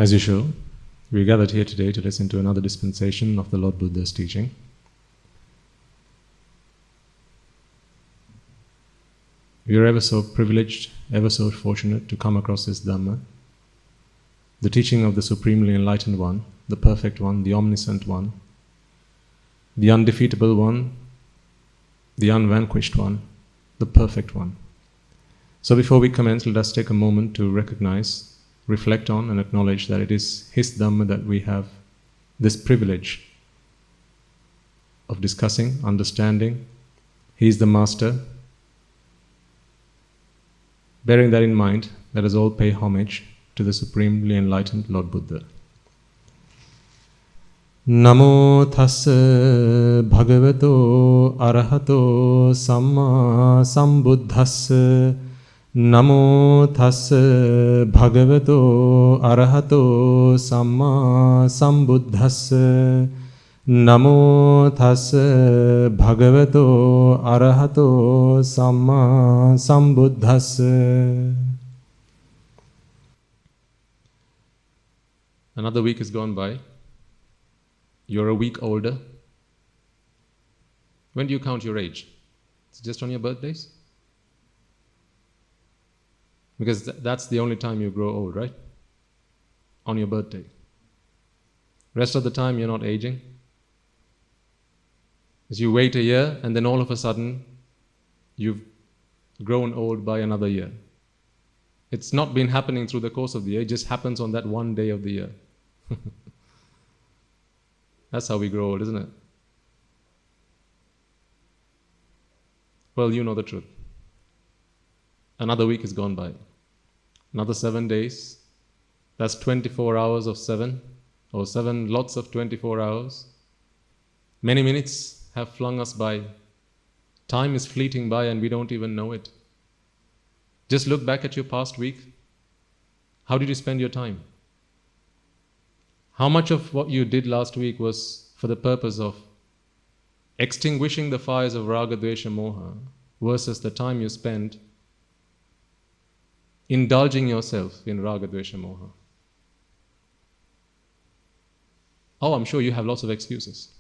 As usual, we gathered here today to listen to another dispensation of the Lord Buddha's teaching. We are ever so privileged, ever so fortunate to come across this Dhamma, the teaching of the Supremely Enlightened One, the Perfect One, the Omniscient One, the Undefeatable One, the Unvanquished One, the Perfect One. So before we commence, let us take a moment to recognize, reflect on and acknowledge that it is His Dhamma that we have this privilege of discussing, understanding. He is the Master. Bearing that in mind, let us all pay homage to the Supremely Enlightened Lord Buddha. Namo tassa bhagavato arahato samma sambuddhassa. Namo tassa bhagavato arahato samma sambuddhassa. Namo tassa bhagavato arahato samma sambuddhassa. Another week has gone by. You're a week older. When do you count your age? It's just on your birthdays? Because that's the only time you grow old, right? On your birthday. Rest of the time you're not aging. As you wait a year and then all of a sudden you've grown old by another year. It's not been happening through the course of the year, it just happens on that one day of the year. That's how we grow old, isn't it? Well, you know the truth. Another week has gone by. Another 7 days. That's 24 hours of 7. Or 7 lots of 24 hours. Many minutes have flung us by. Time is fleeting by and we don't even know it. Just look back at your past week. How did you spend your time? How much of what you did last week was for the purpose of extinguishing the fires of raga, dvesha, moha versus the time you spent indulging yourself in raga, dvesha, moha? Oh, I'm sure you have lots of excuses.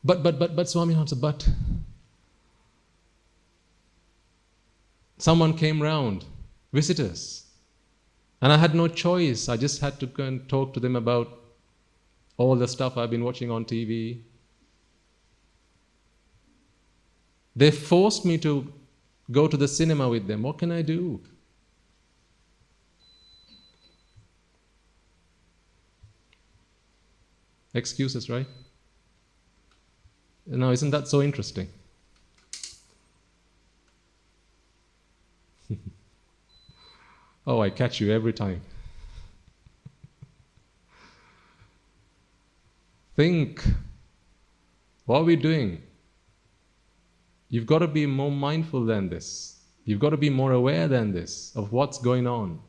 But Swaminatha, but someone came round, visitors, and I had no choice. I just had to go and talk to them about all the stuff I've been watching on TV. They forced me to go to the cinema with them. What can I do? Excuses, right? Now, isn't that so interesting? Oh, I catch you every time. Think, what are we doing? You've got to be more mindful than this. You've got to be more aware than this of what's going on.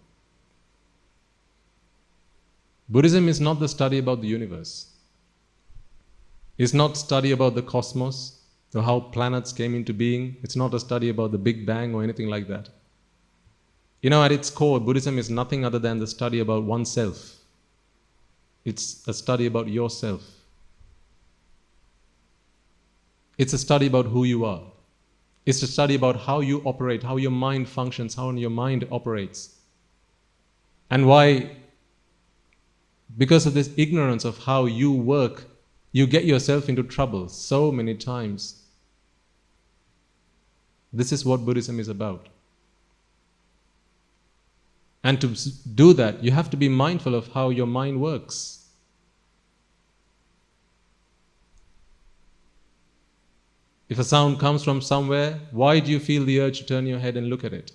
Buddhism is not the study about the universe. It's not study about the cosmos or how planets came into being. It's not a study about the Big Bang or anything like that. You know, at its core, Buddhism is nothing other than the study about oneself. It's a study about yourself. It's a study about who you are. It's a study about how you operate, how your mind functions, how your mind operates. And why, because of this ignorance of how you work, you get yourself into trouble so many times. This is what Buddhism is about. And to do that, you have to be mindful of how your mind works. If a sound comes from somewhere, why do you feel the urge to turn your head and look at it?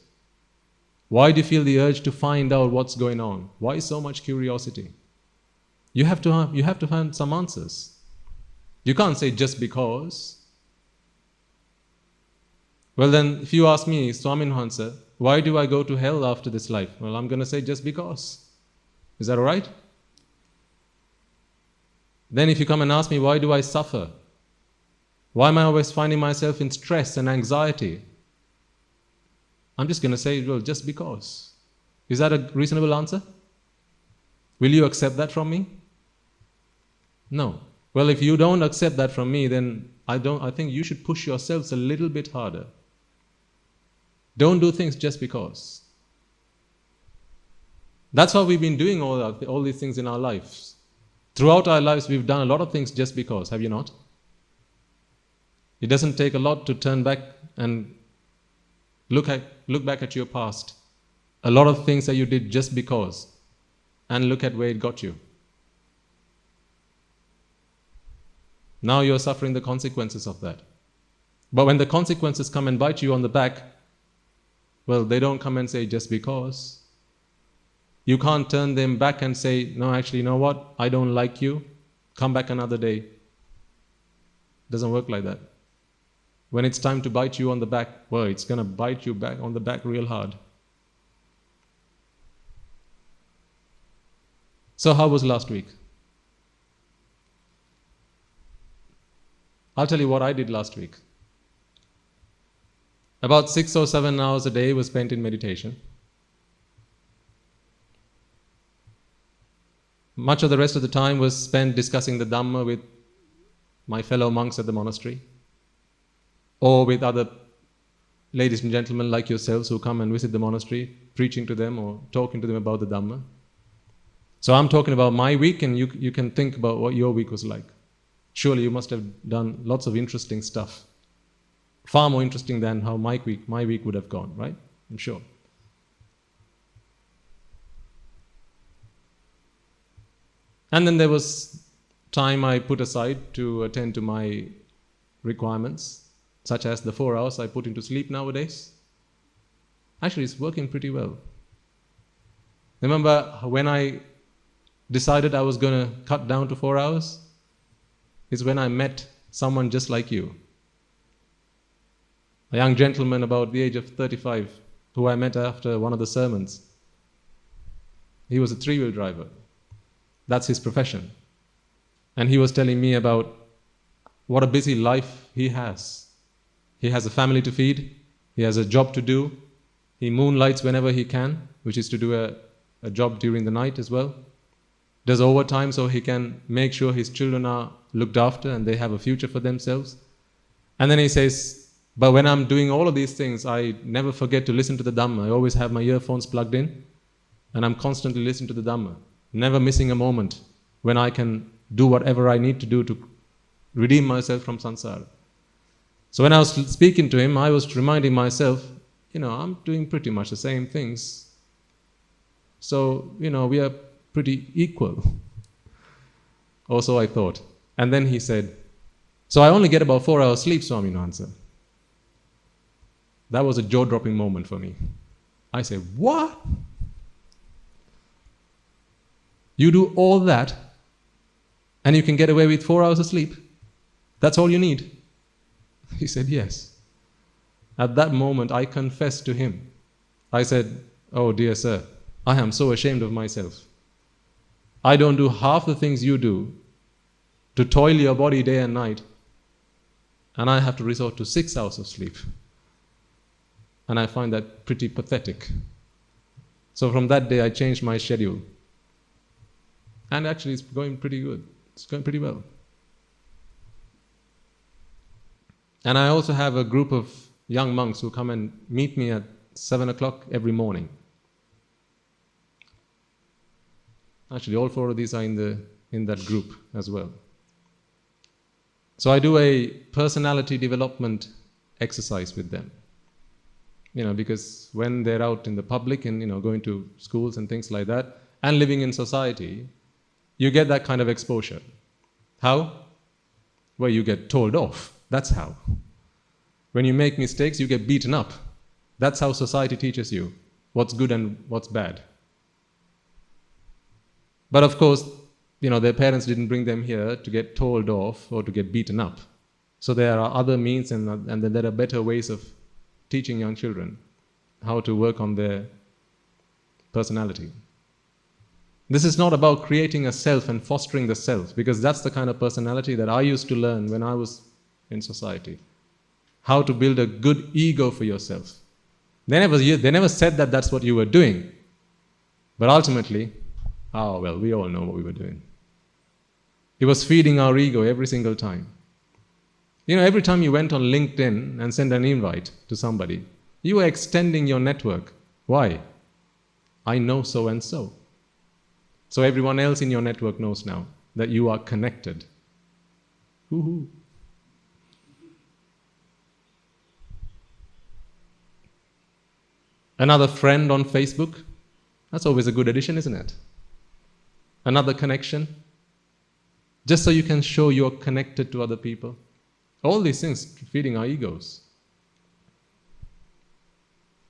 Why do you feel the urge to find out what's going on? Why so much curiosity? You have to find some answers. You can't say just because. Well then, if you ask me, Swaminatha, why do I go to hell after this life? Well, I'm going to say just because. Is that all right? Then if you come and ask me, why do I suffer? Why am I always finding myself in stress and anxiety? I'm just going to say, well, just because. Is that a reasonable answer? Will you accept that from me? No. Well, if you don't accept that from me, then I think you should push yourselves a little bit harder. Don't do things just because. That's how we've been doing all these things in our lives. Throughout our lives, we've done a lot of things just because, have you not? It doesn't take a lot to turn back and look back at your past. A lot of things that you did just because, and look at where it got you. Now you're suffering the consequences of that. But when the consequences come and bite you on the back, well, they don't come and say just because. You can't turn them back and say, no, actually, you know what? I don't like you. Come back another day. Doesn't work like that. When it's time to bite you on the back, well, it's going to bite you back on the back real hard. So how was last week? I'll tell you what I did last week. About 6 or 7 hours a day was spent in meditation. Much of the rest of the time was spent discussing the Dhamma with my fellow monks at the monastery, or with other ladies and gentlemen like yourselves who come and visit the monastery, preaching to them or talking to them about the Dhamma. So I'm talking about my week, and you can think about what your week was like. Surely you must have done lots of interesting stuff. Far more interesting than how my week would have gone, right? I'm sure. And then there was time I put aside to attend to my requirements, such as the 4 hours I put into sleep nowadays. Actually, it's working pretty well. Remember when I decided I was going to cut down to 4 hours? It's when I met someone just like you. A young gentleman about the age of 35, who I met after one of the sermons. He was a 3-wheel driver. That's his profession. And he was telling me about what a busy life he has. He has a family to feed. He has a job to do. He moonlights whenever he can, which is to do a job during the night as well. Does overtime so he can make sure his children are looked after and they have a future for themselves. And then he says, but when I'm doing all of these things, I never forget to listen to the Dhamma. I always have my earphones plugged in, and I'm constantly listening to the Dhamma, never missing a moment when I can do whatever I need to do to redeem myself from samsara. So when I was speaking to him, I was reminding myself, I'm doing pretty much the same things. So, we are pretty equal. Or so I thought. And then he said, so I only get about 4 hours sleep, Swaminathan. That was a jaw-dropping moment for me. I said, what? You do all that and you can get away with 4 hours of sleep? That's all you need? He said, yes. At that moment, I confessed to him. I said, oh dear sir, I am so ashamed of myself. I don't do half the things you do to toil your body day and night, and I have to resort to 6 hours of sleep. And I find that pretty pathetic. So from that day, I changed my schedule. And actually, it's going pretty good. It's going pretty well. And I also have a group of young monks who come and meet me at 7 o'clock every morning. Actually, all 4 of these are in that group as well. So I do a personality development exercise with them. Because when they're out in the public and, going to schools and things like that, and living in society, you get that kind of exposure. How? Well, you get told off. That's how. When you make mistakes, you get beaten up. That's how society teaches you what's good and what's bad. But of course, their parents didn't bring them here to get told off or to get beaten up. So there are other means and there are better ways of teaching young children how to work on their personality. This is not about creating a self and fostering the self, because that's the kind of personality that I used to learn when I was in society. How to build a good ego for yourself. They never said that that's what you were doing. But ultimately, Oh, well, we all know what we were doing. It was feeding our ego every single time. Every time you went on LinkedIn and sent an invite to somebody, you were extending your network. Why? I know so and so. So everyone else in your network knows now that you are connected. Woohoo. Another friend on Facebook, that's always a good addition, isn't it? Another connection, just so you can show you're connected to other people. All these things feeding our egos.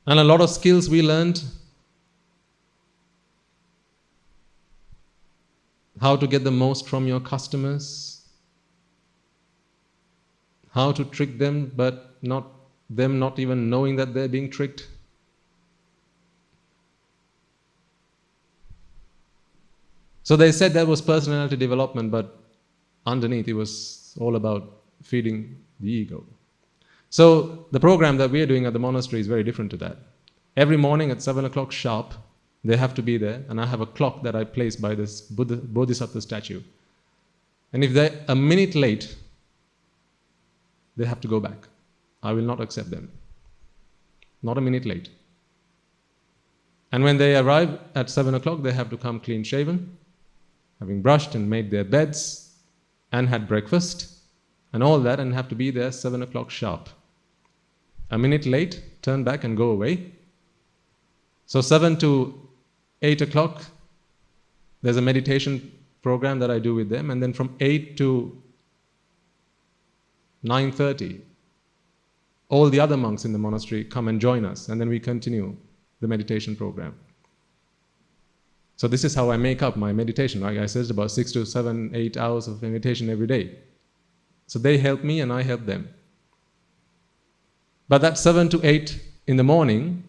And a lot of skills we learned. How to get the most from your customers. How to trick them, but not even knowing that they're being tricked. So they said that was personality development, but underneath it was all about feeding the ego. So the program that we are doing at the monastery is very different to that. Every morning at 7 o'clock sharp, they have to be there, and I have a clock that I place by this Bodhisattva statue. And if they're a minute late, they have to go back. I will not accept them. Not a minute late. And when they arrive at 7 o'clock, they have to come clean shaven, having brushed and made their beds, and had breakfast, and all that, and have to be there 7 o'clock sharp. A minute late, turn back and go away. So 7 to 8 o'clock, there's a meditation program that I do with them, and then from 8 to 9:30, all the other monks in the monastery come and join us, and then we continue the meditation program. So this is how I make up my meditation. Like I said, it's about 6 to 7, 8 hours of meditation every day. So they help me and I help them. But that 7 to 8 in the morning,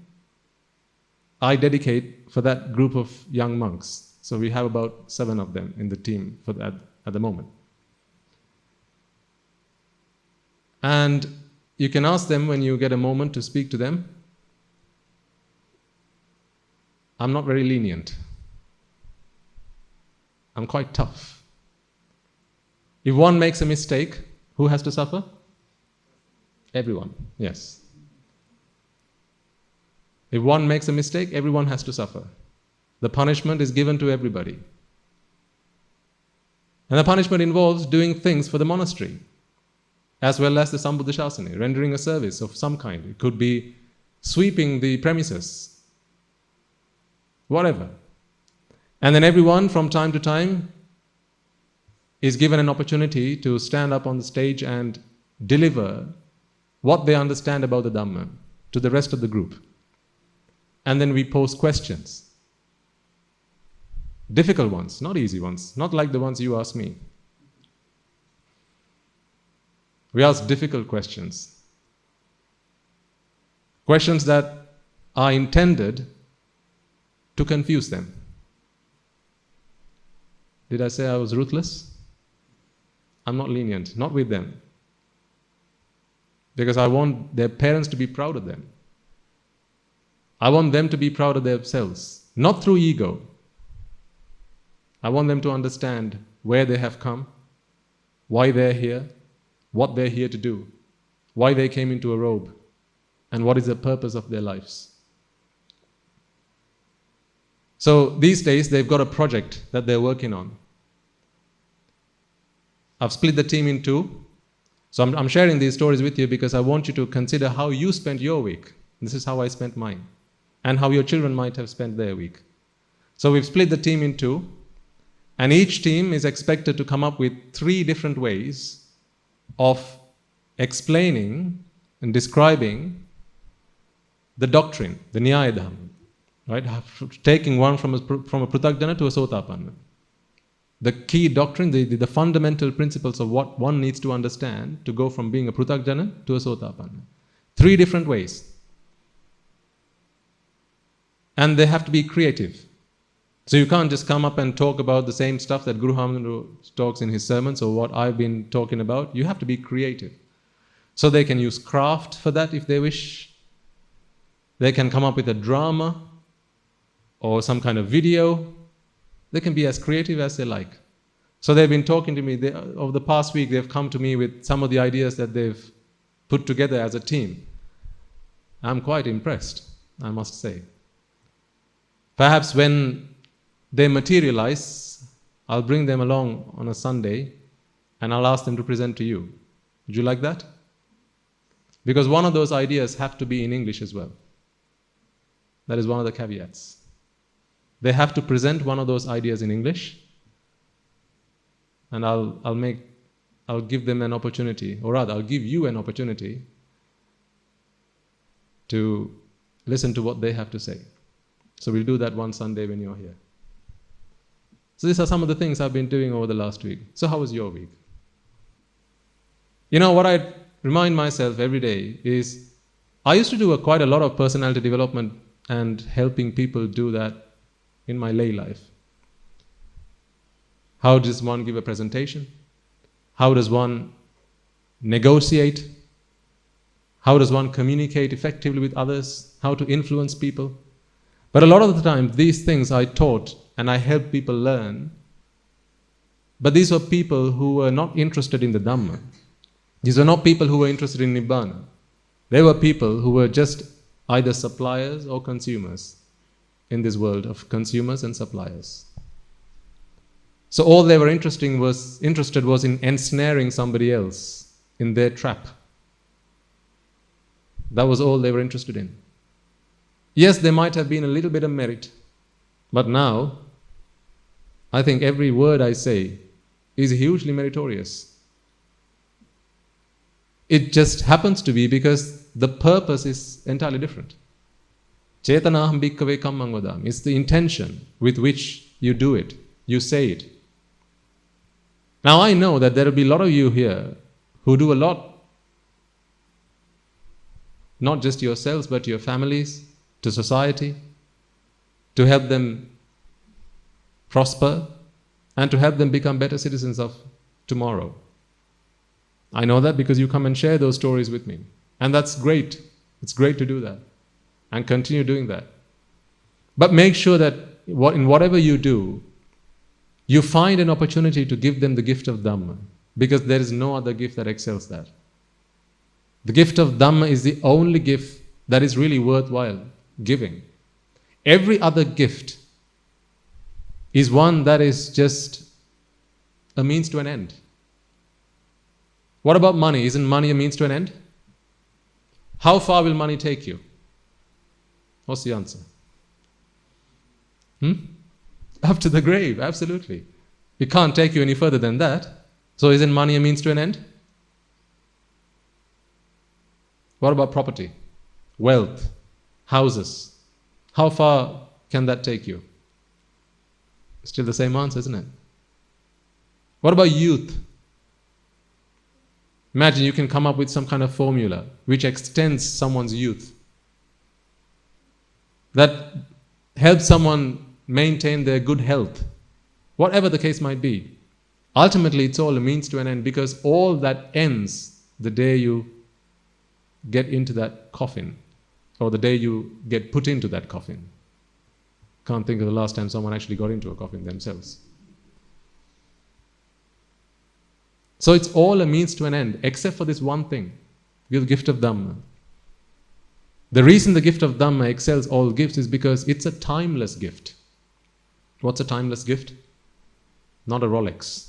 I dedicate for that group of young monks. So we have about 7 of them in the team for that at the moment. And you can ask them when you get a moment to speak to them. I'm not very lenient. I'm quite tough. If one makes a mistake, who has to suffer? Everyone, yes. If one makes a mistake, everyone has to suffer. The punishment is given to everybody. And the punishment involves doing things for the monastery, as well as the Sambuddhashasana, rendering a service of some kind. It could be sweeping the premises, whatever. And then everyone from time to time is given an opportunity to stand up on the stage and deliver what they understand about the Dhamma to the rest of the group. And then we pose questions. Difficult ones, not easy ones, not like the ones you ask me. We ask difficult questions. Questions that are intended to confuse them. Did I say I was ruthless? I'm not lenient, not with them. Because I want their parents to be proud of them. I want them to be proud of themselves, not through ego. I want them to understand where they have come, why they're here, what they're here to do, why they came into a robe, and what is the purpose of their lives. So these days they've got a project that they're working on. I've split the team in two. So I'm sharing these stories with you because I want you to consider how you spent your week. This is how I spent mine. And how your children might have spent their week. So we've split the team in two. And each team is expected to come up with 3 different ways of explaining and describing the doctrine, the Nyaya Dhamma. Right? Taking one from a Pruthagjana to a Sotapanna. The key doctrine, the fundamental principles of what one needs to understand to go from being a Pruthagjana to a Sotapanna. 3 different ways. And they have to be creative. So you can't just come up and talk about the same stuff that Guru Hamdanu talks in his sermons or what I've been talking about. You have to be creative. So they can use craft for that if they wish. They can come up with a drama or some kind of video. They can be as creative as they like. So they've been talking to me, over the past week they've come to me with some of the ideas that they've put together as a team. I'm quite impressed, I must say. Perhaps when they materialize, I'll bring them along on a Sunday and I'll ask them to present to you. Would you like that? Because one of those ideas have to be in English as well. That is one of the caveats. They have to present one of those ideas in English, and I'll give them an opportunity, or rather, I'll give you an opportunity to listen to what they have to say. So we'll do that one Sunday when you're here. So these are some of the things I've been doing over the last week. So how was your week? You know, what I remind myself every day is, I used to do quite a lot of personality development and helping people do that in my lay life. How does one give a presentation? How does one negotiate? How does one communicate effectively with others? How to influence people? But a lot of the time, these things I taught and I helped people learn. But these were people who were not interested in the Dhamma. These were not people who were interested in Nibbana. They were people who were just either suppliers or consumers in this world of consumers and suppliers. So all they were interested was in ensnaring somebody else in their trap. That was all they were interested in. Yes, there might have been a little bit of merit, but now I think every word I say is hugely meritorious. It just happens to be because the purpose is entirely different. Chetanaham bhikkhave kammang vadami. It's the intention with which you do it, you say it. Now I know that there will be a lot of you here who do a lot, not just yourselves, but your families, to society, to help them prosper and to help them become better citizens of tomorrow. I know that because you come and share those stories with me. And that's great. It's great to do that. And continue doing that. But make sure that in whatever you do, you find an opportunity to give them the gift of Dhamma. Because there is no other gift that excels that. The gift of Dhamma is the only gift that is really worthwhile giving. Every other gift is one that is just a means to an end. What about money? Isn't money a means to an end? How far will money take you? What's the answer? Up to the grave, absolutely. It can't take you any further than that. So isn't money a means to an end? What about property? Wealth? Houses? How far can that take you? Still the same answer, isn't it? What about youth? Imagine you can come up with some kind of formula which extends someone's youth, that helps someone maintain their good health, whatever the case might be. Ultimately, it's all a means to an end, because all that ends the day you get into that coffin, or the day you get put into that coffin. Can't think of the last time someone actually got into a coffin themselves. So it's all a means to an end, except for this one thing, the gift of Dhamma. The reason the gift of Dhamma excels all gifts is because it's a timeless gift. What's a timeless gift? Not a Rolex.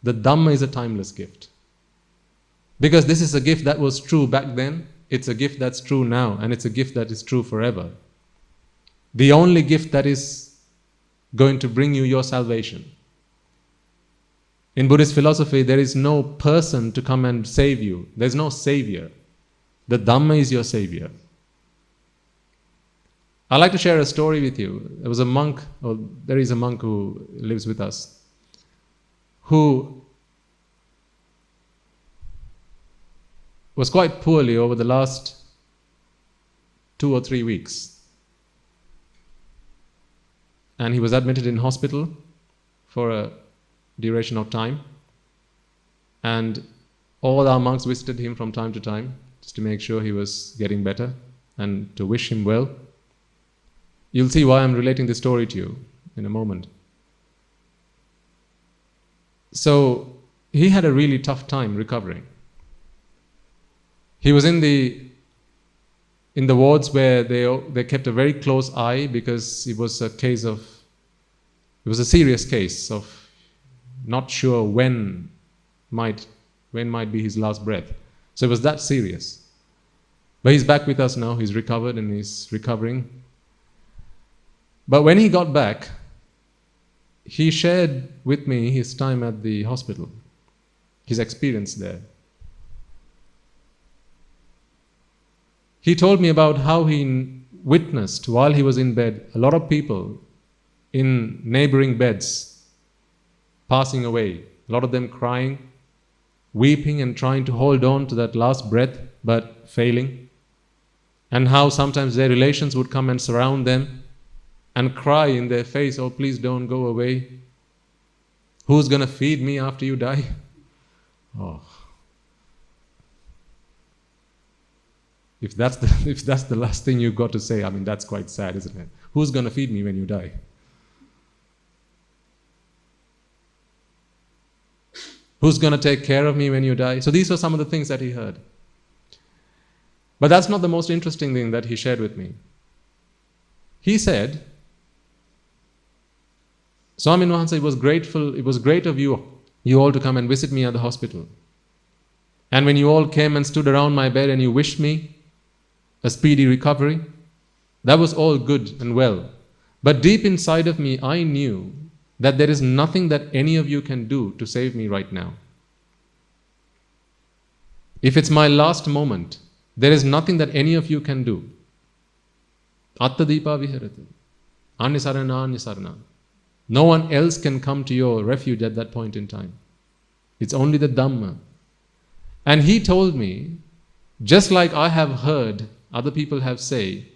The Dhamma is a timeless gift. Because this is a gift that was true back then, it's a gift that's true now, and it's a gift that is true forever. The only gift that is going to bring you your salvation. In Buddhist philosophy, there is no person to come and save you. There's no savior. The Dhamma is your savior. I'd like to share a story with you. There is a monk who lives with us, who was quite poorly over the last 2 or 3 weeks. And he was admitted in hospital for a duration of time. And all our monks visited him from time to time, just to make sure he was getting better and to wish him well. You'll see why I'm relating this story to you in a moment. So he had a really tough time recovering. He was in the wards where they kept a very close eye because it was a serious case of not sure when might be his last breath. So it was that serious. But he's back with us now. He's recovered and he's recovering. But when he got back, he shared with me his time at the hospital, his experience there. He told me about how he witnessed, while he was in bed, a lot of people in neighboring beds passing away, a lot of them crying, weeping and trying to hold on to that last breath, but failing. And how sometimes their relations would come and surround them and cry in their face, "Oh, please don't go away. Who's going to feed me after you die?" Oh. If that's the last thing you've got to say, I mean, that's quite sad, isn't it? Who's going to feed me when you die? Who's going to take care of me when you die? So these were some of the things that he heard. But that's not the most interesting thing that he shared with me. He said, "Swami Mahansa, it was great of you all to come and visit me at the hospital. And when you all came and stood around my bed and you wished me a speedy recovery, that was all good and well. But deep inside of me, I knew that there is nothing that any of you can do to save me right now. If it's my last moment, there is nothing that any of you can do. Attadipa viharati. Anisarana, anisarana. No one else can come to your refuge at that point in time. It's only the Dhamma." And he told me, just like I have heard other people have say,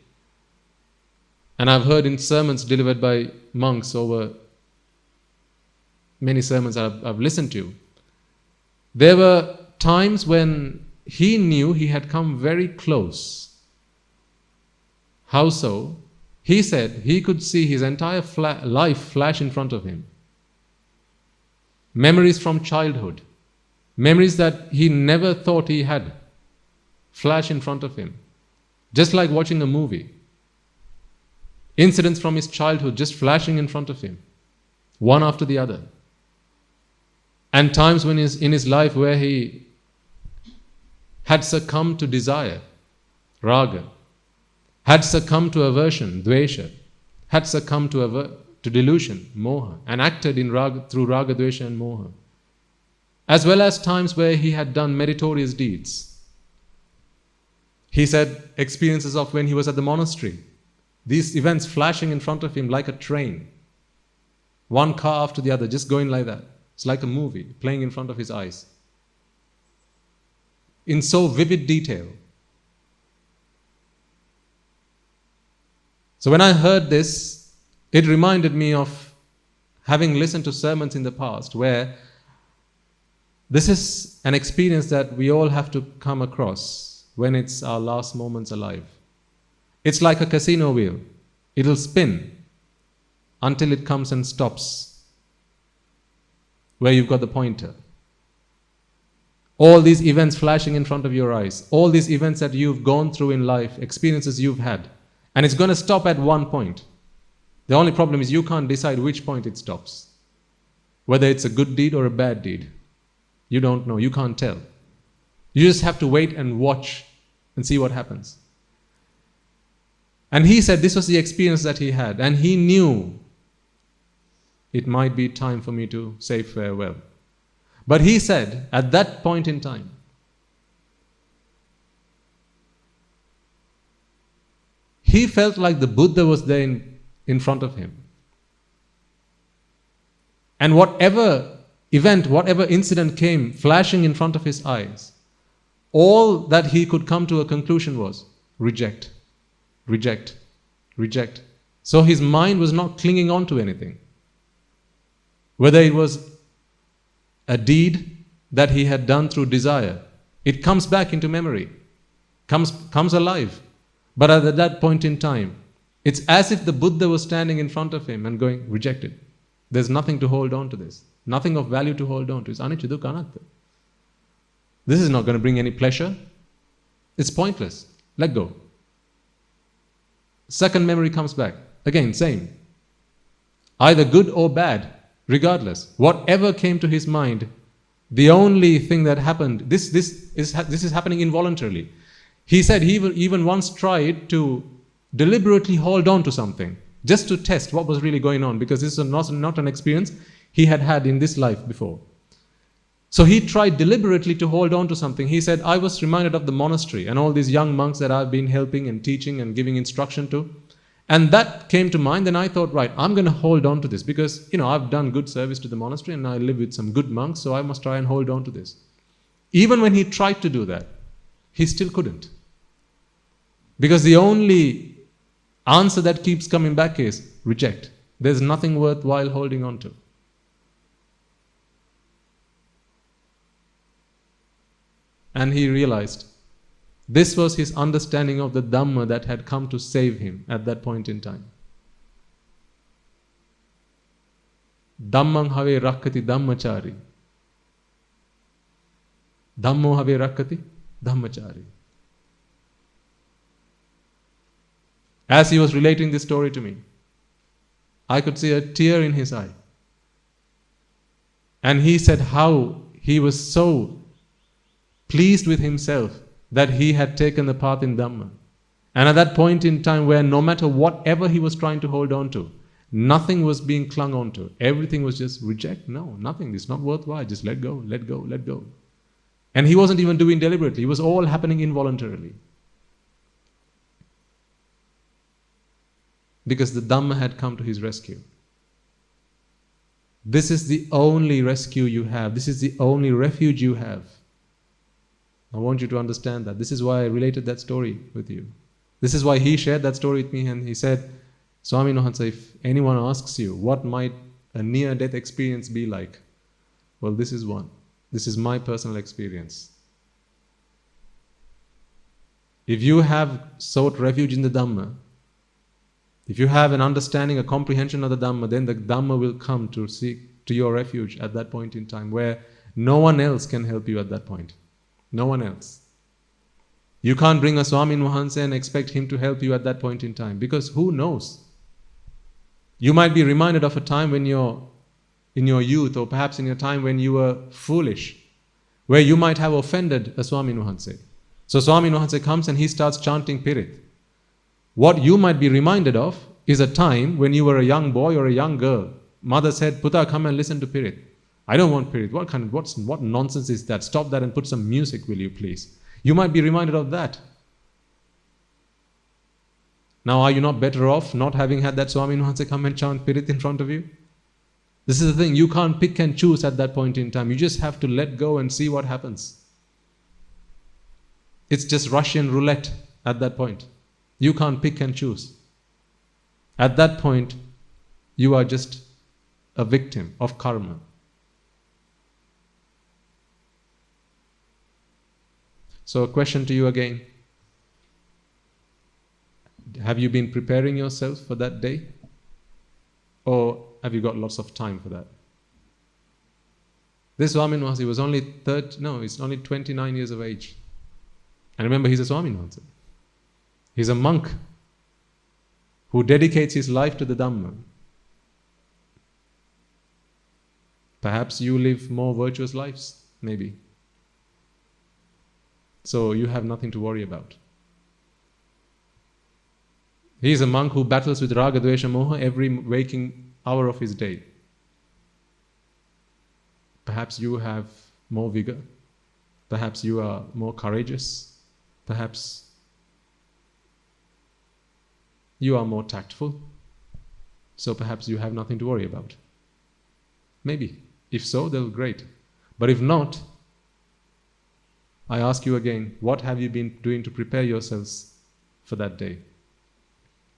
and I've heard in sermons delivered by monks over many sermons I've listened to, there were times when he knew he had come very close. How so? He said he could see his entire life flash in front of him. Memories from childhood, memories that he never thought he had, flash in front of him. Just like watching a movie. Incidents from his childhood just flashing in front of him, one after the other. And times when in his life where he had succumbed to desire, raga, had succumbed to aversion, dvesha, had succumbed to delusion, moha, and acted through raga, dvesha and moha. As well as times where he had done meritorious deeds. He said experiences of when he was at the monastery, these events flashing in front of him like a train, one car after the other, just going like that. It's like a movie playing in front of his eyes, in so vivid detail. So when I heard this, it reminded me of having listened to sermons in the past where this is an experience that we all have to come across when it's our last moments alive. It's like a casino wheel. It'll spin until it comes and stops where you've got the pointer. All these events flashing in front of your eyes, all these events that you've gone through in life, experiences you've had, and it's going to stop at one point. The only problem is you can't decide which point it stops. Whether it's a good deed or a bad deed. You don't know, you can't tell. You just have to wait and watch and see what happens. And he said this was the experience that he had, and he knew it might be time for me to say farewell. But he said, at that point in time, he felt like the Buddha was there in front of him. And whatever event, whatever incident came flashing in front of his eyes, all that he could come to a conclusion was reject, reject, reject. So his mind was not clinging on to anything. Whether it was a deed that he had done through desire, it comes back into memory, comes alive. But at that point in time, It's as if the Buddha was standing in front of him and going, reject it. There's nothing to hold on to this. Nothing of value to hold on to. It's anicca dukkha anatta. This is not going to bring any pleasure. It's pointless. Let go. Second memory comes back. Again, same. Either good or bad, regardless. Whatever came to his mind, the only thing that happened, this is happening involuntarily. He said he even once tried to deliberately hold on to something, just to test what was really going on, because this is not an experience he had in this life before. So he tried deliberately to hold on to something. He said, I was reminded of the monastery and all these young monks that I've been helping and teaching and giving instruction to. And that came to mind, and I thought, right, I'm going to hold on to this because, I've done good service to the monastery and I live with some good monks, so I must try and hold on to this. Even when he tried to do that, he still couldn't. Because the only answer that keeps coming back is reject. There's nothing worthwhile holding on to. And he realized this was his understanding of the Dhamma that had come to save him at that point in time. Dhammang have rakkati dhammachari. Dhammo have rakkati dhammachari. As he was relating this story to me, I could see a tear in his eye. And he said how he was so pleased with himself that he had taken the path in Dhamma. And at that point in time where no matter whatever he was trying to hold on to, nothing was being clung on to. Everything was just reject. No, nothing. It's not worthwhile. Just let go, let go, let go. And he wasn't even doing deliberately. It was all happening involuntarily. Because the Dhamma had come to his rescue. This is the only rescue you have. This is the only refuge you have. I want you to understand that. This is why I related that story with you. This is why he shared that story with me, and he said, Swami Nohansa, if anyone asks you, what might a near-death experience be like? Well, this is one. This is my personal experience. If you have sought refuge in the Dhamma, if you have an understanding, a comprehension of the Dhamma, then the Dhamma will come to seek to your refuge at that point in time where no one else can help you at that point. No one else. You can't bring a Swami Nohansa and expect him to help you at that point in time, because who knows? You might be reminded of a time when you're in your youth, or perhaps in your time when you were foolish, where you might have offended a Swami Nohansa. So Swami Nohansa comes and he starts chanting Pirit. What you might be reminded of is a time when you were a young boy or a young girl. Mother said, Puta, come and listen to Pirit. I don't want Pirit. What nonsense is that? Stop that and put some music, will you please? You might be reminded of that. Now, are you not better off not having had that Swami Nohansa come and chant Pirit in front of you? This is the thing. You can't pick and choose at that point in time. You just have to let go and see what happens. It's just Russian roulette at that point. You can't pick and choose. At that point, you are just a victim of karma. So a question to you again. Have you been preparing yourself for that day? Or have you got lots of time for that? This Swami Nohansa, he was he's only 29 years of age. And remember, he's a Swami Nohansa. He's a monk who dedicates his life to the Dhamma. Perhaps you live more virtuous lives, maybe. So you have nothing to worry about. He is a monk who battles with Raga, Dvesha, Moha every waking hour of his day. Perhaps you have more vigor. Perhaps you are more courageous. Perhaps you are more tactful. So perhaps you have nothing to worry about. Maybe. If so, then great. But if not, I ask you again, what have you been doing to prepare yourselves for that day?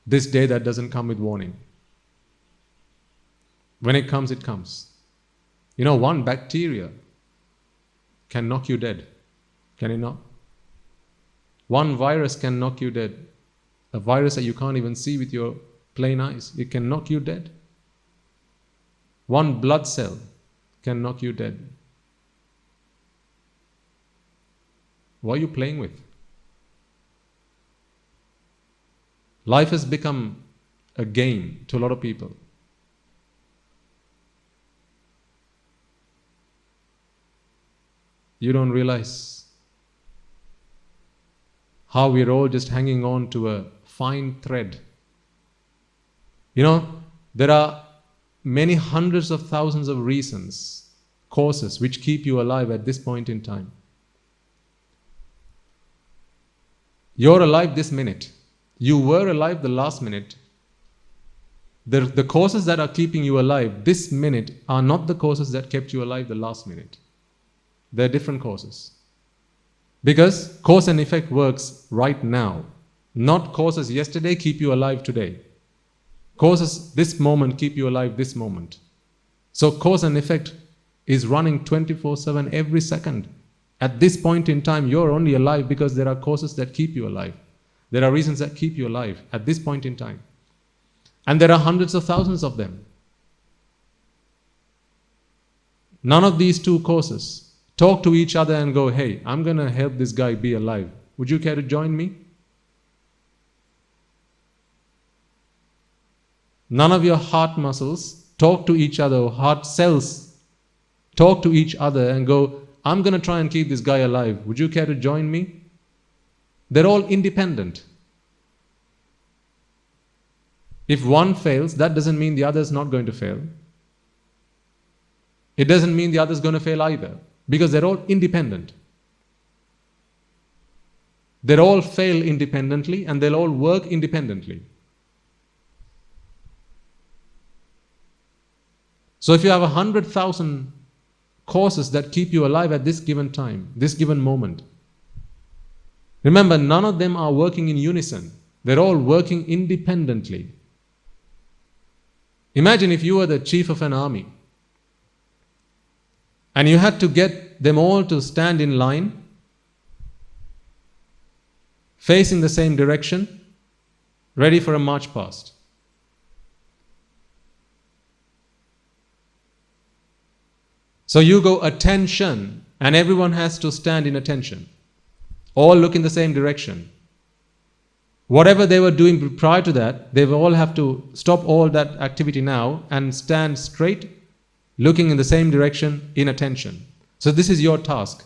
This day that doesn't come with warning. When it comes, it comes. One bacteria can knock you dead. Can it not? One virus can knock you dead. a virus that you can't even see with your plain eyes. It can knock you dead. One blood cell can knock you dead. What are you playing with? Life has become a game to a lot of people. You don't realize how we're all just hanging on to a fine thread. There are many hundreds of thousands of reasons, causes, which keep you alive at this point in time. You're alive this minute. You were alive the last minute. The causes that are keeping you alive this minute are not the causes that kept you alive the last minute. They're different causes. Because cause and effect works right now. Not causes yesterday keep you alive today. Causes this moment keep you alive this moment. So cause and effect is running 24/7 every second. At this point in time, you're only alive because there are causes that keep you alive. There are reasons that keep you alive at this point in time. And there are hundreds of thousands of them. None of these two causes talk to each other and go, hey, I'm going to help this guy be alive. Would you care to join me? None of your heart muscles talk to each other, or heart cells talk to each other and go, I'm going to try and keep this guy alive. Would you care to join me? They're all independent. If one fails, that doesn't mean the other is not going to fail. It doesn't mean the other is going to fail either, because they're all independent. They'll all fail independently and they'll all work independently. So if you have 100,000 causes that keep you alive at this given time, this given moment, remember, none of them are working in unison. They're all working independently. Imagine if you were the chief of an army and you had to get them all to stand in line, facing the same direction, ready for a march past. So you go attention, and everyone has to stand in attention. All look in the same direction. Whatever they were doing prior to that, they will all have to stop all that activity now and stand straight, looking in the same direction in attention. So this is your task.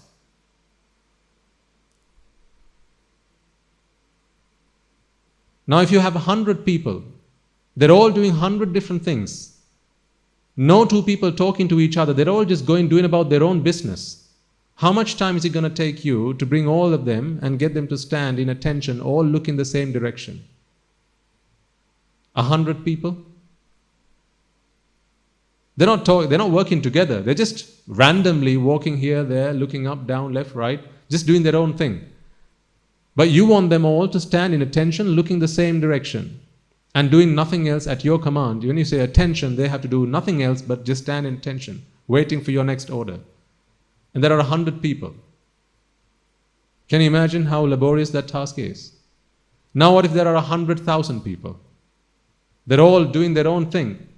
Now if you have 100 people, they're all doing 100 different things. No two people talking to each other, they're all just doing about their own business. How much time is it going to take you to bring all of them and get them to stand in attention, all look in the same direction? 100 people? They're not working together. They're just randomly walking here, there, looking up, down, left, right, just doing their own thing. But you want them all to stand in attention, looking the same direction, and doing nothing else at your command. When you say attention, they have to do nothing else but just stand in attention, waiting for your next order. And there are 100 people. Can you imagine how laborious that task is? Now what if there are 100,000 people? They're all doing their own thing,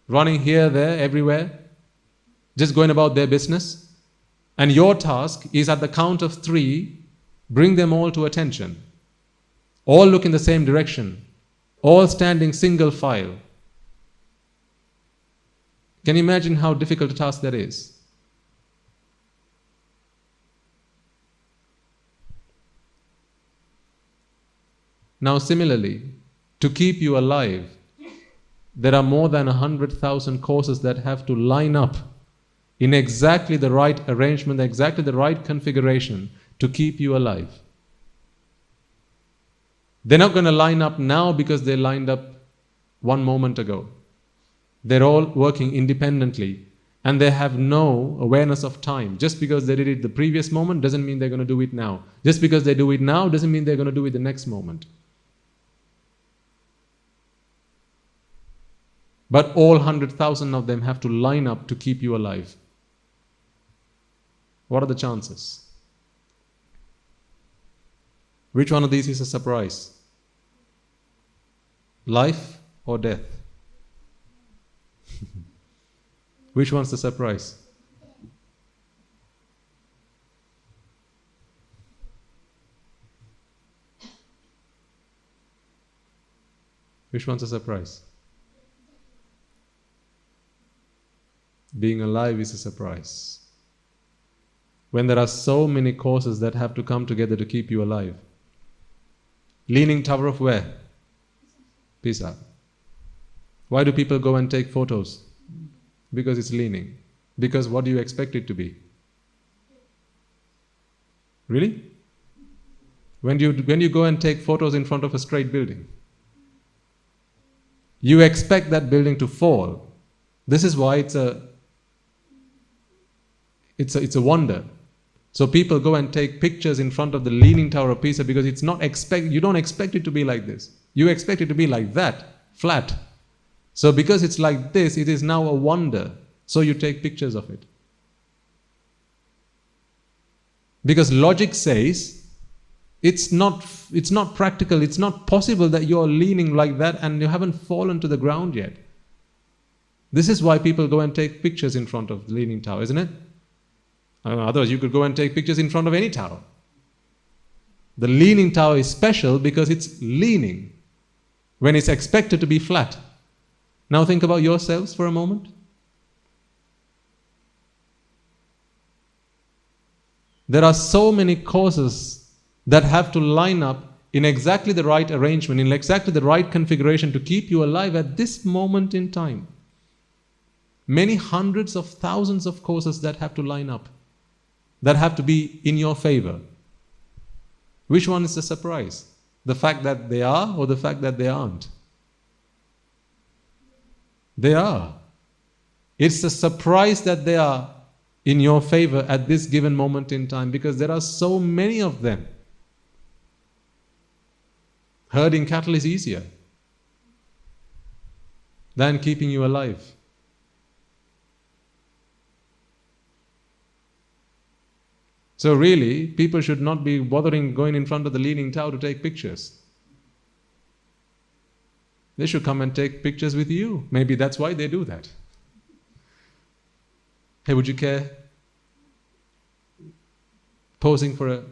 running here, there, everywhere, just going about their business. And your task is at the count of 3, bring them all to attention. All look in the same direction. All standing single file. Can you imagine how difficult a task that is? Now similarly, to keep you alive, there are more than 100,000 causes that have to line up in exactly the right arrangement, exactly the right configuration to keep you alive. They're not going to line up now because they lined up one moment ago. They're all working independently and they have no awareness of time. Just because they did it the previous moment doesn't mean they're going to do it now. Just because they do it now doesn't mean they're going to do it the next moment. But all 100,000 of them have to line up to keep you alive. What are the chances? Which one of these is a surprise? Life or death? Which one's the surprise? Which one's a surprise? Being alive is a surprise. When there are so many causes that have to come together to keep you alive. Leaning Tower of where? Pisa. Why do people go and take photos? Because it's leaning. Because what do you expect it to be? Really? When you go and take photos in front of a straight building, you expect that building to fall. This is why it's a wonder. So people go and take pictures in front of the Leaning Tower of Pisa because you don't expect it to be like this. You expect it to be like that, flat. So because it's like this, it is now a wonder. So you take pictures of it. Because logic says it's not practical, it's not possible that you're leaning like that and you haven't fallen to the ground yet. This is why people go and take pictures in front of the Leaning Tower, isn't it? Otherwise you could go and take pictures in front of any tower. The Leaning Tower is special because it's leaning when it's expected to be flat. Now think about yourselves for a moment. There are so many causes that have to line up in exactly the right arrangement, in exactly the right configuration to keep you alive at this moment in time. Many hundreds of thousands of causes that have to line up, that have to be in your favor. Which one is the surprise? The fact that they are or the fact that they aren't? They are. It's a surprise that they are in your favor at this given moment in time because there are so many of them. Herding cattle is easier than keeping you alive. So really, people should not be bothering going in front of the Leaning Tower to take pictures. They should come and take pictures with you. Maybe that's why they do that. Hey, would you care posing for a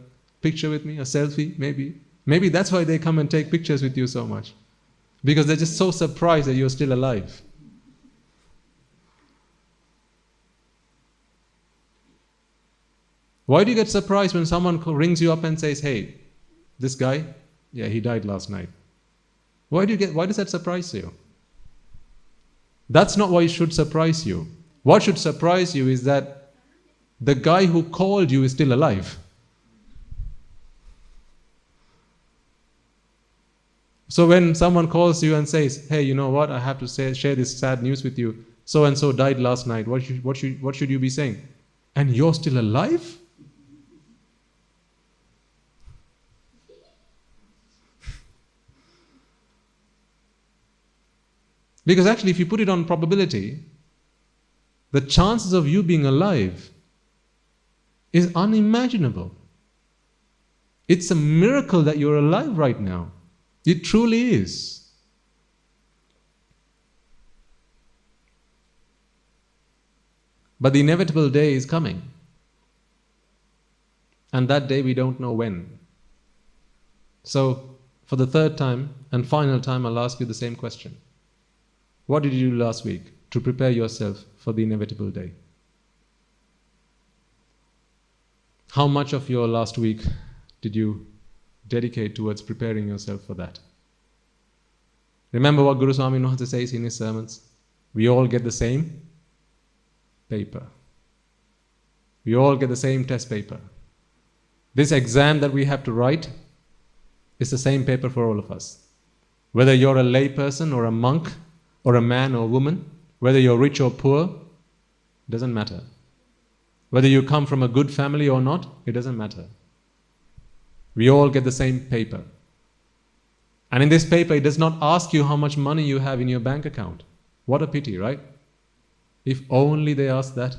picture with me, a selfie, maybe? Maybe that's why they come and take pictures with you so much. Because they're just so surprised that you're still alive. Why do you get surprised when someone rings you up and says, hey, this guy, yeah, he died last night? Why does that surprise you? That's not what should surprise you. What should surprise you is that the guy who called you is still alive. So when someone calls you and says, hey, you know what, I have to share this sad news with you. So-and-so died last night. What should you be saying? And you're still alive? Because actually, if you put it on probability, the chances of you being alive is unimaginable. It's a miracle that you're alive right now. It truly is. But the inevitable day is coming. And that day we don't know when. So, for the third time and final time, I'll ask you the same question. What did you do last week to prepare yourself for the inevitable day? How much of your last week did you dedicate towards preparing yourself for that? Remember what Guru Swami Nuhansa says in his sermons? We all get the same paper. We all get the same test paper. This exam that we have to write is the same paper for all of us. Whether you're a lay person or a monk, or a man or woman, whether you're rich or poor, doesn't matter. Whether you come from a good family or not, it doesn't matter. We all get the same paper. And in this paper, it does not ask you how much money you have in your bank account. What a pity, right? If only they asked that.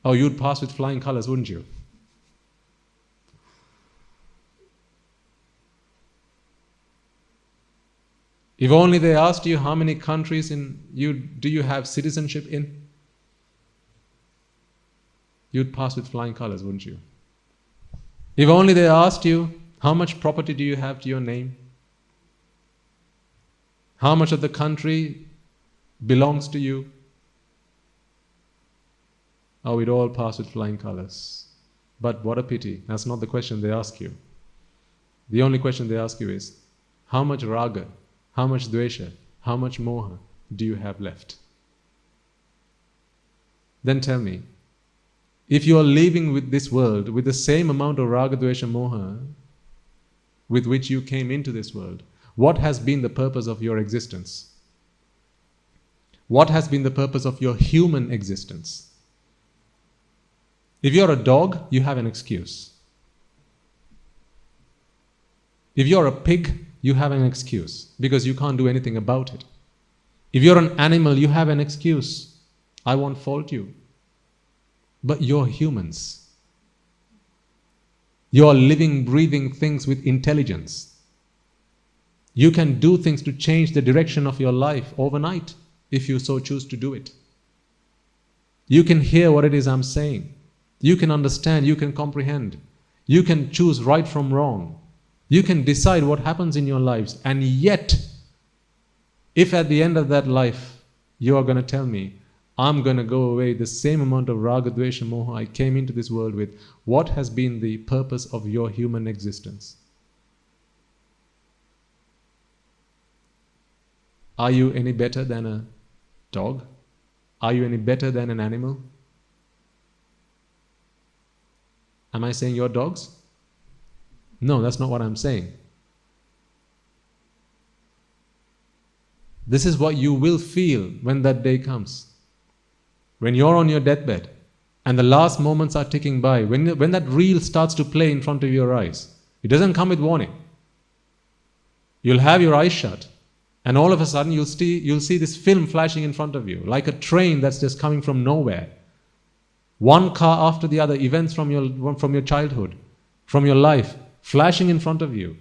Oh, you'd pass with flying colors, wouldn't you? If only they asked you how many countries do you have citizenship in, you'd pass with flying colors, wouldn't you? If only they asked you how much property do you have to your name, how much of the country belongs to you, oh, we'd all pass with flying colors. But what a pity, that's not the question they ask you. The only question they ask you is, how much raga, how much dvesha, how much moha do you have left? Then tell me, if you are leaving with this world with the same amount of raga, dvesha, moha with which you came into this world, what has been the purpose of your existence? What has been the purpose of your human existence? If you're a dog, you have an excuse. If you're a pig, you have an excuse because you can't do anything about it. If you're an animal, you have an excuse. I won't fault you. But you're humans. You're living, breathing things with intelligence. You can do things to change the direction of your life overnight if you so choose to do it. You can hear what it is I'm saying. You can understand, you can comprehend. You can choose right from wrong. You can decide what happens in your lives. And yet, if at the end of that life, you are going to tell me, I'm going to go away the same amount of raga, dvesha, moha I came into this world with, what has been the purpose of your human existence? Are you any better than a dog? Are you any better than an animal? Am I saying you're dogs? No, that's not what I'm saying. This is what you will feel when that day comes. When you're on your deathbed and the last moments are ticking by, when that reel starts to play in front of your eyes, it doesn't come with warning. You'll have your eyes shut and all of a sudden you'll see this film flashing in front of you, like a train that's just coming from nowhere. One car after the other, events from your childhood, from your life, flashing in front of you.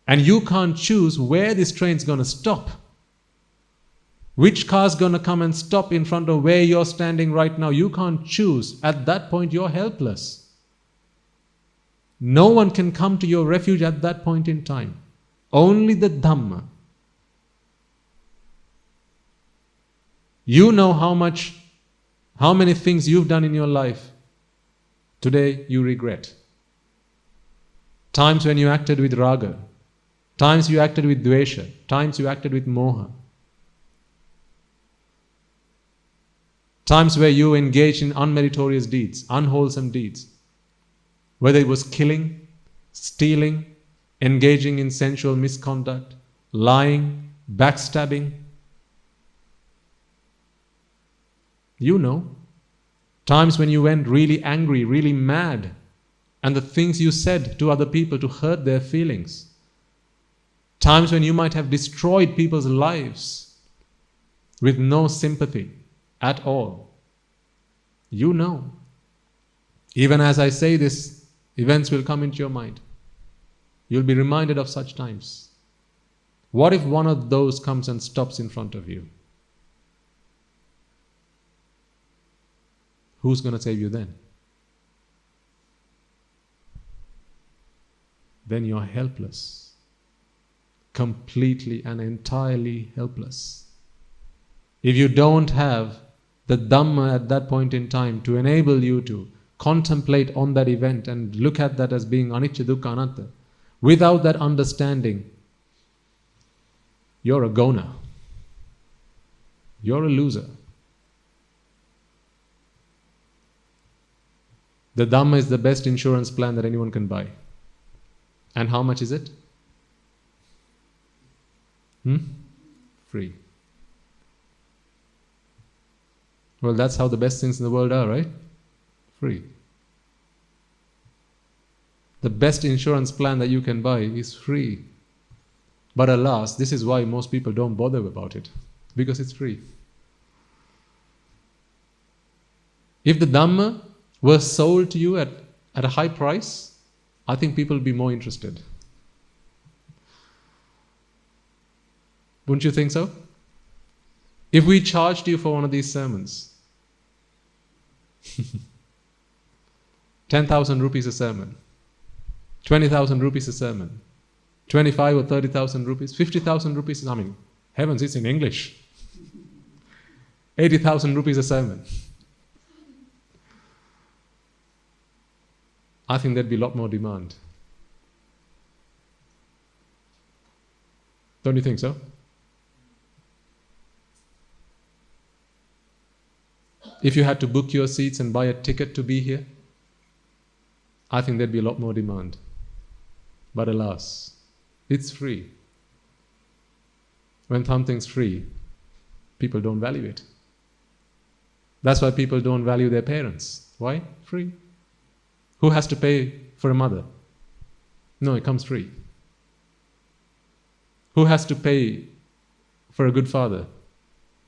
And you can't choose where this train's going to stop. Which car's going to come and stop in front of where you're standing right now? You can't choose. At that point, you're helpless. No one can come to your refuge at that point in time. Only the Dhamma. You know how many things you've done in your life today you regret. Times when you acted with raga, times you acted with dvesha, times you acted with moha. Times where you engaged in unmeritorious deeds, unwholesome deeds. Whether it was killing, stealing, engaging in sensual misconduct, lying, backstabbing. You know. Times when you went really angry, really mad, and the things you said to other people to hurt their feelings. Times when you might have destroyed people's lives with no sympathy at all. You know. Even as I say this, events will come into your mind. You'll be reminded of such times. What if one of those comes and stops in front of you? Who's going to save you then? Then you're helpless. Completely and entirely helpless. If you don't have the Dhamma at that point in time to enable you to contemplate on that event and look at that as being anicca, dukkha, anatta, without that understanding, you're a goner. You're a loser. The Dhamma is the best insurance plan that anyone can buy. And how much is it? Free. Well, that's how the best things in the world are, right? Free. The best insurance plan that you can buy is free. But alas, this is why most people don't bother about it. Because it's free. If the Dhamma were sold to you at a high price, I think people would be more interested. Wouldn't you think so? If we charged you for one of these sermons, 10,000 rupees a sermon, 20,000 rupees a sermon, 25 or 30,000 rupees, 50,000 rupees, I mean, heavens, it's in English. 80,000 rupees a sermon. I think there'd be a lot more demand. Don't you think so? If you had to book your seats and buy a ticket to be here, I think there'd be a lot more demand. But alas, it's free. When something's free, people don't value it. That's why people don't value their parents. Why? Free. Who has to pay for a mother? No, it comes free. Who has to pay for a good father?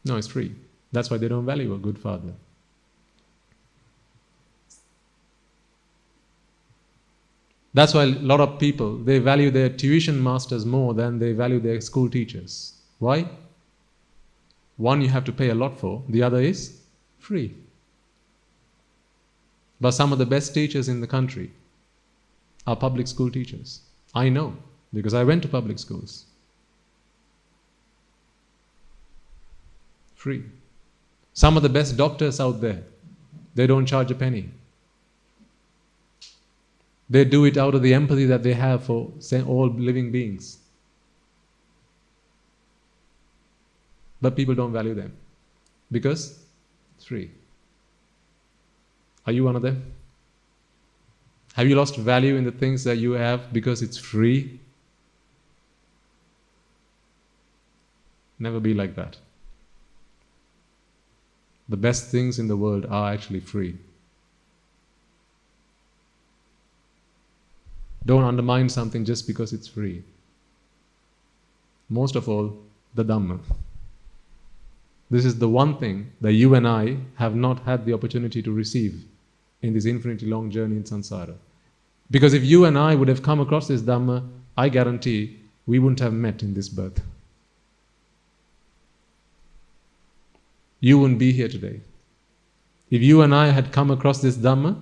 No, it's free. That's why they don't value a good father. That's why a lot of people, they value their tuition masters more than they value their school teachers. Why? One you have to pay a lot for, the other is free. But some of the best teachers in the country are public school teachers. I know, because I went to public schools. Free. Some of the best doctors out there, they don't charge a penny. They do it out of the empathy that they have for all living beings. But people don't value them because it's free. Are you one of them? Have you lost value in the things that you have because it's free? Never be like that. The best things in the world are actually free. Don't undermine something just because it's free. Most of all, the Dhamma. This is the one thing that you and I have not had the opportunity to receive in this infinitely long journey in samsara. Because if you and I would have come across this Dhamma, I guarantee we wouldn't have met in this birth. You wouldn't be here today. If you and I had come across this Dhamma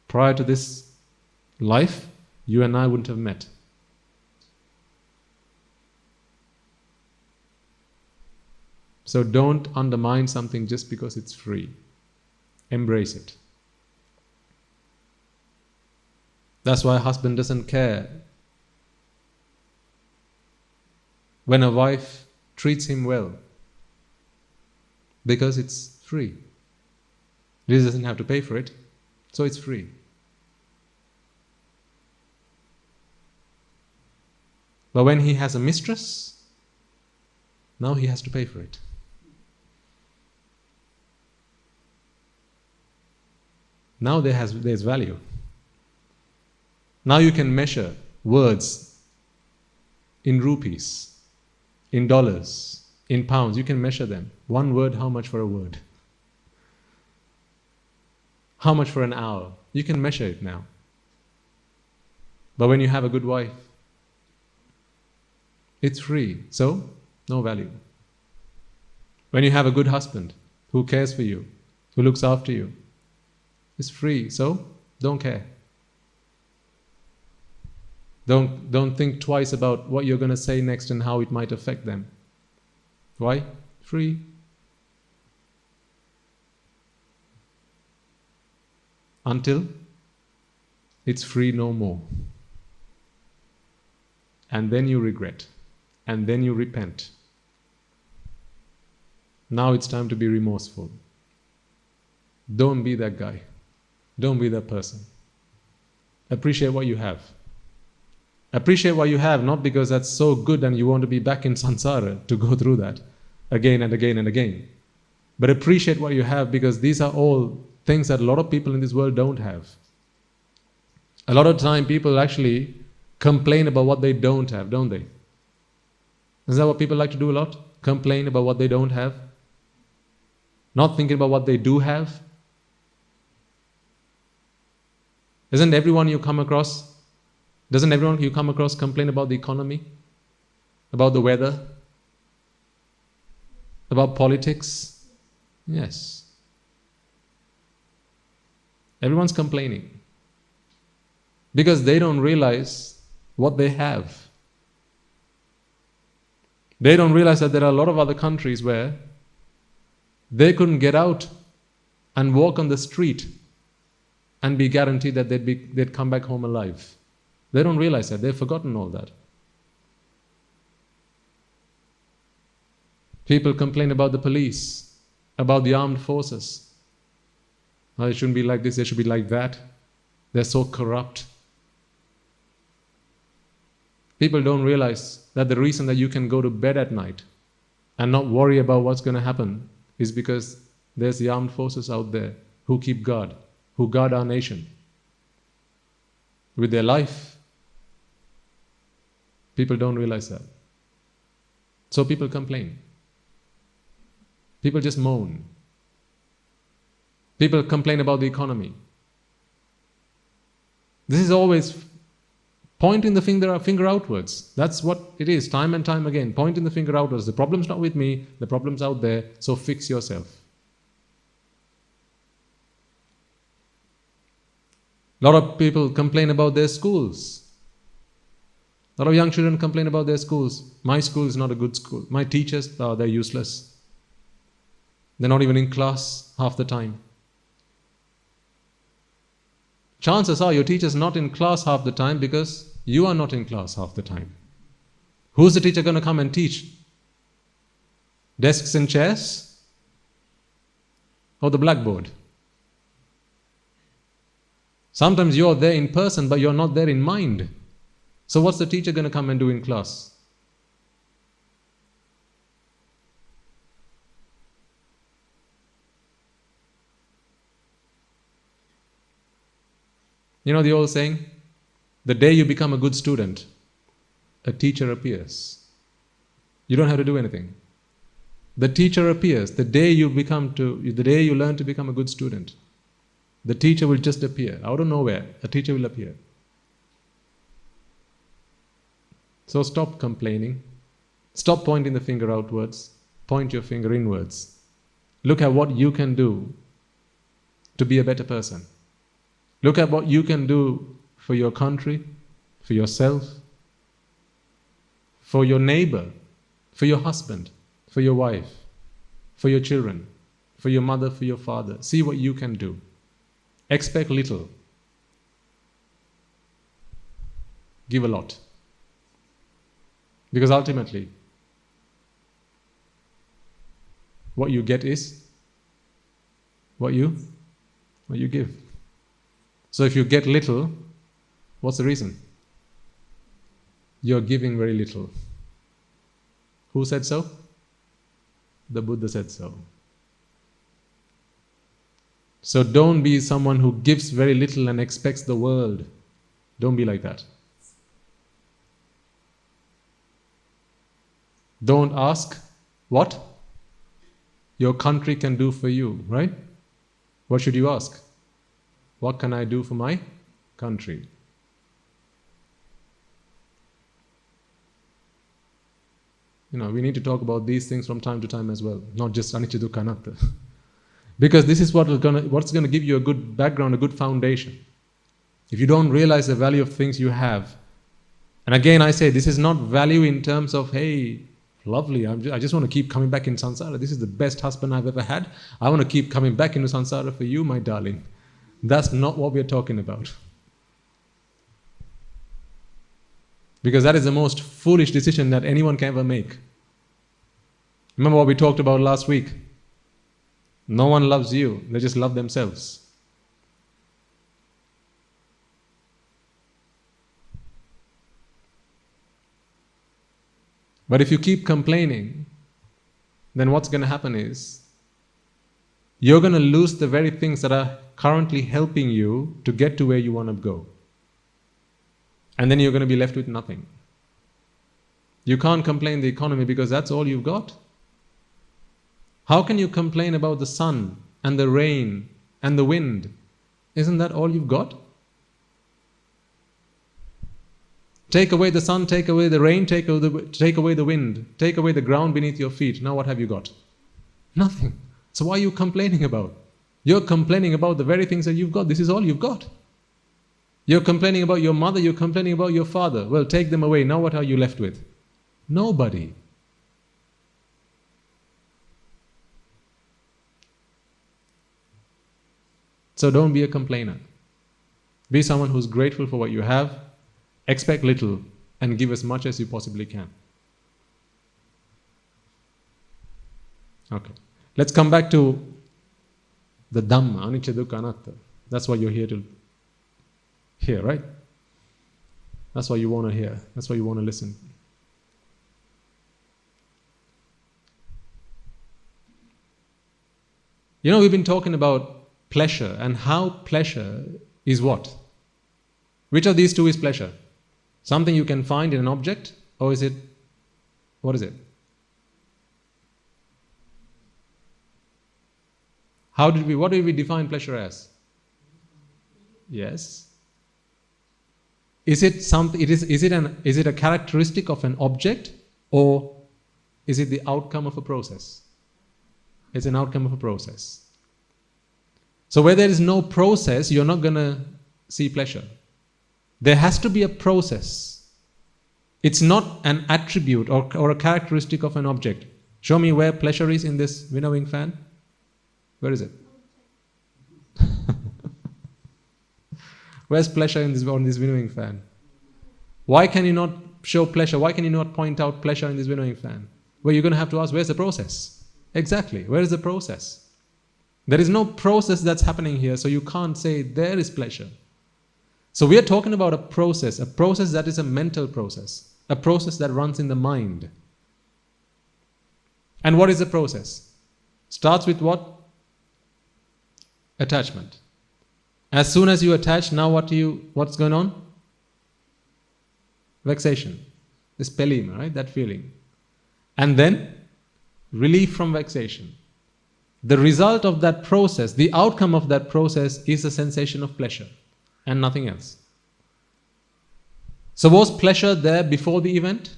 prior to this life, you and I wouldn't have met. So don't undermine something just because it's free. Embrace it. That's why a husband doesn't care when a wife treats him well, because it's free. He doesn't have to pay for it, so it's free. But when he has a mistress, now he has to pay for it. Now there's value. Now you can measure words in rupees, in dollars, in pounds. You can measure them. One word, how much for a word? How much for an hour? You can measure it now. But when you have a good wife, it's free, so no value. When you have a good husband who cares for you, who looks after you, it's free, so don't care. Don't think twice about what you're going to say next and how it might affect them. Why? Free. Until it's free no more. And then you regret. And then you repent. Now it's time to be remorseful. Don't be that guy. Don't be that person. Appreciate what you have. Appreciate what you have, not because that's so good and you want to be back in samsara to go through that again and again and again. But appreciate what you have, because these are all things that a lot of people in this world don't have. A lot of time people actually complain about what they don't have, don't they? Is that what people like to do a lot? Complain about what they don't have? Not thinking about what they do have? Doesn't everyone you come across complain about the economy? About the weather? About politics? Yes. Everyone's complaining. Because they don't realize what they have. They don't realize that there are a lot of other countries where they couldn't get out and walk on the street and be guaranteed that they'd come back home alive. They don't realize that. They've forgotten all that. People complain about the police, about the armed forces. Oh, it shouldn't be like this, they should be like that. They're so corrupt. People don't realize that the reason that you can go to bed at night and not worry about what's going to happen is because there's the armed forces out there who keep guard, who guard our nation with their life. People don't realize that. So people complain. People just moan. People complain about the economy. This is always pointing the finger outwards. That's what it is, time and time again. Pointing the finger outwards. The problem's not with me, the problem's out there, so fix yourself. A lot of people complain about their schools. A lot of young children complain about their schools. My school is not a good school. My teachers, they're useless. They're not even in class half the time. Chances are your teacher's not in class half the time because you are not in class half the time. Who's the teacher going to come and teach? Desks and chairs? Or the blackboard? Sometimes you're there in person, but you're not there in mind. So what's the teacher going to come and do in class? You know the old saying? The day you become a good student, a teacher appears. You don't have to do anything. The teacher appears. The day you learn to become a good student, the teacher will just appear. Out of nowhere, a teacher will appear. So stop complaining. Stop pointing the finger outwards. Point your finger inwards. Look at what you can do to be a better person. Look at what you can do for your country, for yourself, for your neighbor, for your husband, for your wife, for your children, for your mother, for your father. See what you can do. Expect little. Give a lot. Because ultimately, what you get is what you give. So if you get little, what's the reason? You're giving very little. Who said so? The Buddha said so. So don't be someone who gives very little and expects the world. Don't be like that. Don't ask what your country can do for you, right? What should you ask? What can I do for my country? We need to talk about these things from time to time as well, not just anicca dukkha anatta. Because this is what's going to give you a good background, a good foundation. If you don't realize the value of things you have, and again I say, this is not value in terms of, hey, lovely, I just want to keep coming back in samsara. This is the best husband I've ever had. I want to keep coming back into samsara for you, my darling. That's not what we're talking about. Because that is the most foolish decision that anyone can ever make. Remember what we talked about last week? No one loves you, they just love themselves. But if you keep complaining, then what's going to happen is you're going to lose the very things that are currently helping you to get to where you want to go. And then you're going to be left with nothing. You can't complain the economy because that's all you've got. How can you complain about the sun and the rain and the wind? Isn't that all you've got? Take away the sun, take away the rain, take away the wind, take away the ground beneath your feet. Now what have you got? Nothing. So why are you complaining about? You're complaining about the very things that you've got. This is all you've got. You're complaining about your mother, you're complaining about your father. Well, take them away. Now what are you left with? Nobody. So don't be a complainer. Be someone who's grateful for what you have, expect little, and give as much as you possibly can. Okay. Let's come back to the Dhamma, anicca, dukkha, anatta. That's what you're here to hear, right? That's what you want to hear. That's what you want to listen. You know, we've been talking about pleasure and how pleasure is what? Which of these two is pleasure? Something you can find in an object, or is it, what is it? What did we define pleasure as? Yes. Is it a characteristic of an object, or is it the outcome of a process? It's an outcome of a process. So where there is no process, you're not going to see pleasure. There has to be a process. It's not an attribute or a characteristic of an object. Show me where pleasure is in this winnowing fan. Where is it? Where's pleasure on this winnowing fan? Why can you not show pleasure? Why can you not point out pleasure in this winnowing fan? Well, you're going to have to ask, where's the process? Exactly, where is the process? There is no process that's happening here, so you can't say there is pleasure. So we are talking about a process that is a mental process, a process that runs in the mind. And what is the process? Starts with what? Attachment. As soon as you attach, now what's going on? Vexation. This pelima, right? That feeling. And then relief from vexation. The result of that process, the outcome of that process is a sensation of pleasure and nothing else. So was pleasure there before the event?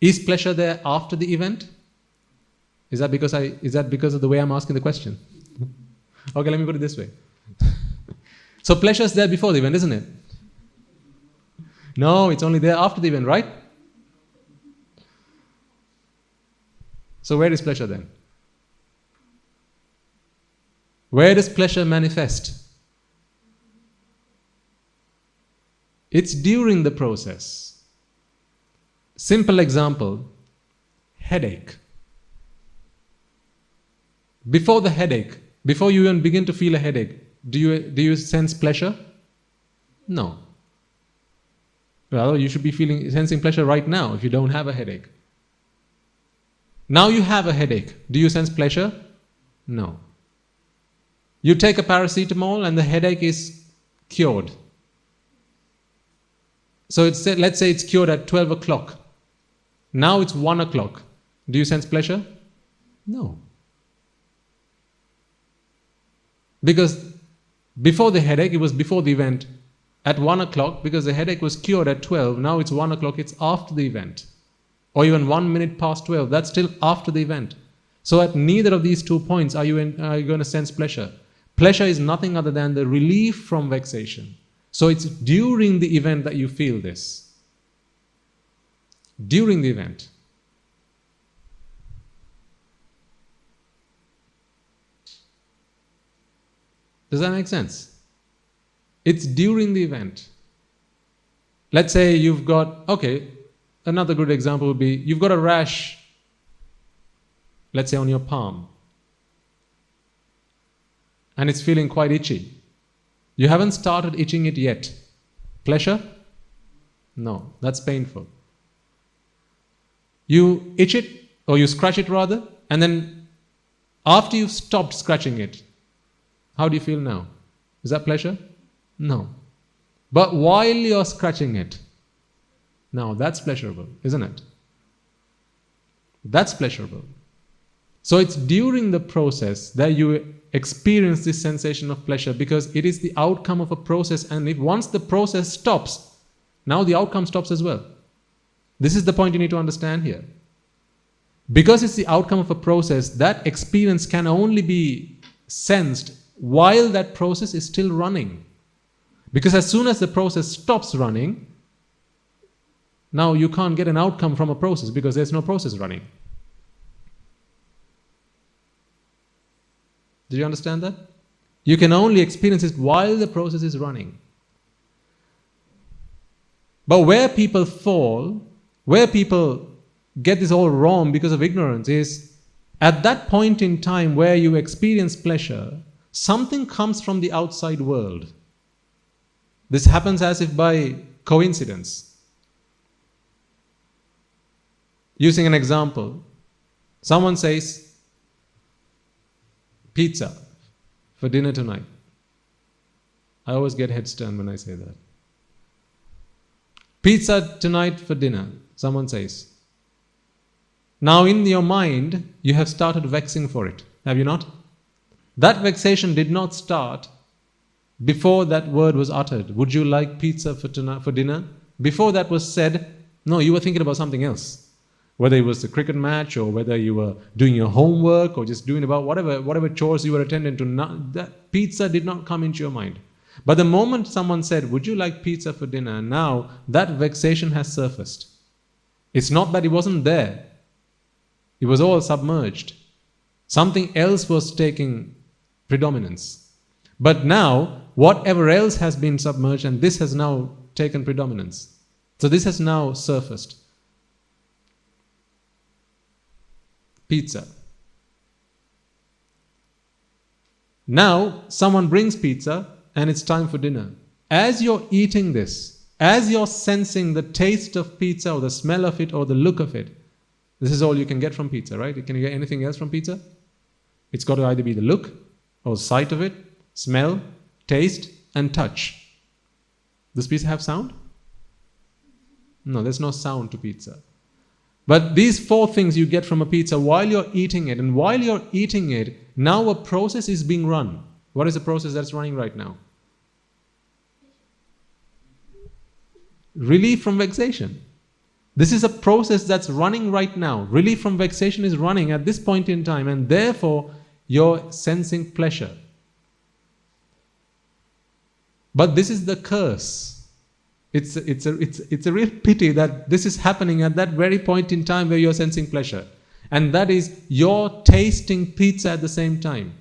Is pleasure there after the event? Is that because of the way I'm asking the question? Okay, let me put it this way. So pleasure is there before the event, isn't it? No, it's only there after the event, right? So where is pleasure then? Where does pleasure manifest? It's during the process. Simple example, headache. Before the headache, before you even begin to feel a headache, do you sense pleasure? No. Well, you should be sensing pleasure right now if you don't have a headache. Now you have a headache. Do you sense pleasure? No. You take a paracetamol and the headache is cured. So let's say it's cured at 12 o'clock. Now it's 1 o'clock. Do you sense pleasure? No. Because before the headache, it was before the event. At 1 o'clock, because the headache was cured at 12, now it's 1 o'clock, it's after the event. Or even 1 minute past 12, that's still after the event. So at neither of these 2 points are you going to sense pleasure. Pleasure is nothing other than the relief from vexation. So it's during the event that you feel this. During the event. Does that make sense? It's during the event. Let's say you've got, another good example would be, you've got a rash, let's say on your palm, and it's feeling quite itchy. You haven't started itching it yet. Pleasure? No, that's painful. You itch it, or you scratch it rather, and then after you've stopped scratching it, how do you feel now? Is that pleasure? No. But while you're scratching it, now that's pleasurable, isn't it? That's pleasurable. So it's during the process that you experience this sensation of pleasure, because it is the outcome of a process, and if once the process stops, now the outcome stops as well. This is the point you need to understand here. Because it's the outcome of a process, that experience can only be sensed while that process is still running. Because as soon as the process stops running, now you can't get an outcome from a process because there's no process running. Did you understand that? You can only experience it while the process is running. But where people fall, where people get this all wrong because of ignorance is, at that point in time where you experience pleasure, something comes from the outside world. This happens as if by coincidence. Using an example, someone says, pizza for dinner tonight. I always get head turned when I say that. Pizza tonight for dinner, someone says. Now in your mind, you have started vexing for it, have you not? That vexation did not start before that word was uttered. Would you like pizza for dinner? Before that was said, no, you were thinking about something else. Whether it was the cricket match or whether you were doing your homework or just doing about whatever chores you were attending to, that pizza did not come into your mind. But the moment someone said, would you like pizza for dinner? Now that vexation has surfaced. It's not that it wasn't there. It was all submerged. Something else was taking predominance. But now, whatever else has been submerged, and this has now taken predominance. So this has now surfaced. Pizza. Now, someone brings pizza, and it's time for dinner. As you're eating this, as you're sensing the taste of pizza, or the smell of it, or the look of it, this is all you can get from pizza, right? Can you get anything else from pizza? It's got to either be the look, or sight of it, smell, taste, and touch. Does pizza have sound? No, there's no sound to pizza. But these four things you get from a pizza while you're eating it. And while you're eating it, now a process is being run. What is the process that's running right now? Relief from vexation. This is a process that's running right now. Relief from vexation is running at this point in time, and therefore you're sensing pleasure. But this is the curse. It's a real pity that this is happening at that very point in time where you're sensing pleasure. And that is, you're tasting pizza at the same time.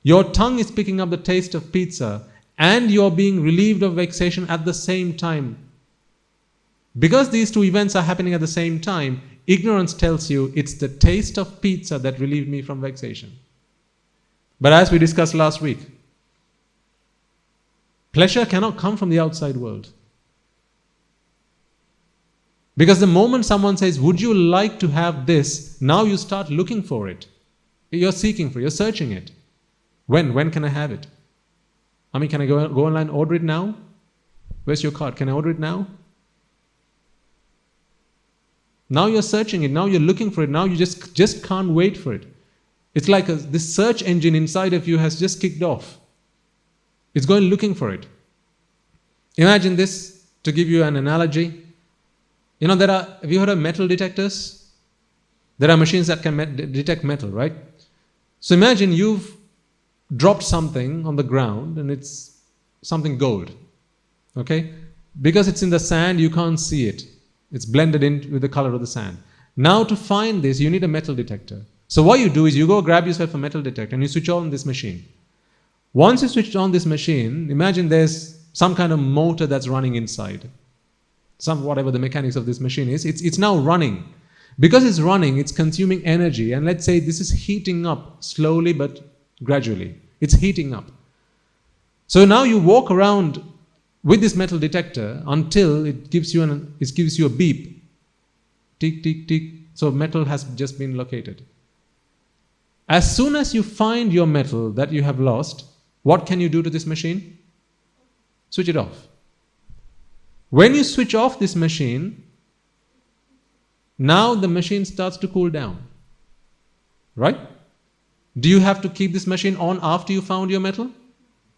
Your tongue is picking up the taste of pizza, and you're being relieved of vexation at the same time. Because these two events are happening at the same time, ignorance tells you it's the taste of pizza that relieved me from vexation. But as we discussed last week, pleasure cannot come from the outside world. Because the moment someone says, would you like to have this? Now you start looking for it. You're seeking for it, you're searching it. When can I have it? I mean, can I go online and order it now? Where's your card? Can I order it now? Now you're searching it, now you're looking for it, now you just can't wait for it. It's like this search engine inside of you has just kicked off. It's going looking for it. Imagine this, to give you an analogy. You know, have you heard of metal detectors? There are machines that can detect metal, right? So imagine you've dropped something on the ground and it's something gold. Okay? Because it's in the sand, you can't see it. It's blended in with the color of the sand. Now to find this, you need a metal detector. So what you do is you go grab yourself a metal detector and you switch on this machine. Once you switch on this machine, imagine there's some kind of motor that's running inside. Whatever the mechanics of this machine is, it's now running. Because it's running, it's consuming energy, and let's say this is heating up slowly but gradually. It's heating up. So now you walk around with this metal detector until it gives you a beep. Tick, tick, tick. So metal has just been located. As soon as you find your metal that you have lost, what can you do to this machine? Switch it off. When you switch off this machine, now the machine starts to cool down. Right? Do you have to keep this machine on after you found your metal?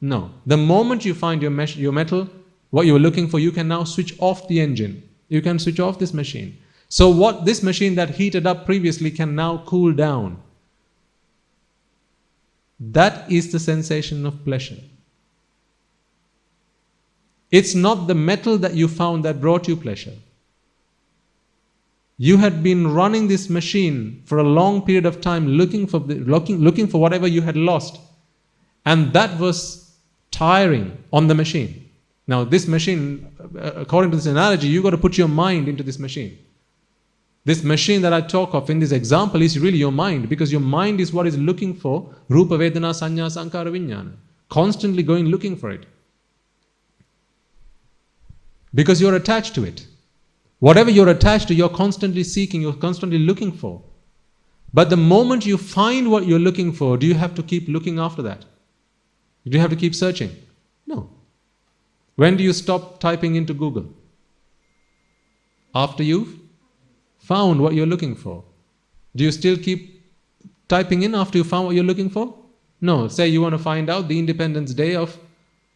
No. The moment you find your metal, what you were looking for, you can now switch off the engine. You can switch off this machine. So what this machine that heated up previously can now cool down. That is the sensation of pleasure. It's not the metal that you found that brought you pleasure. You had been running this machine for a long period of time looking for whatever you had lost. And that was tiring on the machine. Now this machine, according to this analogy, you've got to put your mind into this machine. This machine that I talk of in this example is really your mind, because your mind is what is looking for Rupa Vedana Sanya Sankara Vijnana. Constantly going looking for it. Because you're attached to it. Whatever you're attached to, you're constantly seeking, you're constantly looking for. But the moment you find what you're looking for, do you have to keep looking after that? Do you have to keep searching? No. When do you stop typing into Google? After you've found what you're looking for. Do you still keep typing in after you found what you're looking for? No. Say you want to find out the Independence Day of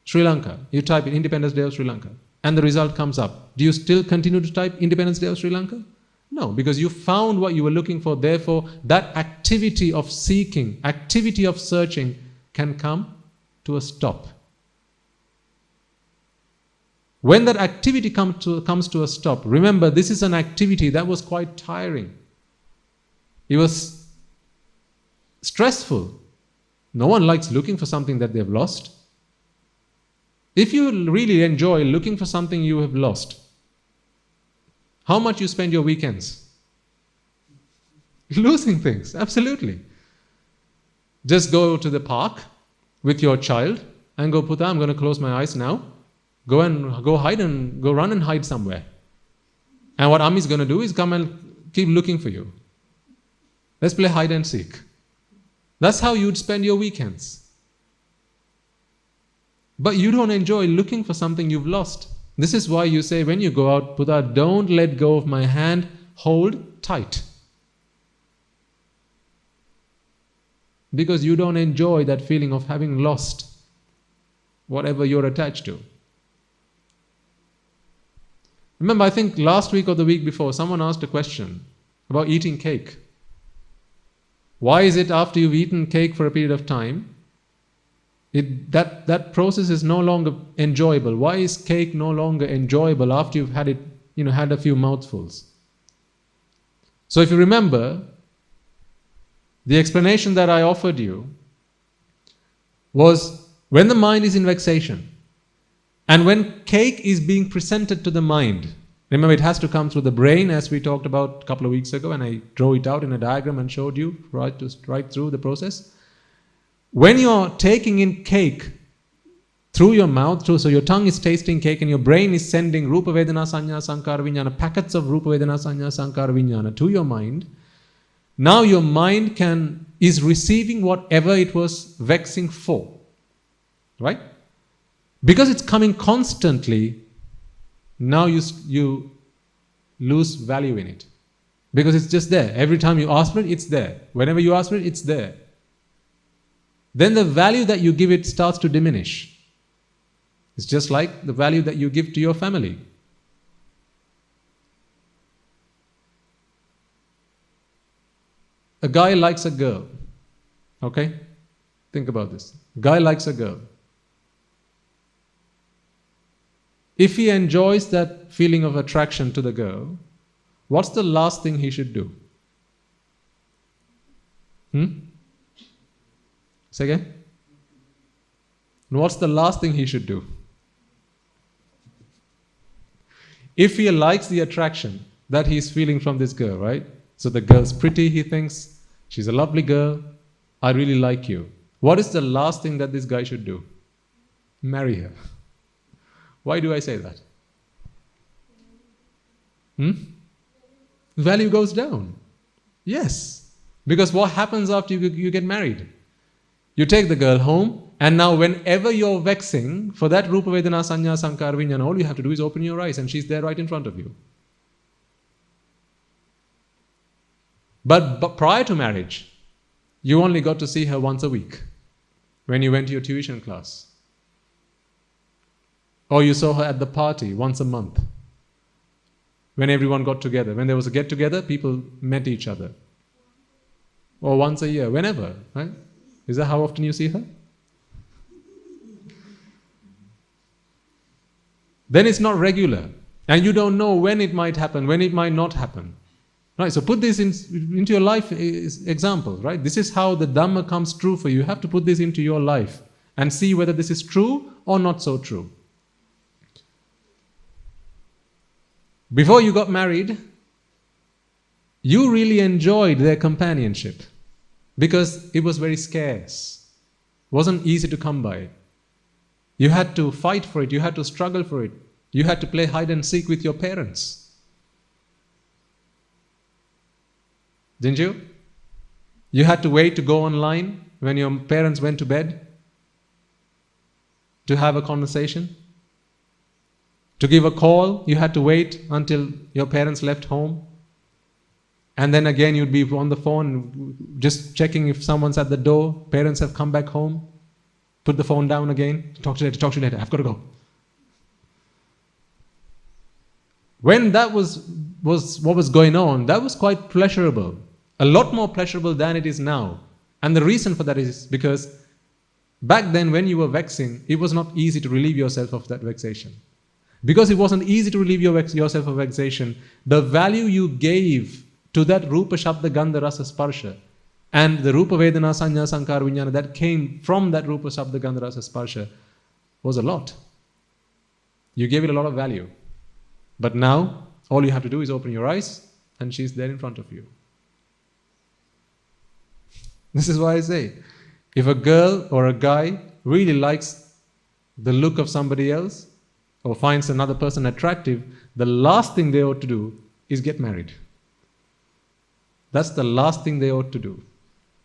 Sri Lanka. You type in Independence Day of Sri Lanka. And the result comes up. Do you still continue to type Independence Day of Sri Lanka? No, because you found what you were looking for. Therefore, that activity of seeking, activity of searching can come to a stop. When that activity comes to a stop, remember, this is an activity that was quite tiring. It was stressful. No one likes looking for something that they've lost. If you really enjoy looking for something you have lost, how much you spend your weekends? Losing things, absolutely. Just go to the park with your child and go, Puta, I'm going to close my eyes now. Go run and hide somewhere. And what Ami is going to do is come and keep looking for you. Let's play hide and seek. That's how you'd spend your weekends. But you don't enjoy looking for something you've lost. This is why you say when you go out, Buddha, don't let go of my hand, hold tight. Because you don't enjoy that feeling of having lost whatever you're attached to. Remember, I think last week or the week before, someone asked a question about eating cake. Why is it after you've eaten cake for a period of time, that process is no longer enjoyable? Why is cake no longer enjoyable after you've had it, had a few mouthfuls? So if you remember, the explanation that I offered you was when the mind is in vexation and when cake is being presented to the mind, remember it has to come through the brain, as we talked about a couple of weeks ago, and I drew it out in a diagram and showed you right through the process. When you're taking in cake through your mouth, so your tongue is tasting cake and your brain is sending Rupa Vedana Sanya Sankara Vijnana, packets of Rupa Vedana Sanya Sankara Vijnana to your mind. Now your mind is receiving whatever it was vexing for. Right? Because it's coming constantly, now you lose value in it. Because it's just there. Every time you ask for it, it's there. Whenever you ask for it, it's there. Then the value that you give it starts to diminish. It's just like the value that you give to your family. A guy likes a girl. Okay? Think about this. A guy likes a girl. If he enjoys that feeling of attraction to the girl, what's the last thing he should do? Say again? And what's the last thing he should do? If he likes the attraction that he's feeling from this girl, right? So the girl's pretty, he thinks, she's a lovely girl, I really like you. What is the last thing that this guy should do? Marry her. Why do I say that? Value goes down. Yes. Because what happens after you get married? You take the girl home, and now whenever you're vexing for that Rupa Vedana Sanya Sankara Vijnana, all you have to do is open your eyes and she's there right in front of you. But prior to marriage, you only got to see her once a week when you went to your tuition class. Or you saw her at the party once a month. when everyone got together. When there was a get-together, people met each other. Or once a year, whenever, right? Is that how often you see her? Then it's not regular. And you don't know when it might happen, when it might not happen. Right, so put this into your life examples, right? This is how the Dhamma comes true for you. You have to put this into your life and see whether this is true or not so true. Before you got married, you really enjoyed their companionship because it was very scarce. It wasn't easy to come by. You had to fight for it, you had to struggle for it. You had to play hide and seek with your parents. Didn't you? You had to wait to go online when your parents went to bed to have a conversation. To give a call, you had to wait until your parents left home. And then again you'd be on the phone just checking if someone's at the door, parents have come back home. Put the phone down again, talk to you later, I've got to go. When that was what was going on, that was quite pleasurable. A lot more pleasurable than it is now. And the reason for that is because back then when you were vexing, it was not easy to relieve yourself of that vexation. Because it wasn't easy to relieve yourself of vexation, the value you gave to that Rupa Shabda Gandha Rasa Sparsha and the Rupa Vedana Sanya Sankara Vijnana that came from that Rupa Shabda Gandha Rasa Sparsha was a lot. You gave it a lot of value. But now, all you have to do is open your eyes and she's there in front of you. This is why I say, if a girl or a guy really likes the look of somebody else or finds another person attractive, the last thing they ought to do is get married. That's the last thing they ought to do.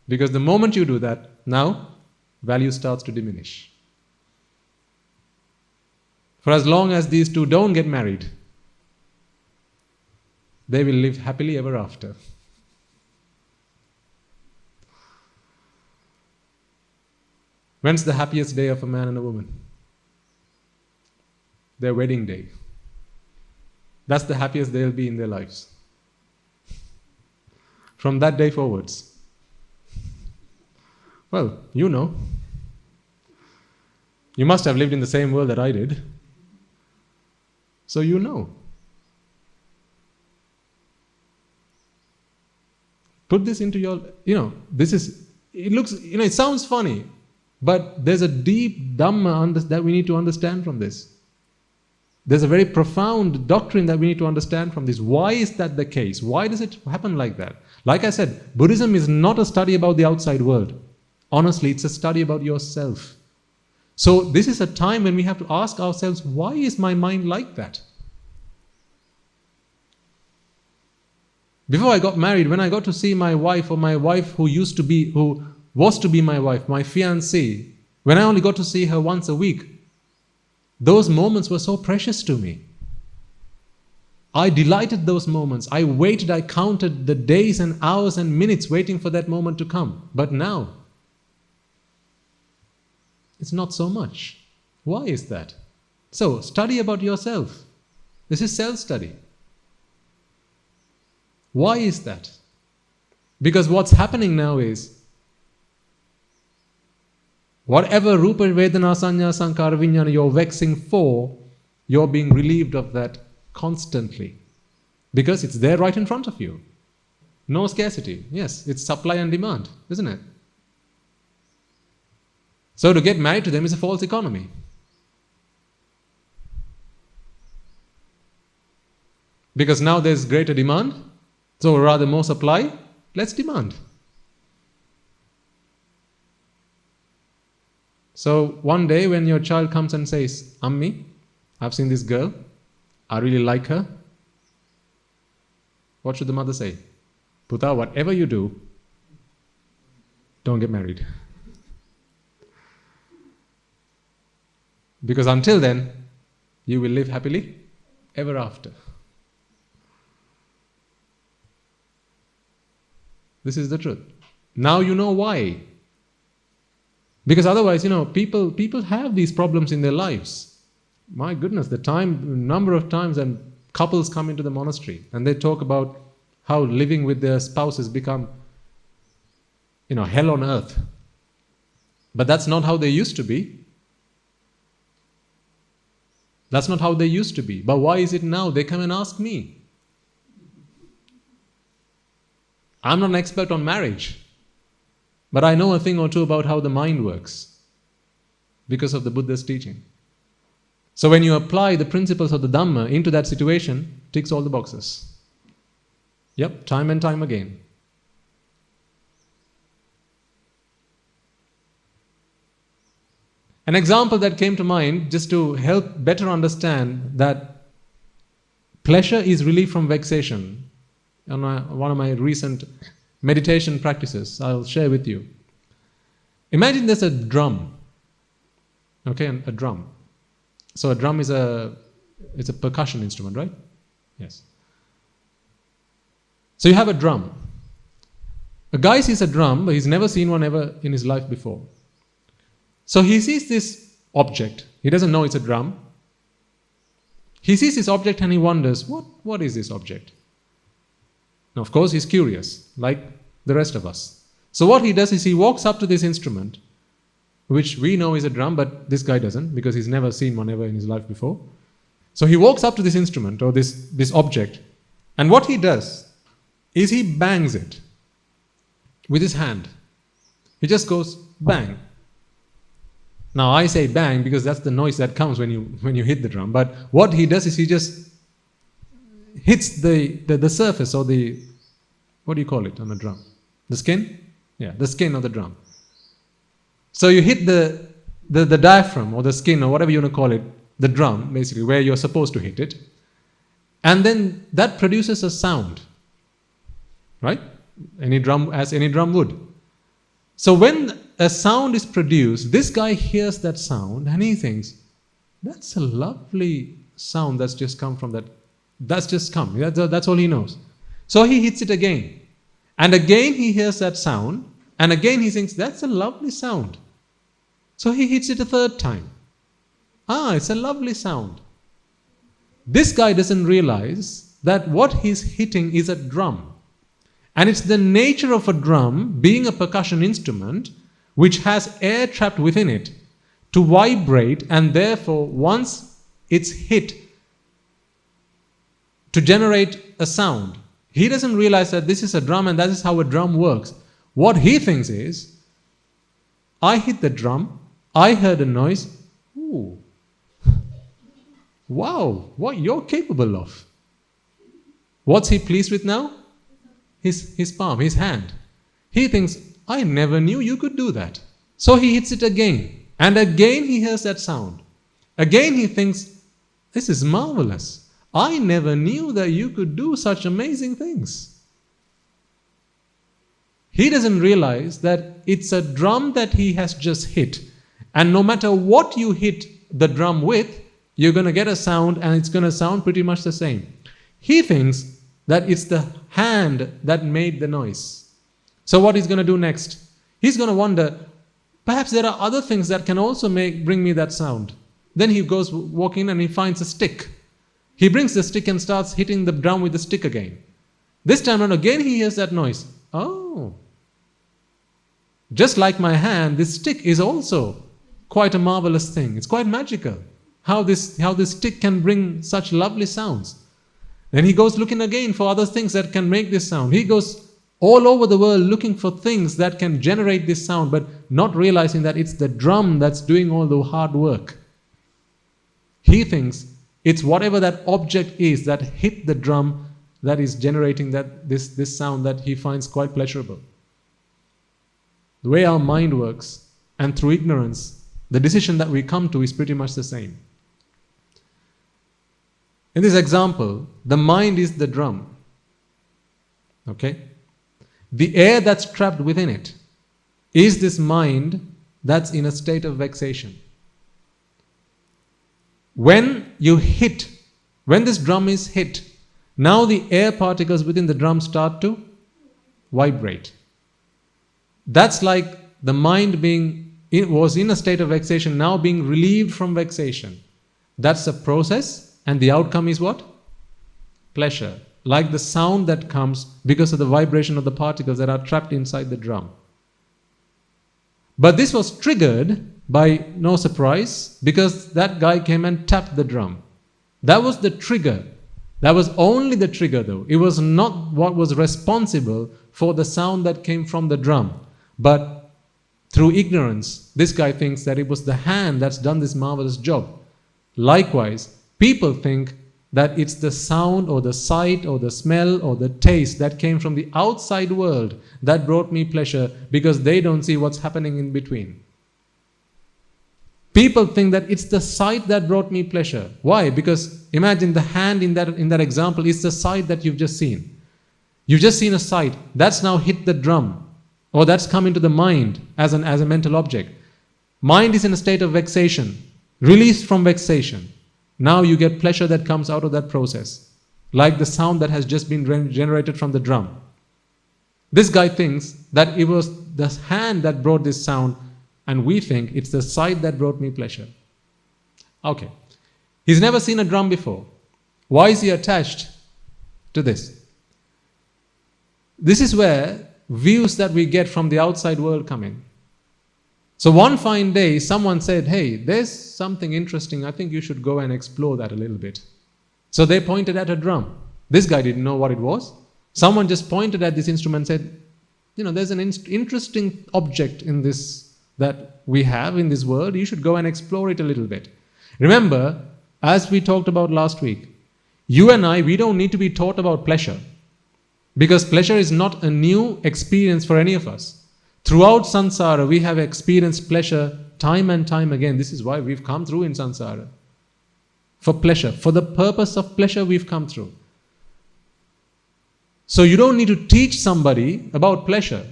Because the moment you do that, now, value starts to diminish. For as long as these two don't get married, they will live happily ever after. When's the happiest day of a man and a woman? Their wedding day. That's the happiest they'll be in their lives. From that day forwards. Well, you know. You must have lived in the same world that I did. So you know. Put this into your, it sounds funny, but there's a deep Dhamma that we need to understand from this. There's a very profound doctrine that we need to understand from this. Why is that the case? Why does it happen like that? Like I said, Buddhism is not a study about the outside world. Honestly, it's a study about yourself. So this is a time when we have to ask ourselves, why is my mind like that? Before I got married, when I got to see my wife or my wife who was to be my wife, my fiancée, when I only got to see her once a week, those moments were so precious to me. I delighted those moments. I waited, I counted the days and hours and minutes waiting for that moment to come. But now, it's not so much. Why is that? So, study about yourself. This is self-study. Why is that? Because what's happening now is, whatever Rupa Vedana Sanya Sankara Vijnana you're vexing for, you're being relieved of that constantly. Because it's there right in front of you. No scarcity. Yes, it's supply and demand, isn't it? So to get married to them is a false economy. Because now there's greater demand, so rather more supply, less demand. So one day when your child comes and says, Ammi, I've seen this girl, I really like her. What should the mother say? Puta, whatever you do, don't get married. Because until then, you will live happily ever after. This is the truth. Now you know why. Because otherwise, people have these problems in their lives. My goodness, number of times, and couples come into the monastery and they talk about how living with their spouses become, hell on earth. But that's not how they used to be. That's not how they used to be. But why is it now? They come and ask me. I'm not an expert on marriage, but I know a thing or two about how the mind works because of the Buddha's teaching. So when you apply the principles of the Dhamma into that situation, ticks all the boxes. Yep, time and time again. An example that came to mind, just to help better understand that pleasure is relief from vexation, on one of my recent meditation practices, I'll share with you. Imagine there's a drum. Okay, a drum. So a drum is it's a percussion instrument, right? Yes. So you have a drum. A guy sees a drum, but he's never seen one ever in his life before. So he sees this object. He doesn't know it's a drum. He sees this object and he wonders, what is this object? Now, of course, he's curious, like the rest of us. So what he does is he walks up to this instrument, which we know is a drum, but this guy doesn't, because he's never seen one ever in his life before. So he walks up to this instrument, or this object, and what he does is he bangs it with his hand. He just goes bang. Now I say bang because that's the noise that comes when you hit the drum, but what he does is he just hits the surface, or what do you call it on a drum? The skin? Yeah, the skin of the drum. So you hit the diaphragm or the skin or whatever you want to call it, the drum basically, where you're supposed to hit it. And then that produces a sound. Right? As any drum would. So when a sound is produced, this guy hears that sound and he thinks, that's a lovely sound that's just come from that. That's just come. That's all he knows. So he hits it again. And again he hears that sound. And again he thinks, that's a lovely sound. So he hits it a third time. It's a lovely sound. This guy doesn't realize that what he's hitting is a drum. And it's the nature of a drum, being a percussion instrument, which has air trapped within it, to vibrate, and therefore once it's hit, to generate a sound. He doesn't realize that this is a drum and that is how a drum works. What he thinks is, I hit the drum, I heard a noise, ooh, wow, what you're capable of. What's he pleased with now? His palm, his hand. He thinks, I never knew you could do that. So he hits it again. And again he hears that sound. Again he thinks, this is marvelous. I never knew that you could do such amazing things. He doesn't realize that it's a drum that he has just hit. And no matter what you hit the drum with, you're going to get a sound and it's going to sound pretty much the same. He thinks that it's the hand that made the noise. So what he's going to do next? He's going to wonder, perhaps there are other things that can also bring me that sound. Then he goes walking and he finds a stick. He brings the stick and starts hitting the drum with the stick again. This time around again he hears that noise. Oh, just like my hand, this stick is also quite a marvelous thing. It's quite magical how this stick can bring such lovely sounds. Then he goes looking again for other things that can make this sound. He goes all over the world looking for things that can generate this sound, but not realizing that it's the drum that's doing all the hard work. He thinks it's whatever that object is that hit the drum that is generating this sound that he finds quite pleasurable. The way our mind works, and through ignorance, the decision that we come to is pretty much the same. In this example, the mind is the drum. Okay? The air that's trapped within it is this mind that's in a state of vexation. When this drum is hit, now the air particles within the drum start to vibrate. That's like the mind was in a state of vexation, now being relieved from vexation. That's a process, and the outcome is what? pleasure, like the sound that comes because of the vibration of the particles that are trapped inside the drum. But this was triggered by, no surprise, because that guy came and tapped the drum. That was the trigger. That was only the trigger though. It was not what was responsible for the sound that came from the drum. But through ignorance, this guy thinks that it was the hand that's done this marvelous job. Likewise, people think that it's the sound or the sight or the smell or the taste that came from the outside world that brought me pleasure, because they don't see what's happening in between. People think that it's the sight that brought me pleasure. Why? Because imagine the hand in that example is the sight that you've just seen. You've just seen a sight. That's now hit the drum, or that's come into the mind as a mental object. Mind is in a state of vexation, released from vexation. Now you get pleasure that comes out of that process, like the sound that has just been generated from the drum. This guy thinks that it was the hand that brought this sound, and we think it's the sight that brought me pleasure. Okay. He's never seen a drum before. Why is he attached to this? This is where views that we get from the outside world come in. So one fine day, someone said, hey, there's something interesting. I think you should go and explore that a little bit. So they pointed at a drum. This guy didn't know what it was. Someone just pointed at this instrument and said, there's an interesting object in this that we have in this world. You should go and explore it a little bit. Remember, as we talked about last week, you and I, we don't need to be taught about pleasure, because pleasure is not a new experience for any of us. Throughout samsara, we have experienced pleasure time and time again. This is why we've come through in samsara. For pleasure. For the purpose of pleasure, we've come through. So you don't need to teach somebody about pleasure.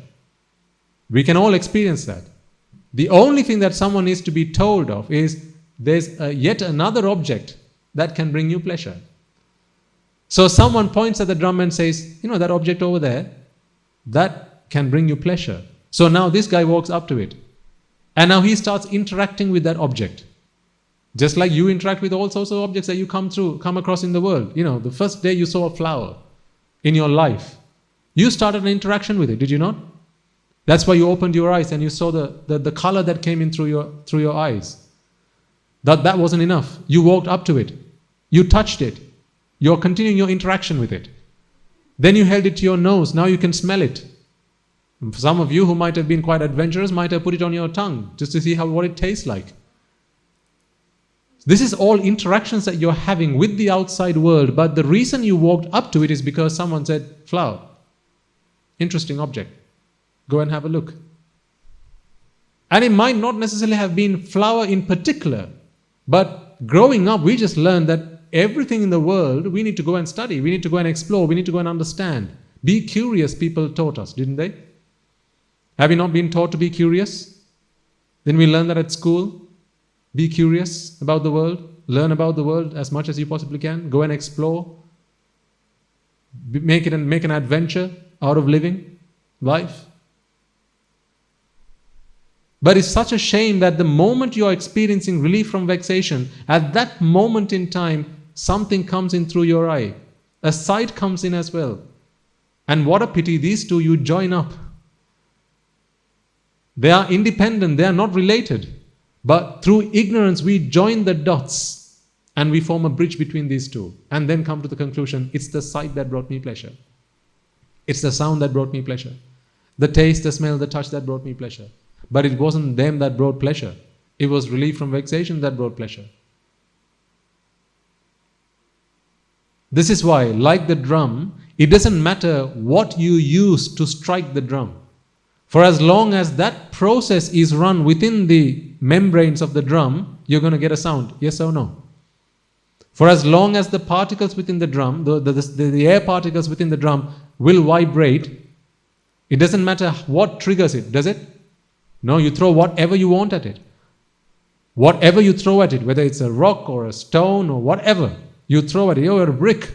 We can all experience that. The only thing that someone needs to be told of is there's yet another object that can bring you pleasure. So someone points at the drum and says, that object over there, that can bring you pleasure. So now this guy walks up to it. And now he starts interacting with that object. Just like you interact with all sorts of objects that you come across in the world. The first day you saw a flower in your life, you started an interaction with it, did you not? That's why you opened your eyes and you saw the color that came in through your eyes. That wasn't enough. You walked up to it. You touched it. You're continuing your interaction with it. Then you held it to your nose. Now you can smell it. Some of you who might have been quite adventurous might have put it on your tongue just to see what it tastes like. This is all interactions that you're having with the outside world, but the reason you walked up to it is because someone said, flower, interesting object, go and have a look. And it might not necessarily have been flower in particular, but growing up we just learned that everything in the world we need to go and study, we need to go and explore, we need to go and understand. Be curious, people taught us, didn't they? Have you not been taught to be curious? Then we learn that at school. Be curious about the world. Learn about the world as much as you possibly can. Go and explore. Make an adventure out of living life. But it's such a shame that the moment you are experiencing relief from vexation, at that moment in time, something comes in through your eye. A sight comes in as well. And what a pity, these two you join up. They are independent, they are not related. But through ignorance, we join the dots and we form a bridge between these two. And then come to the conclusion, it's the sight that brought me pleasure. It's the sound that brought me pleasure. The taste, the smell, the touch that brought me pleasure. But it wasn't them that brought pleasure. It was relief from vexation that brought pleasure. This is why, like the drum, it doesn't matter what you use to strike the drum. For as long as that process is run within the membranes of the drum, you're going to get a sound, yes or no? For as long as the particles within the drum, the air particles within the drum will vibrate, it doesn't matter what triggers it, does it? No, you throw whatever you want at it. Whatever you throw at it, whether it's a rock or a stone or whatever, you throw at it, you're a brick.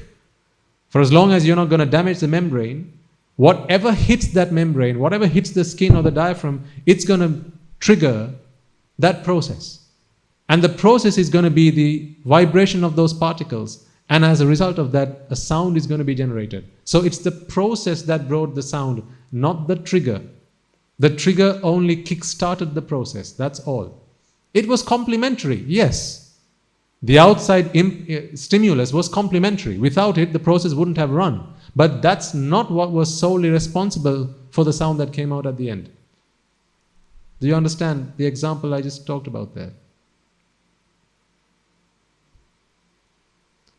For as long as you're not going to damage the membrane, whatever hits that membrane, whatever hits the skin or the diaphragm, it's going to trigger that process. And the process is going to be the vibration of those particles. And as a result of that, a sound is going to be generated. So it's the process that brought the sound, not the trigger. The trigger only kick-started the process, that's all. It was complementary, yes. The outside stimulus was complementary. Without it, the process wouldn't have run. But that's not what was solely responsible for the sound that came out at the end. Do you understand the example I just talked about there?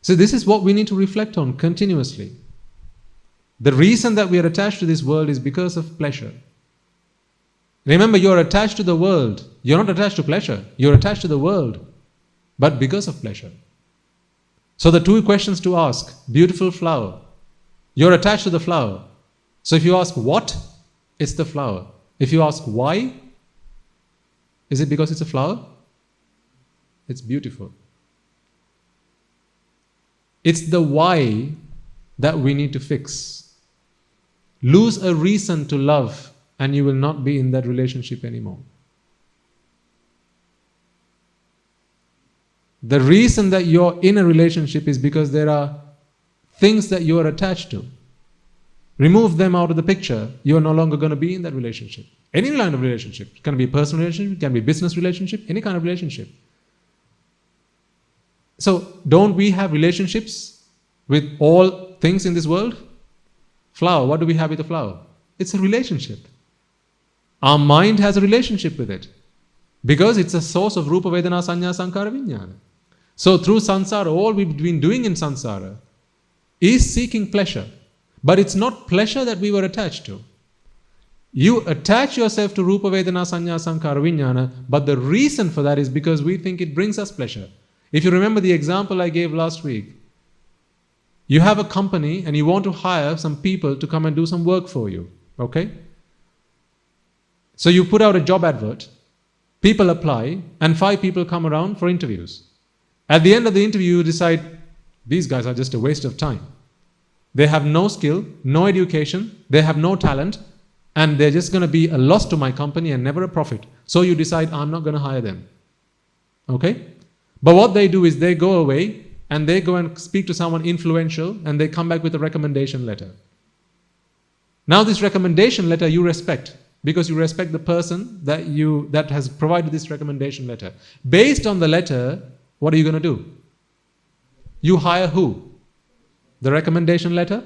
So this is what we need to reflect on continuously. The reason that we are attached to this world is because of pleasure. Remember, you are attached to the world. You're not attached to pleasure. You're attached to the world, but because of pleasure. So the two questions to ask: beautiful flower. You're attached to the flower. So if you ask what, it's the flower. If you ask why, is it because it's a flower? It's beautiful. It's the why that we need to fix. Lose a reason to love, and you will not be in that relationship anymore. The reason that you're in a relationship is because there are things that you are attached to. Remove them out of the picture, you are no longer going to be in that relationship. Any kind of relationship. It can be a personal relationship, it can be a business relationship, any kind of relationship. So, don't we have relationships with all things in this world? Flower, what do we have with the flower? It's a relationship. Our mind has a relationship with it. Because it's a source of Rupa Vedana Sanya Sankara Vijnana. So through samsara, all we've been doing in samsara is seeking pleasure. But it's not pleasure that we were attached to. You attach yourself to Rupa Vedana Sanya Sankara Vijnana, but the reason for that is because we think it brings us pleasure. If you remember the example I gave last week, you have a company and you want to hire some people to come and do some work for you. Okay? So you put out a job advert, people apply, and 5 people come around for interviews. At the end of the interview, you decide, these guys are just a waste of time. They have no skill, no education, they have no talent, and they're just going to be a loss to my company and never a profit. So you decide, I'm not going to hire them. Okay? But what they do is they go away and they go and speak to someone influential and they come back with a recommendation letter. Now this recommendation letter you respect because you respect the person that has provided this recommendation letter. Based on the letter, what are you going to do? You hire who? The recommendation letter?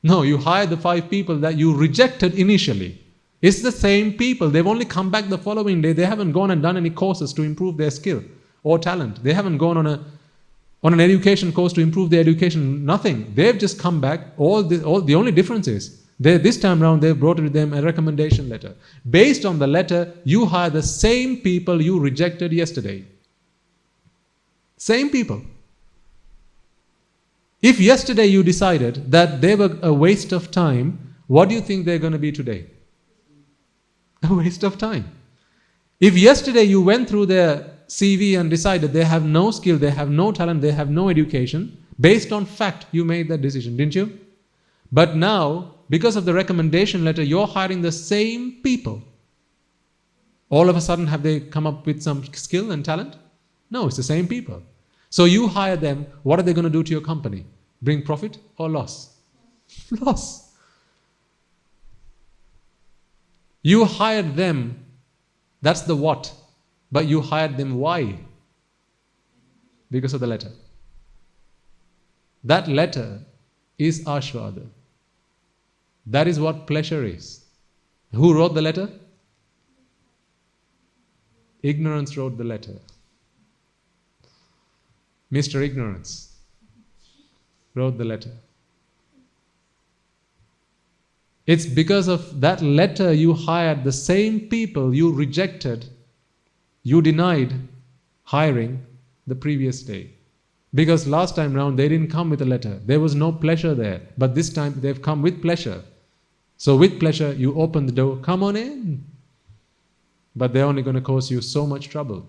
No, you hire the 5 people that you rejected initially. It's the same people. They've only come back the following day. They haven't gone and done any courses to improve their skill or talent. They haven't gone on an education course to improve their education. Nothing. They've just come back. The only difference is, this time around they've brought with them a recommendation letter. Based on the letter, you hire the same people you rejected yesterday. Same people. If yesterday you decided that they were a waste of time, what do you think they're going to be today? A waste of time. If yesterday you went through their CV and decided they have no skill, they have no talent, they have no education, based on fact you made that decision, didn't you? But now, because of the recommendation letter, you're hiring the same people. All of a sudden, have they come up with some skill and talent? No, it's the same people. So you hire them, what are they going to do to your company? Bring profit or loss? Loss. You hired them, that's the what. But you hired them why? Because of the letter. That letter is Ashvada. That is what pleasure is. Who wrote the letter? Ignorance wrote the letter. Mr. Ignorance wrote the letter. It's because of that letter you hired the same people you rejected, you denied hiring the previous day. Because last time round they didn't come with a letter. There was no pleasure there. But this time they've come with pleasure. So with pleasure you open the door, come on in. But they're only going to cause you so much trouble.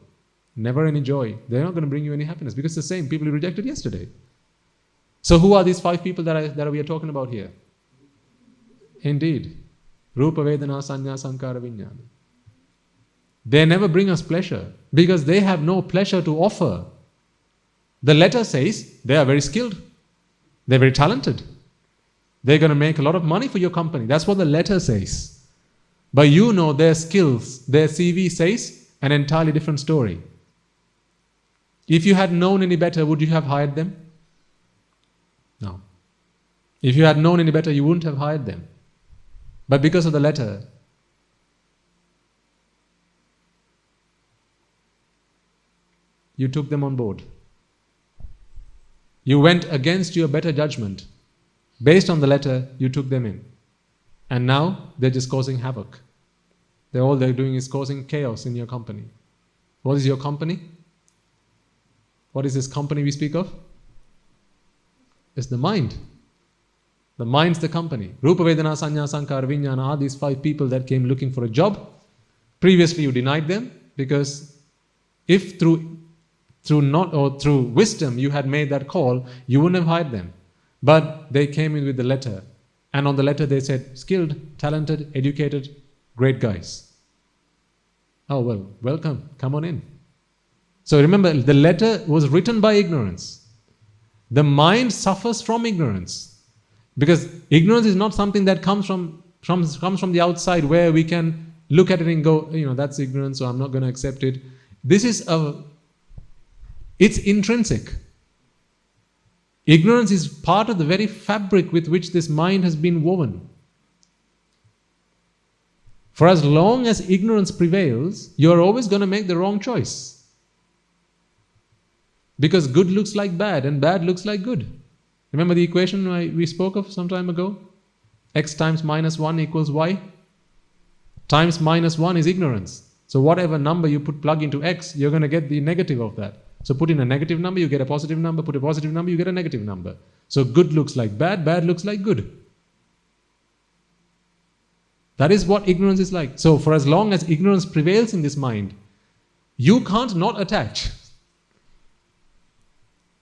Never any joy. They're not going to bring you any happiness because it's the same people you rejected yesterday. So who are these 5 people that we are talking about here? Indeed. Rupa Vedana Sanya Sankara Vijnana. They never bring us pleasure because they have no pleasure to offer. The letter says they are very skilled, they're very talented, they're going to make a lot of money for your company. That's what the letter says. But you know their skills, their CV says an entirely different story. If you had known any better, would you have hired them? No. If you had known any better, you wouldn't have hired them. But because of the letter, you took them on board. You went against your better judgment. Based on the letter, you took them in. And now they're just causing havoc. All they're doing is causing chaos in your company. What is your company? What is this company we speak of? It's the mind. The mind's the company. Rupa, Vedana, Sanya, Sankara, Vijnana are these 5 people that came looking for a job. Previously you denied them because if through wisdom you had made that call, you wouldn't have hired them. But they came in with the letter. And on the letter they said, skilled, talented, educated, great guys. Oh well, welcome, come on in. So remember, the letter was written by ignorance. The mind suffers from ignorance. Because ignorance is not something that comes from the outside where we can look at it and go, that's ignorance, so I'm not going to accept it. It's intrinsic. Ignorance is part of the very fabric with which this mind has been woven. For as long as ignorance prevails, you're always going to make the wrong choice. Because good looks like bad and bad looks like good. Remember the equation we spoke of some time ago? X times minus 1 equals Y. Times minus 1 is ignorance. So whatever number you plug into X, you're going to get the negative of that. So put in a negative number, you get a positive number. Put a positive number, you get a negative number. So good looks like bad, bad looks like good. That is what ignorance is like. So for as long as ignorance prevails in this mind, you can't not attach.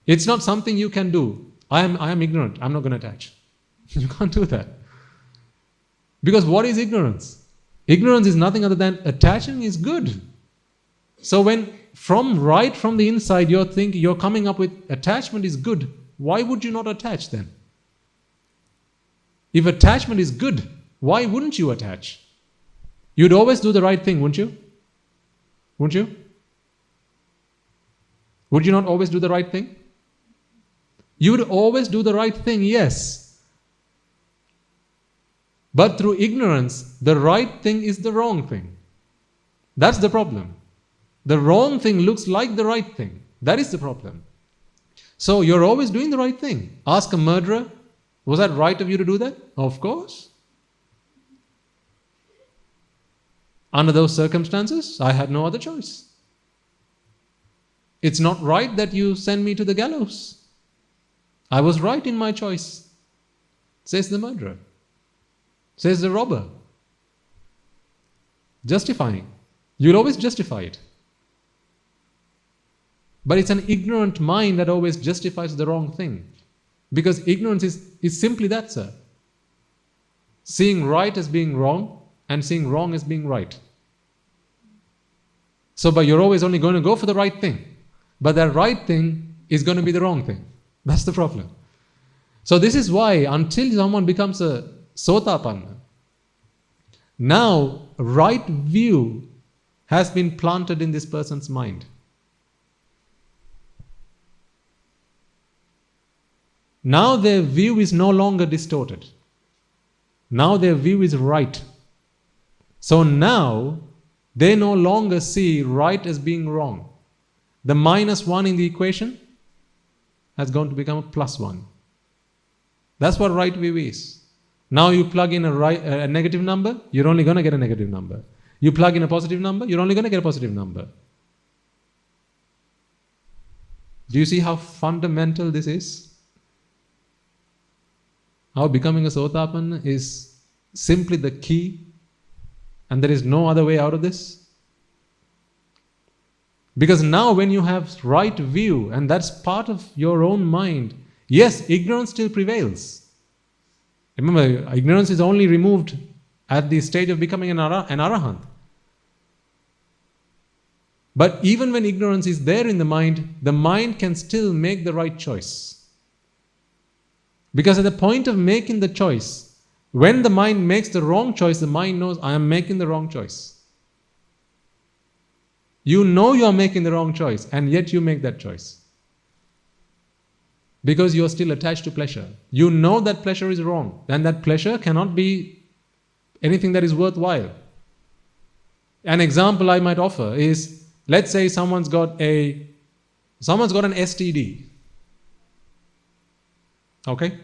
It's not something you can do. I am ignorant, I'm not going to attach. You can't do that. Because what is ignorance? Ignorance is nothing other than attaching is good. So when right from the inside you're coming up with attachment is good, why would you not attach then? If attachment is good, why wouldn't you attach? You'd always do the right thing, wouldn't you? Wouldn't you? Would you not always do the right thing? You would always do the right thing, yes. But through ignorance, the right thing is the wrong thing. That's the problem. The wrong thing looks like the right thing. That is the problem. So you're always doing the right thing. Ask a murderer, was that right of you to do that? Of course. Under those circumstances, I had no other choice. It's not right that you send me to the gallows. I was right in my choice, says the murderer, says the robber. Justifying. You'll always justify it. But it's an ignorant mind that always justifies the wrong thing. Because ignorance is simply that, sir. Seeing right as being wrong and seeing wrong as being right. But you're always only going to go for the right thing. But that right thing is going to be the wrong thing. That's the problem. So this is why until someone becomes a sotapanna, now right view has been planted in this person's mind. Now their view is no longer distorted. Now their view is right. So now they no longer see right as being wrong. The minus 1 in the equation has gone to become a plus 1. That's what right view is. Now you plug in a negative number, you're only going to get a negative number. You plug in a positive number, you're only going to get a positive number. Do you see how fundamental this is? How becoming a Sotapanna is simply the key and there is no other way out of this? Because now when you have right view and that's part of your own mind, yes, ignorance still prevails. Remember, ignorance is only removed at the stage of becoming an arahant. But even when ignorance is there in the mind can still make the right choice. Because at the point of making the choice, when the mind makes the wrong choice, the mind knows, I am making the wrong choice. You know you are making the wrong choice, and yet you make that choice. Because you are still attached to pleasure. You know that pleasure is wrong, and that pleasure cannot be anything that is worthwhile. An example I might offer is, let's say someone's got an STD. Okay?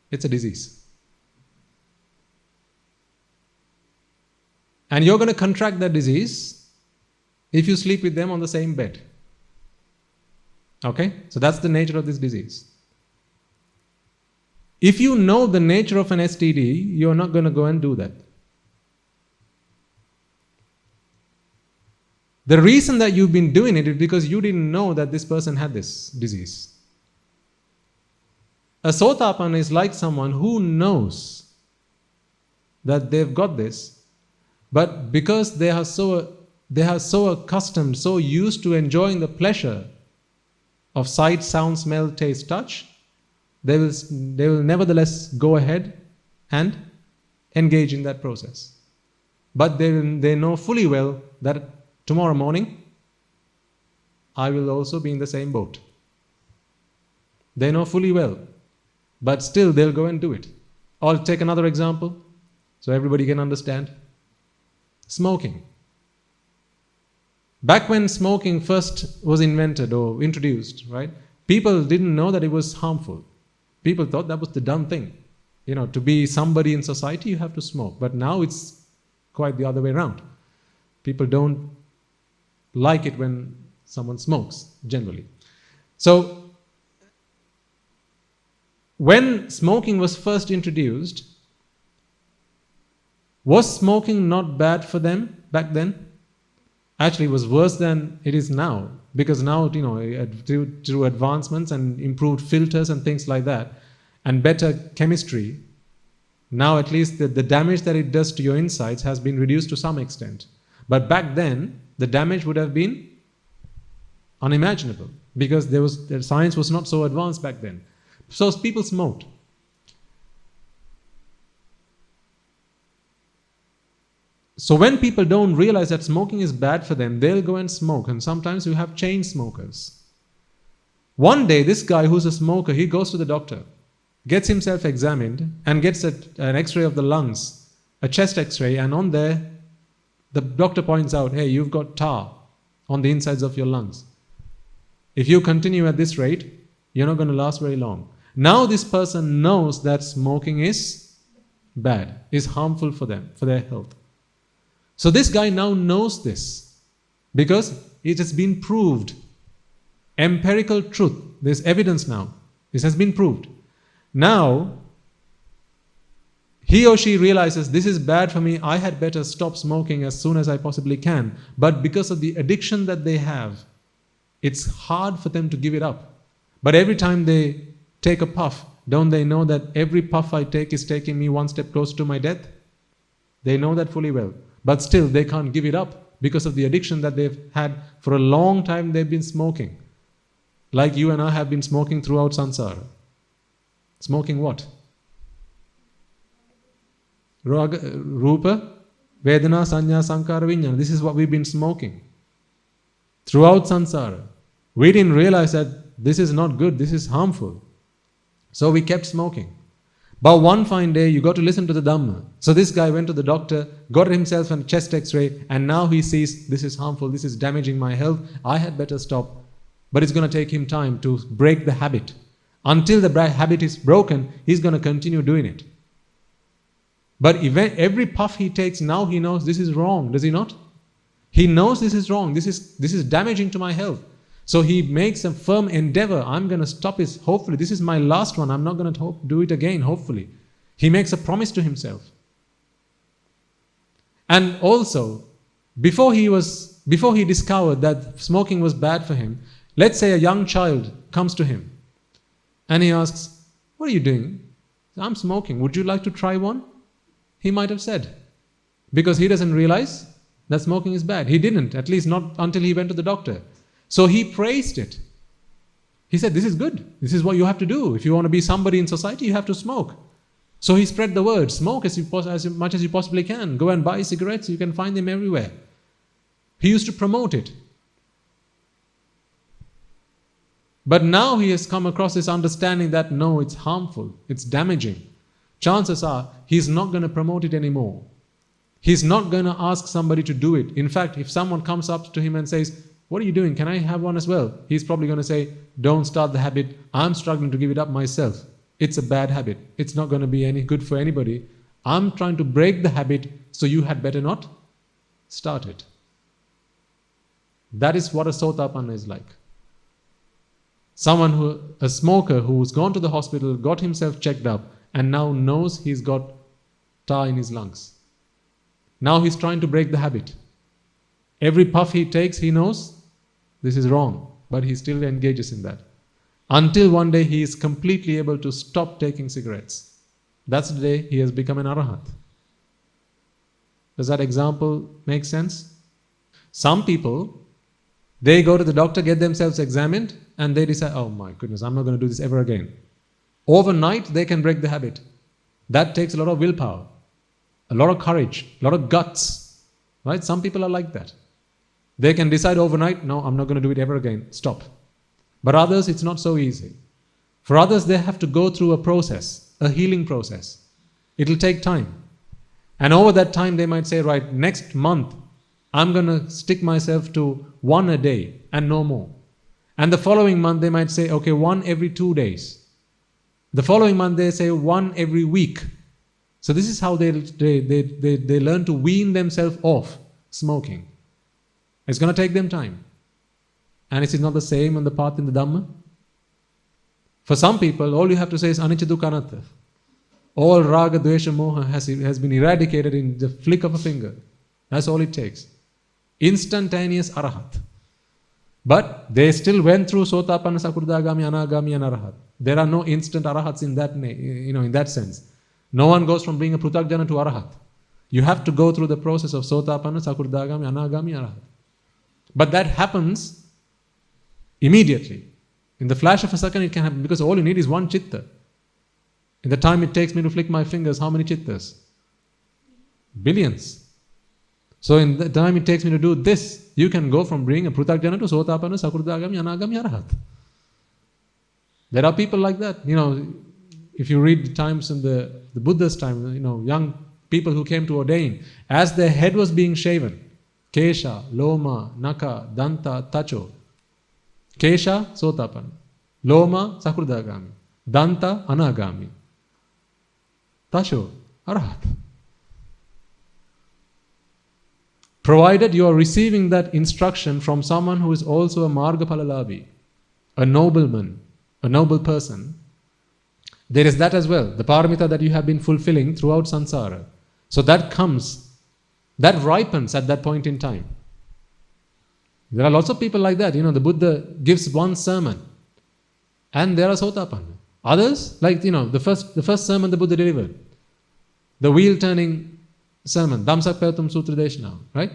It's a disease. And you're going to contract that disease if you sleep with them on the same bed. Okay? So that's the nature of this disease. If you know the nature of an STD, you're not going to go and do that. The reason that you've been doing it is because you didn't know that this person had this disease. A Sotapanna is like someone who knows that they've got this, but because they are so accustomed, so used to enjoying the pleasure of sight, sound, smell, taste, touch, they will nevertheless go ahead and engage in that process. But they know fully well that tomorrow morning, I will also be in the same boat. They know fully well, but still they'll go and do it. I'll take another example so everybody can understand. Smoking. Back when smoking first was invented or introduced, right? People didn't know that it was harmful. People thought that was the dumb thing. To be somebody in society, you have to smoke. But now it's quite the other way around. People don't like it when someone smokes, generally. So, when smoking was first introduced, was smoking not bad for them back then? Actually, it was worse than it is now. Because now, through advancements and improved filters and things like that, and better chemistry, now at least the damage that it does to your insides has been reduced to some extent. But back then, the damage would have been unimaginable because the science was not so advanced back then. So people smoked. So when people don't realize that smoking is bad for them, they'll go and smoke. And sometimes you have chain smokers. One day, this guy who's a smoker, he goes to the doctor, gets himself examined, and gets an x-ray of the lungs, a chest x-ray, and on there, the doctor points out, hey, you've got tar on the insides of your lungs. If you continue at this rate, you're not going to last very long. Now this person knows that smoking is bad, is harmful for them, for their health. So this guy now knows this because it has been proved. Empirical truth. There's evidence now. This has been proved. Now, he or she realizes this is bad for me, I had better stop smoking as soon as I possibly can. But because of the addiction that they have, it's hard for them to give it up. But every time they take a puff, don't they know that every puff I take is taking me one step closer to my death? They know that fully well. But still, they can't give it up because of the addiction that they've had for a long time. They've been smoking. Like you and I have been smoking throughout samsara. Smoking what? Rupa, Vedana, Sanya, Sankara, Vijnana. This is what we've been smoking throughout samsara. We didn't realize that this is not good, this is harmful. So we kept smoking. But one fine day, you got to listen to the Dhamma. So this guy went to the doctor, got himself a chest x-ray, and now he sees this is harmful, this is damaging my health, I had better stop. But it's going to take him time to break the habit. Until the habit is broken, he's going to continue doing it. But every puff he takes, now he knows this is wrong, does he not? He knows this is wrong, this is damaging to my health. So he makes a firm endeavor, I'm going to stop this, hopefully, this is my last one, I'm not going to do it again, hopefully. He makes a promise to himself. And also, before he discovered that smoking was bad for him, let's say a young child comes to him and he asks, what are you doing? I'm smoking, would you like to try one? He might have said, because he doesn't realize that smoking is bad. He didn't, at least not until he went to the doctor. So he praised it. He said, this is good. This is what you have to do. If you want to be somebody in society, you have to smoke. So he spread the word, smoke as much as you possibly can. Go and buy cigarettes, you can find them everywhere. He used to promote it. But now he has come across this understanding that no, it's harmful, it's damaging. Chances are he's not going to promote it anymore. He's not going to ask somebody to do it. In fact, if someone comes up to him and says, what are you doing? Can I have one as well? He's probably going to say, don't start the habit. I'm struggling to give it up myself. It's a bad habit. It's not going to be any good for anybody. I'm trying to break the habit, so you had better not start it. That is what a Sotapanna is like. A smoker who's gone to the hospital, got himself checked up, and now knows he's got tar in his lungs. Now he's trying to break the habit. Every puff he takes, he knows this is wrong, but he still engages in that. Until one day he is completely able to stop taking cigarettes. That's the day he has become an Arahat. Does that example make sense? Some people, they go to the doctor, get themselves examined, and they decide, oh my goodness, I'm not going to do this ever again. Overnight, they can break the habit. That takes a lot of willpower, a lot of courage, a lot of guts. Right? Some people are like that. They can decide overnight, no, I'm not going to do it ever again. Stop. But others, it's not so easy. For others, they have to go through a process, a healing process. It'll take time. And over that time, they might say, right, next month, I'm going to stick myself to 1 a day and no more. And the following month, they might say, okay, 1 every 2 days. The following month, they say 1 every week. So this is how they learn to wean themselves off smoking. It's going to take them time. And is it not the same on the path in the Dhamma? For some people, all you have to say is anicca dukkha anatta. All raga, dvesha, moha has been eradicated in the flick of a finger. That's all it takes. Instantaneous arahat. But they still went through sotapanna, sakurdagami, anagami, and arahat. There are no instant arahats in that sense. No one goes from being a prutakjana to arahat. You have to go through the process of sotapanna, sakurdagami, anagami, arahat. But that happens immediately. In the flash of a second it can happen, because all you need is one chitta. In the time it takes me to flick my fingers, how many chittas? Billions. So in the time it takes me to do this, you can go from being a prutakjana to sotapanna, sakurdagami, anagami, arahat. There are people like that. If you read the times in the Buddha's time, young people who came to ordain, as their head was being shaven, Kesha, Loma, Naka, Danta, Tacho. Kesha, Sotapanna. Loma, Sakurdagami. Danta, Anagami. Tacho, Arahat. Provided you are receiving that instruction from someone who is also a Margaphalalabi, a nobleman, a noble person, there is that as well, the paramita that you have been fulfilling throughout samsara. So that ripens at that point in time. There are lots of people like that. The Buddha gives one sermon and there are sotapanna. Others, like, the first sermon the Buddha delivered, the wheel turning sermon, Dhammsakpayatum Sutra Deshana, right?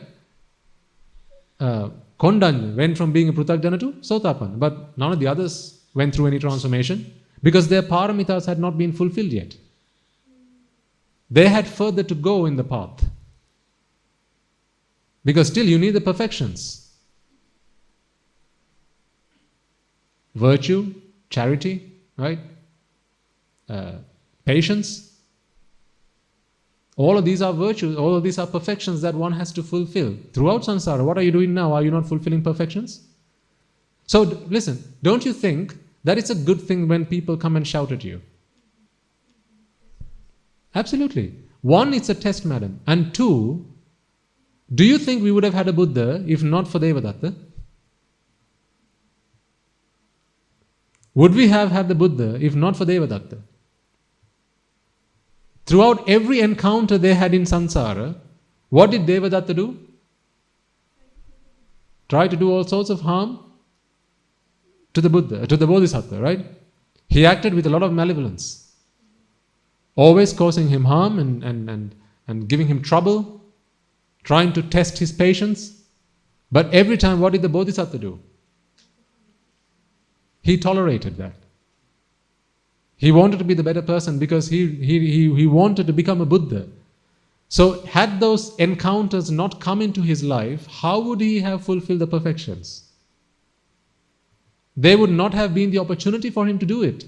Kondanya went from being a prutakjana to sotapanna, but none of the others went through any transformation because their paramitas had not been fulfilled yet. They had further to go in the path. Because still you need the perfections. Virtue, charity, right? Patience. All of these are virtues, all of these are perfections that one has to fulfill. Throughout samsara, what are you doing now? Are you not fulfilling perfections? So listen, don't you think that it's a good thing when people come and shout at you? Absolutely. 1, it's a test, madam. And 2, do you think we would have had a Buddha if not for Devadatta? Would we have had the Buddha if not for Devadatta? Throughout every encounter they had in samsara, what did Devadatta do? Try to do all sorts of harm to the Buddha, to the Bodhisattva, right? He acted with a lot of malevolence, always causing him harm and giving him trouble, trying to test his patience. But every time, what did the Bodhisattva do? He tolerated that. He wanted to be the better person because he wanted to become a Buddha. So had those encounters not come into his life, how would he have fulfilled the perfections? There would not have been the opportunity for him to do it.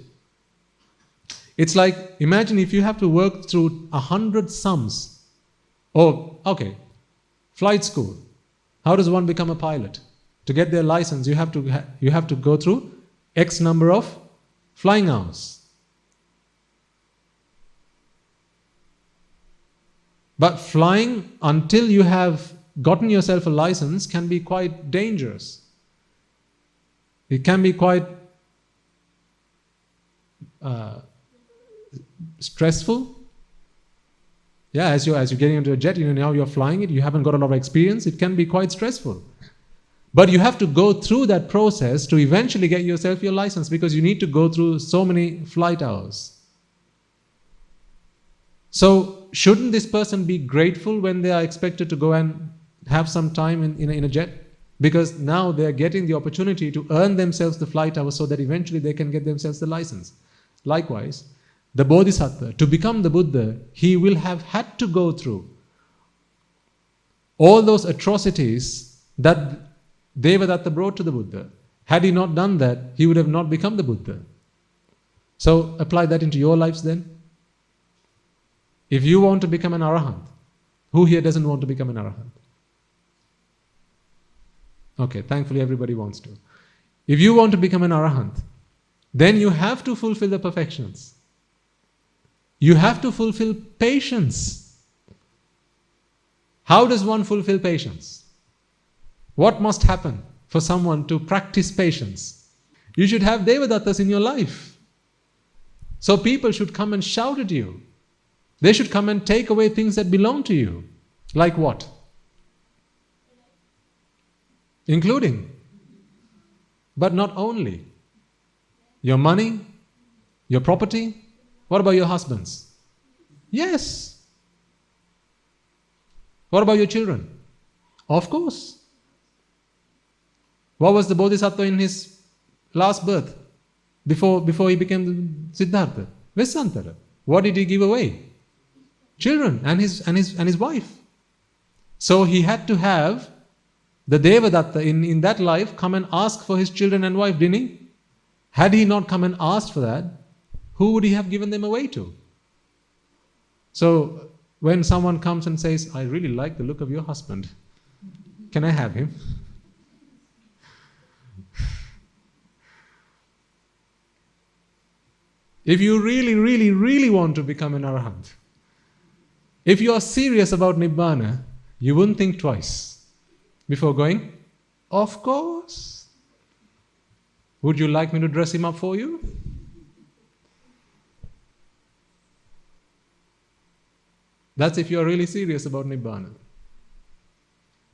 It's like, imagine if you have to work through 100 sums. Oh, okay, flight school. How does one become a pilot? To get their license, you have to go through X number of flying hours. But flying until you have gotten yourself a license can be quite dangerous. It can be quite stressful. Yeah, as you're getting into a jet, now you're flying it, you haven't got a lot of experience, it can be quite stressful. But you have to go through that process to eventually get yourself your license, because you need to go through so many flight hours. So, shouldn't this person be grateful when they are expected to go and have some time in a jet? Because now they are getting the opportunity to earn themselves the flight hours so that eventually they can get themselves the license. Likewise, the Bodhisattva, to become the Buddha, he will have had to go through all those atrocities that Devadatta brought to the Buddha. Had he not done that, he would have not become the Buddha. So apply that into your lives then. If you want to become an Arahant, who here doesn't want to become an Arahant? Okay, thankfully everybody wants to. If you want to become an Arahant, then you have to fulfill the perfections. You have to fulfill patience. How does one fulfill patience? What must happen for someone to practice patience? You should have Devadattas in your life. So people should come and shout at you. They should come and take away things that belong to you. Like what? Including, but not only, your money, your property. What about your husbands? Yes. What about your children? Of course. What was the Bodhisattva in his last birth? Before he became Siddhartha? Vesantara. What did he give away? Children and his wife. So he had to have the Devadatta in that life come and ask for his children and wife, didn't he? Had he not come and asked for that, who would he have given them away to? So when someone comes and says, I really like the look of your husband, can I have him? If you really, really, really want to become an Arahant, if you are serious about Nibbana, you wouldn't think twice before going, of course. Would you like me to dress him up for you? That's if you are really serious about Nibbana.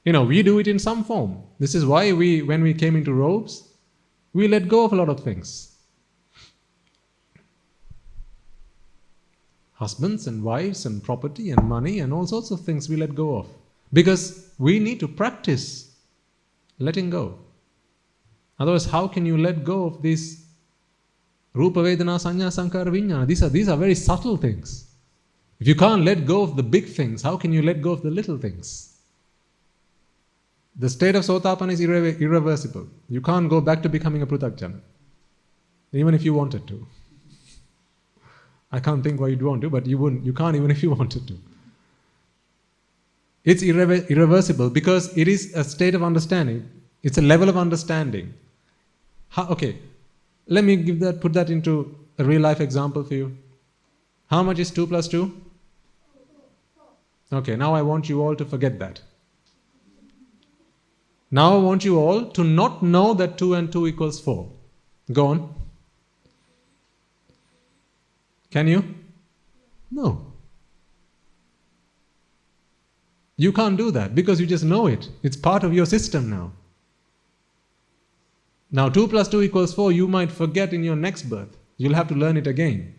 We do it in some form. This is why when we came into robes, we let go of a lot of things. Husbands and wives and property and money and all sorts of things we let go of. Because we need to practice letting go. Otherwise, how can you let go of these Rupa Vedana Sanya Sankara Vijnana? These are very subtle things. If you can't let go of the big things, how can you let go of the little things? The state of Sotapana is irreversible. You can't go back to becoming a Pruthakjana, even if you wanted to. I can't think why you'd want to, but you wouldn't. You can't even if you wanted to. It's irreversible because it is a state of understanding. It's a level of understanding. Okay, let me put that into a real life example for you. How much is 2 plus 2? Okay, now I want you all to forget that. Now I want you all to not know that 2 and 2 equals 4. Go on. Can you? No. You can't do that because you just know it. It's part of your system now. Now 2 plus 2 equals 4, you might forget in your next birth. You'll have to learn it again.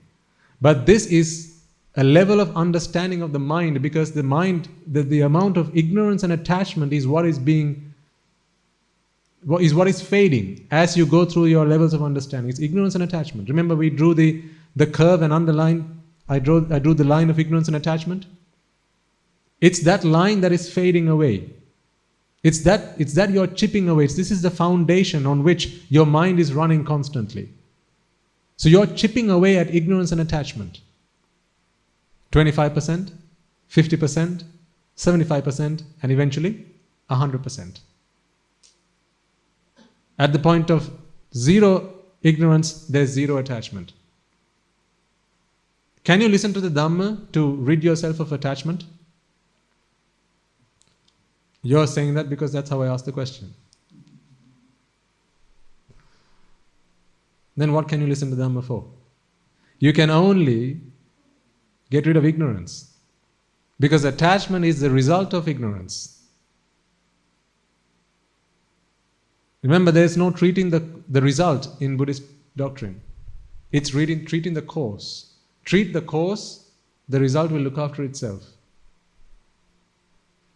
But this is a level of understanding of the mind, because the mind, the amount of ignorance and attachment is what is fading as you go through your levels of understanding. It's ignorance and attachment. Remember, we drew the curve and underline. I drew the line of ignorance and attachment. It's that line that is fading away. It's that you're chipping away. This is the foundation on which your mind is running constantly. So you're chipping away at ignorance and attachment. 25%, 50%, 75%, and eventually 100%. At the point of zero ignorance, there's zero attachment. Can you listen to the Dhamma to rid yourself of attachment? You're saying that because that's how I asked the question. Then what can you listen to the Dhamma for? You can only get rid of ignorance, because attachment is the result of ignorance. Remember, there is no treating the result in Buddhist doctrine. It's treating the cause. Treat the cause, the result will look after itself.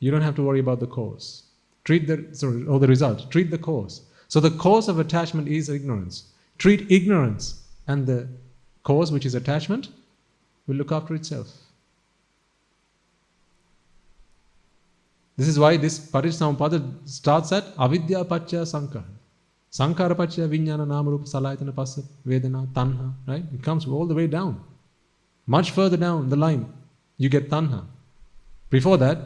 You don't have to worry about the cause. The result. Treat the cause. So the cause of attachment is ignorance. Treat ignorance, and the cause, which is attachment, will look after itself. This is why this Paticcasamuppada starts at avidya pacca sankhara. Sankhara pacca vijnana namarupa salayatana passa vedana tanha. Right? It comes all the way down. Much further down the line, you get tanha. Before that,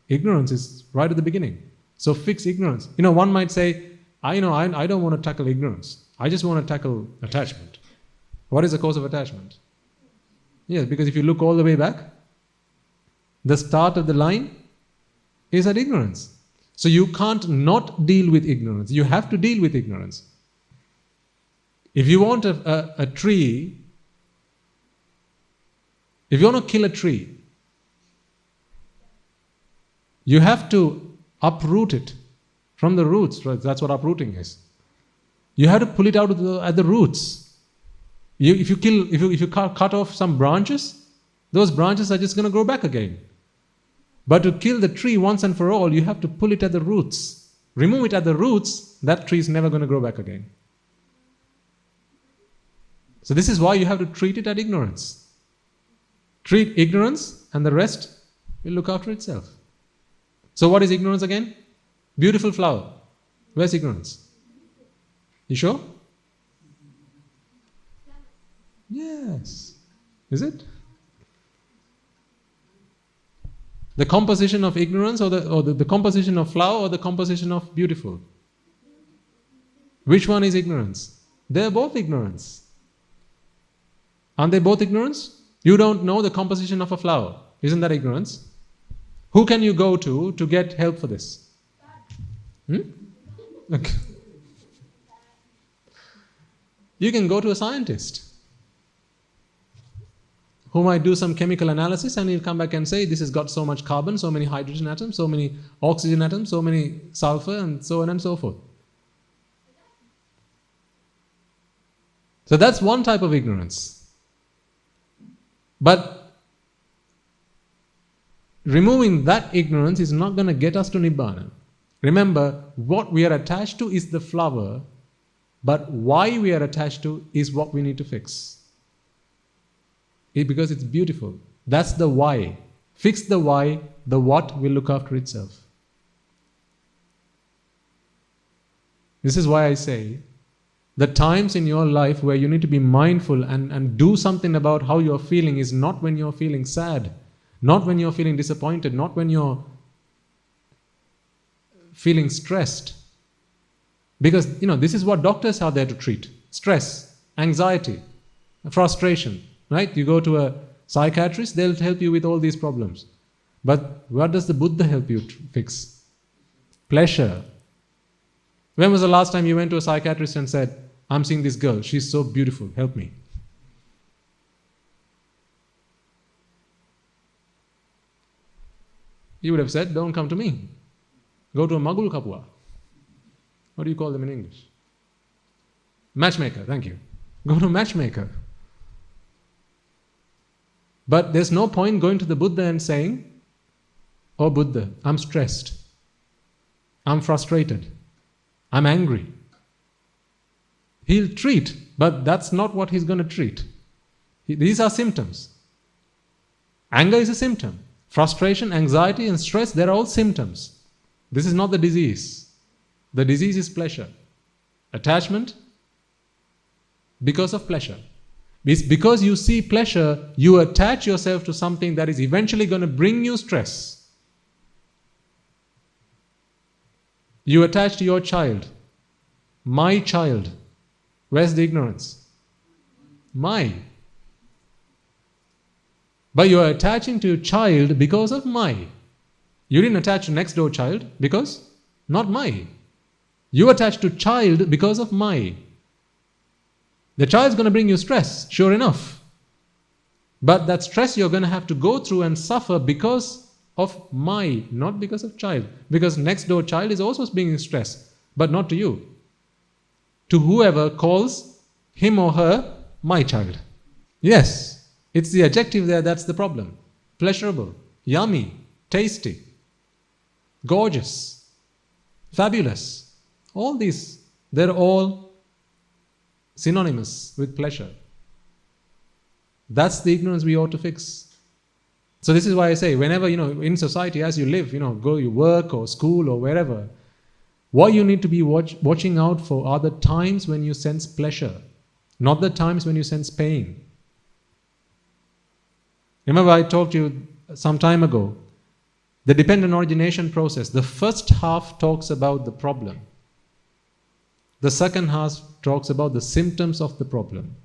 ignorance is right at the beginning. So fix ignorance. One might say, I don't want to tackle ignorance. I just want to tackle attachment. What is the cause of attachment? Yes, because if you look all the way back, the start of the line is at ignorance. So you can't not deal with ignorance. You have to deal with ignorance. If you want a tree, if you want to kill a tree, you have to uproot it from the roots. Right? That's what uprooting is. You have to pull it out at the roots. If you cut off some branches, those branches are just going to grow back again. But to kill the tree once and for all, you have to pull it at the roots. Remove it at the roots, that tree is never going to grow back again. So this is why you have to treat it at ignorance. Treat ignorance, and the rest will look after itself. So what is ignorance again? Beautiful flower. Where's ignorance? You sure? Yes. Is it? The composition of ignorance, or the composition of flower, or the composition of beautiful? Which one is ignorance? They're both ignorance. Aren't they both ignorance? You don't know the composition of a flower. Isn't that ignorance? Who can you go to get help for this? Okay. You can go to a scientist who might do some chemical analysis, and he'll come back and say, this has got so much carbon, so many hydrogen atoms, so many oxygen atoms, so many sulfur, and so on and so forth. So that's one type of ignorance. But removing that ignorance is not going to get us to Nibbana. Remember, what we are attached to is the flower, but why we are attached to is what we need to fix. Because it's beautiful. That's the why. Fix the why, the what will look after itself. This is why I say, the times in your life where you need to be mindful and do something about how you're feeling is not when you're feeling sad, not when you're feeling disappointed, not when you're feeling stressed. Because, this is what doctors are there to treat. Stress, anxiety, frustration, right? You go to a psychiatrist, they'll help you with all these problems. But what does the Buddha help you fix? Pleasure. When was the last time you went to a psychiatrist and said, I'm seeing this girl, she's so beautiful, help me? He would have said, don't come to me. Go to a Magul Kapua. What do you call them in English? Matchmaker, thank you. Go to a matchmaker. But there's no point going to the Buddha and saying, "Oh Buddha, I'm stressed. I'm frustrated. I'm angry." He'll treat, but that's not what he's going to treat. These are symptoms. Anger is a symptom. Frustration, anxiety, and stress, they're all symptoms. This is not the disease. The disease is pleasure. Attachment, because of pleasure. It's because you see pleasure, you attach yourself to something that is eventually going to bring you stress. You attach to your child. My child. Where's the ignorance? My. But you are attaching to your child because of my. You didn't attach to next door child because not my. You attach to child because of my. The child's going to bring you stress, sure enough. But that stress you're going to have to go through and suffer because of my, not because of child. Because next door child is also bringing stress, but not to you. To whoever calls him or her my child. Yes, it's the adjective there that's the problem. Pleasurable, yummy, tasty, gorgeous, fabulous. All these, they're all synonymous with pleasure. That's the ignorance we ought to fix. So this is why I say, whenever, in society, as you live, go you work or school or wherever, what you need to be watching out for are the times when you sense pleasure, not the times when you sense pain. Remember I talked to you some time ago, the dependent origination process, the first half talks about the problem. The second half talks about the symptoms of the problem.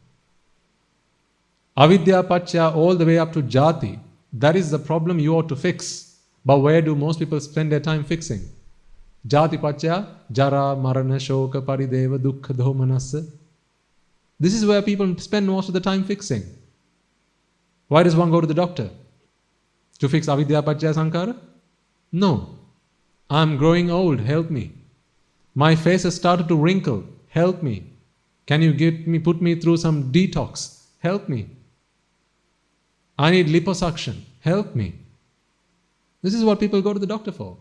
Avidya Pachya all the way up to Jati, that is the problem you ought to fix. But where do most people spend their time fixing? Jati Pachya, Jara, Marana, Shoka, Parideva, Dukkha, Dhomanassa. This is where people spend most of the time fixing. Why does one go to the doctor? To fix Avidya Pachya Sankara? No. I'm growing old, help me. My face has started to wrinkle, help me. Can you put me through some detox? Help me. I need liposuction, help me. This is what people go to the doctor for.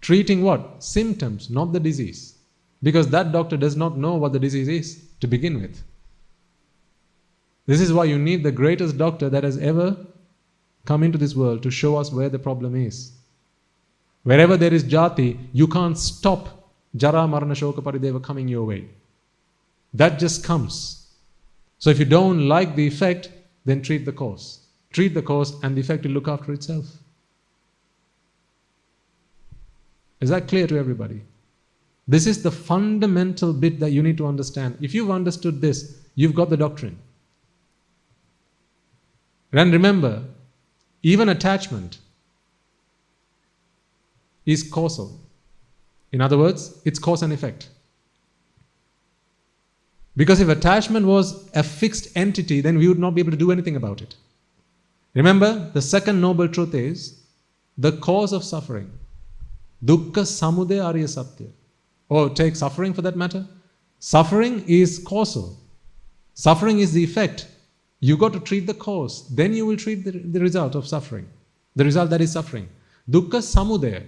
Treating what? Symptoms, not the disease. Because that doctor does not know what the disease is to begin with. This is why you need the greatest doctor that has ever come into this world to show us where the problem is. Wherever there is jati, you can't stop Jara, Marana, Shoka, Parideva coming your way. That just comes. So if you don't like the effect, then treat the cause. Treat the cause and the effect will look after itself. Is that clear to everybody? This is the fundamental bit that you need to understand. If you've understood this, you've got the doctrine. And remember, even attachment is causal. In other words, it's cause and effect. Because if attachment was a fixed entity, then we would not be able to do anything about it. Remember, the second noble truth is the cause of suffering. Dukkha samudaya arya satya. Or take suffering for that matter. Suffering is causal. Suffering is the effect. You got to treat the cause. Then you will treat the result of suffering. The result that is suffering. Dukkha samudaya.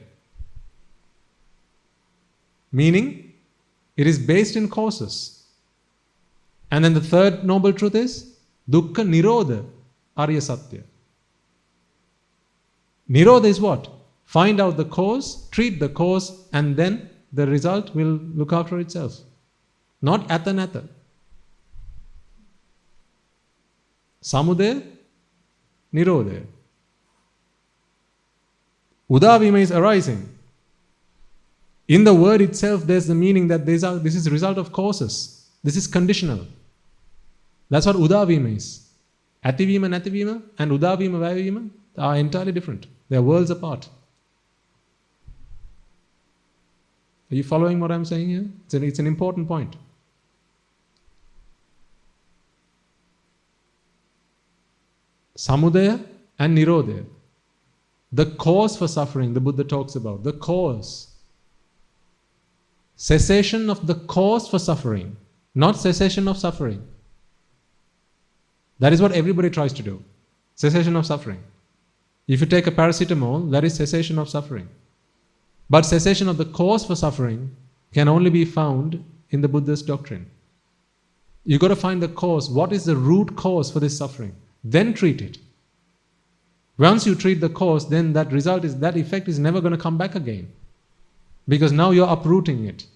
Meaning, it is based in causes. And then the third noble truth is dukkha nirodha arya satya. Nirodha is what? Find out the cause, treat the cause, and then the result will look after itself. Not atha. Samudaya, nirodha. Udavima is arising. In the word itself, there's the meaning that this is a result of causes. This is conditional. That's what udavima is. Ativima, nativima, and udavima, vayavima are entirely different. They are worlds apart. Are you following what I'm saying here? It's an important point. Samudaya and nirodha. The cause for suffering, the Buddha talks about. The cause. Cessation of the cause for suffering, not cessation of suffering. That is what everybody tries to do. Cessation of suffering. If you take a paracetamol, that is cessation of suffering. But cessation of the cause for suffering can only be found in the Buddhist doctrine. You've got to find the cause. What is the root cause for this suffering? Then treat it. Once you treat the cause, then that effect is never going to come back again. Because now you're uprooting it.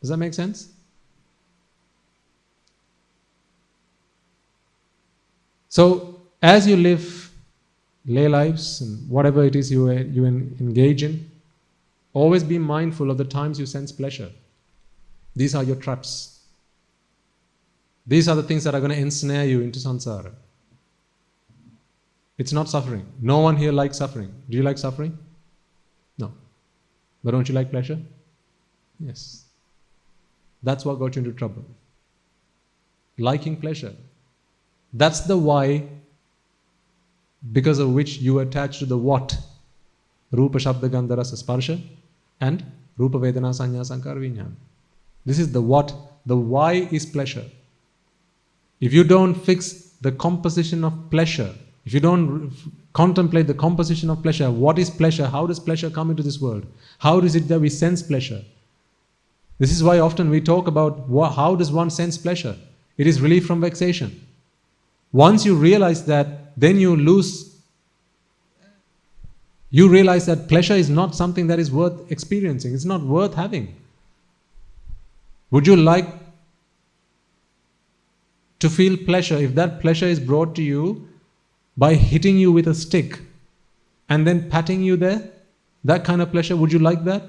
Does that make sense? So, as you live lay lives and whatever it is you engage in, always be mindful of the times you sense pleasure. These are your traps. These are the things that are going to ensnare you into samsara. It's not suffering. No one here likes suffering. Do you like suffering? No. But don't you like pleasure? Yes. That's what got you into trouble. Liking pleasure. That's the why, because of which you attach to the what? Rupa, Shabda, Gandha, Rasa, Sparsha and Rupa, Vedana, Sanya, Sankara, Vijnana. This is the what. The why is pleasure. If you don't fix the composition of pleasure, if you don't contemplate the composition of pleasure, what is pleasure? How does pleasure come into this world? How is it that we sense pleasure? This is why often we talk about how does one sense pleasure? It is relief from vexation. Once you realize that, then you realize that pleasure is not something that is worth experiencing. It's not worth having. Would you like to feel pleasure if that pleasure is brought to you by hitting you with a stick and then patting you there? That kind of pleasure, would you like that?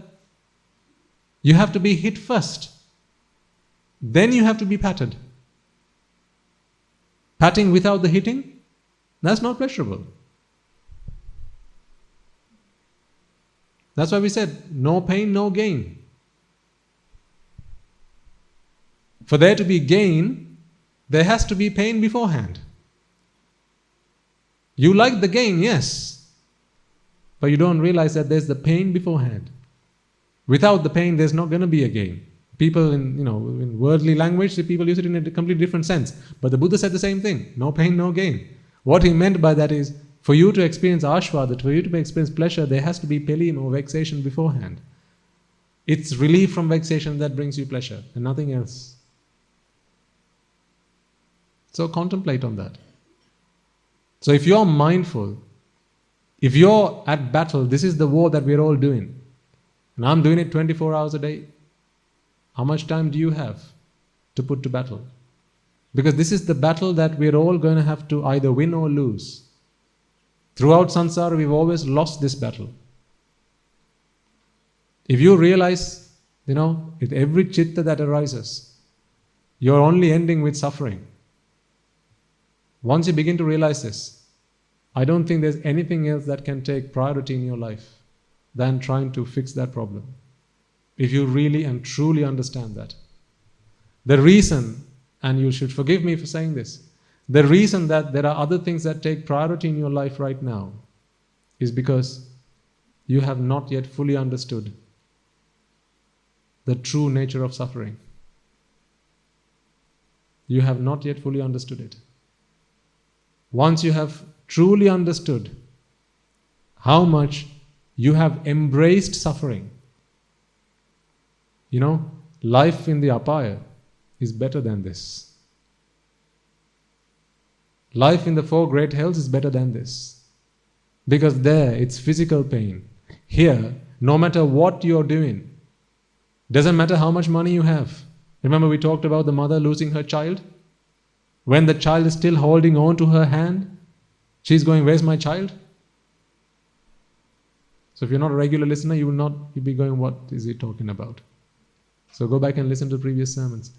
You have to be hit first. Then you have to be patted. Patting without the hitting, that's not pleasurable. That's why we said, no pain, no gain. For there to be gain, there has to be pain beforehand. You like the gain, yes, but you don't realize that there's the pain beforehand. Without the pain, there's not going to be a gain. People in worldly language, the people use it in a completely different sense. But the Buddha said the same thing, no pain, no gain. What he meant by that is, for you to experience ashvada, for you to experience pleasure, there has to be pelim or vexation beforehand. It's relief from vexation that brings you pleasure and nothing else. So contemplate on that. So if you're mindful, if you're at battle, this is the war that we're all doing. And I'm doing it 24 hours a day. How much time do you have to put to battle? Because this is the battle that we're all going to have to either win or lose. Throughout samsara, we've always lost this battle. If you realize, with every chitta that arises, you're only ending with suffering. Once you begin to realize this, I don't think there's anything else that can take priority in your life than trying to fix that problem. If you really and truly understand that. The reason, and you should forgive me for saying this, the reason that there are other things that take priority in your life right now is because you have not yet fully understood the true nature of suffering. You have not yet fully understood it. Once you have truly understood how much you have embraced suffering, life in the apaya is better than this. Life in the four great hells is better than this. Because there, it's physical pain. Here, no matter what you're doing, doesn't matter how much money you have. Remember we talked about the mother losing her child? When the child is still holding on to her hand, she's going, where's my child? So if you're not a regular listener, you'll be going, what is he talking about? So go back and listen to previous sermons.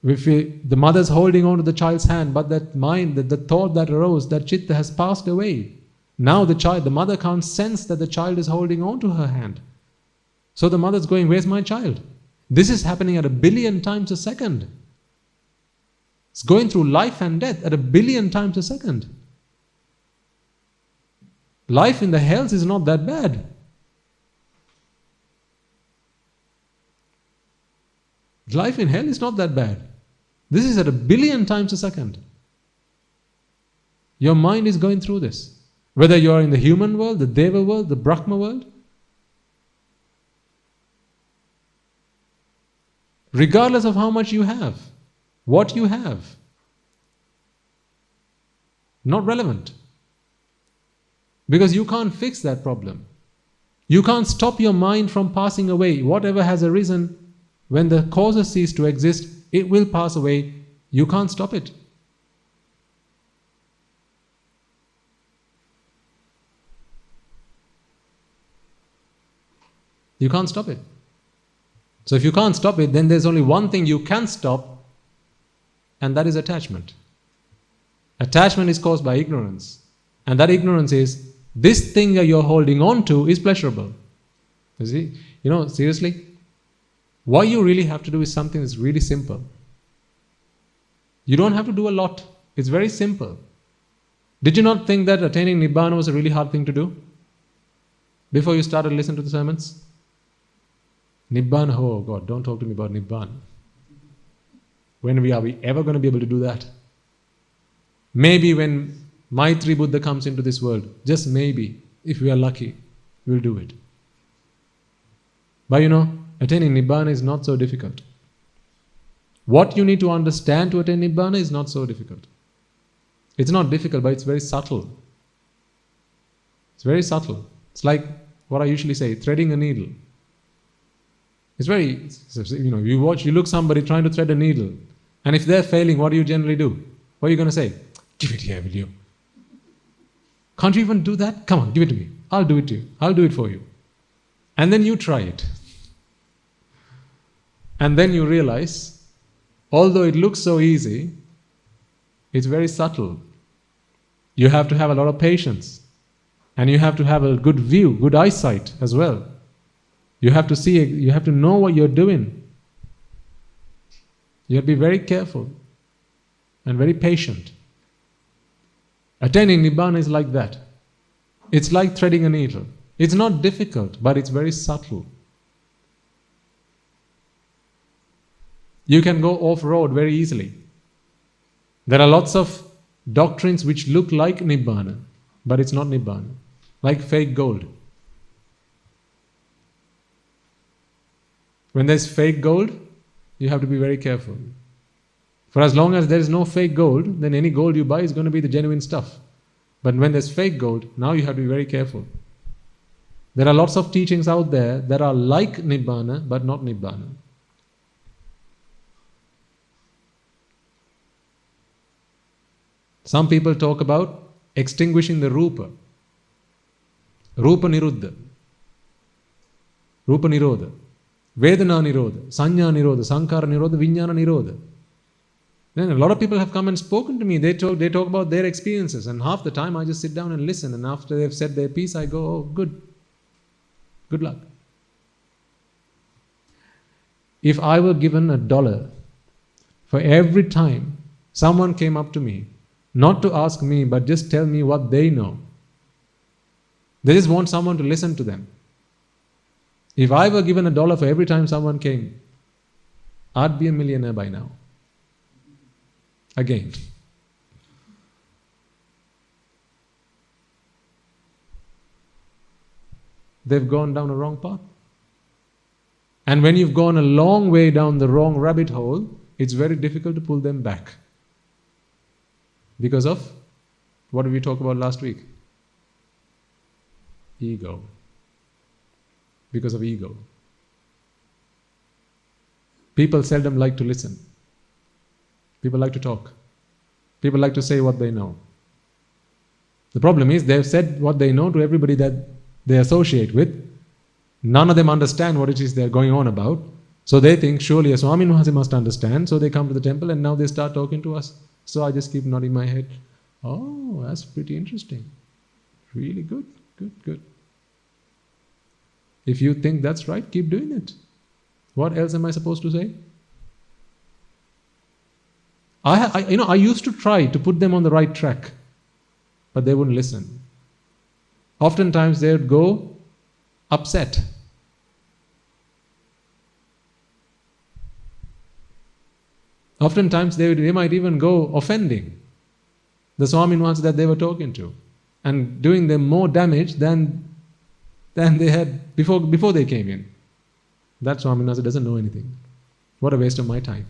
The mother's holding on to the child's hand, but that mind, the thought that arose, that chitta has passed away. Now the mother can't sense that the child is holding on to her hand. So the mother's going, where's my child? This is happening at 1 billion times a second. It's going through life and death at 1 billion times a second. Life in the hells is not that bad. Life in hell is not that bad. This is at 1 billion times a second. Your mind is going through this. Whether you are in the human world, the Deva world, the Brahma world, regardless of how much you have, what you have, not relevant. Because you can't fix that problem. You can't stop your mind from passing away. Whatever has arisen, when the causes cease to exist, it will pass away. You can't stop it. You can't stop it. So if you can't stop it, then there's only one thing you can stop, and that is attachment. Attachment is caused by ignorance. And that ignorance is, this thing that you're holding on to is pleasurable. You see? Seriously, what you really have to do is something that's really simple. You don't have to do a lot. It's very simple. Did you not think that attaining Nibbana was a really hard thing to do? Before you started listening to the sermons? Nibbana, oh God, don't talk to me about Nibbana. When are we ever going to be able to do that? Maybe when Maitri Buddha comes into this world, just maybe, if we are lucky, we'll do it. But attaining Nibbana is not so difficult. What you need to understand to attain Nibbana is not so difficult. It's not difficult, but it's very subtle. It's very subtle. It's like what I usually say, threading a needle. It's very, you look somebody trying to thread a needle, and if they're failing, what do you generally do? What are you going to say? Give it here, will you? Can't you even do that? Come on, give it to me. I'll do it to you. I'll do it for you. And then you try it. And then you realize, although it looks so easy, it's very subtle. You have to have a lot of patience. And you have to have a good view, good eyesight as well. You have to see, you have to know what you're doing. You have to be very careful and very patient. Attaining Nibbana is like that. It's like threading a needle. It's not difficult, but it's very subtle. You can go off-road very easily. There are lots of doctrines which look like Nibbana, but it's not Nibbana. Like fake gold. When there's fake gold, you have to be very careful. For as long as there is no fake gold, then any gold you buy is going to be the genuine stuff. But when there's fake gold, now you have to be very careful. There are lots of teachings out there that are like Nibbana, but not Nibbana. Some people talk about extinguishing the Rupa. Rupa Niruddha. Rupa Nirodha. Vedana Nirodha. Sanya Nirodha. Sankara Nirodha. Vijnana Nirodha. Then a lot of people have come and spoken to me. They talk about their experiences, and half the time I just sit down and listen, and after they've said their piece, I go, oh, good. Good luck. If I were given $1 for every time someone came up to me, not to ask me, but just tell me what they know, they just want someone to listen to them. If I were given $1 for every time someone came, I'd be a millionaire by now. Again. They've gone down a wrong path. And when you've gone a long way down the wrong rabbit hole, it's very difficult to pull them back. Because of, what did we talk about last week? Ego. Because of ego. People seldom like to listen. People like to talk. People like to say what they know. The problem is they've said what they know to everybody that they associate with. None of them understand what it is they're going on about. So they think, surely a Swami Mahasi must understand. So they come to the temple and now they start talking to us. So I just keep nodding my head. Oh, that's pretty interesting. Really good, good, good. If you think that's right, keep doing it. What else am I supposed to say? I used to try to put them on the right track, but they wouldn't listen. Oftentimes they would go upset. Oftentimes they might even go offending the Swamin ones that they were talking to and doing them more damage than they had before they came in. That Swaminatha doesn't know anything. What a waste of my time.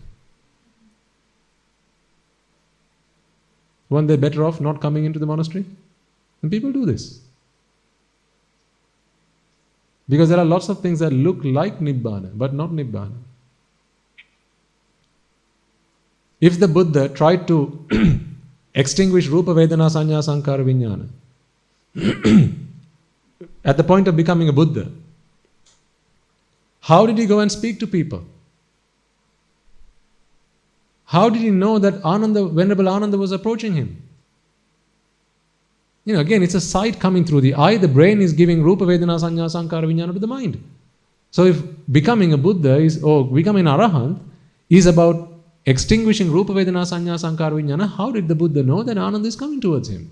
Weren't they better off not coming into the monastery? And people do this. Because there are lots of things that look like Nibbana, but not Nibbana. If the Buddha tried to extinguish Rupa Vedana Sanya Sankara Vijnana at the point of becoming a Buddha, how did he go and speak to people? How did he know that Venerable Ananda was approaching him? Again, it's a sight coming through the eye. The brain is giving Rupa Vedana Sanya Sankara Vijnana to the mind. So if becoming a Buddha or becoming an Arahant is about extinguishing Rupa Vedana Sanya Sankara Vijnana, how did the Buddha know that Ananda is coming towards him?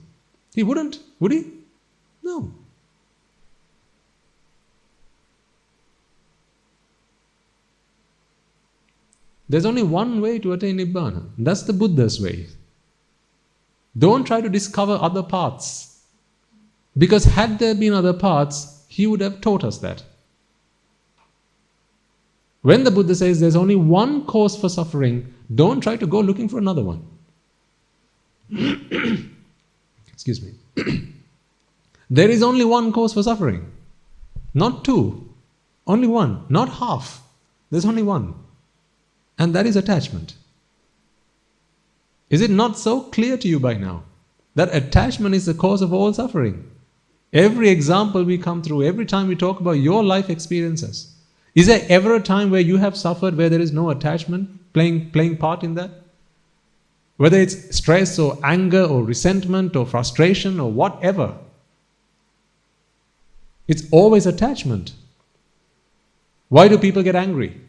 He wouldn't, would he? No. There's only one way to attain Nibbana. That's the Buddha's way. Don't try to discover other paths. Because had there been other paths, he would have taught us that. When the Buddha says there's only one cause for suffering, don't try to go looking for another one. Excuse me. There is only one cause for suffering. Not two. Only one. Not half. There's only one. And that is attachment. Is it not so clear to you by now that attachment is the cause of all suffering? Every example we come through, every time we talk about your life experiences, is there ever a time where you have suffered where there is no attachment playing part in that? Whether it's stress or anger or resentment or frustration or whatever, it's always attachment. Why do people get angry?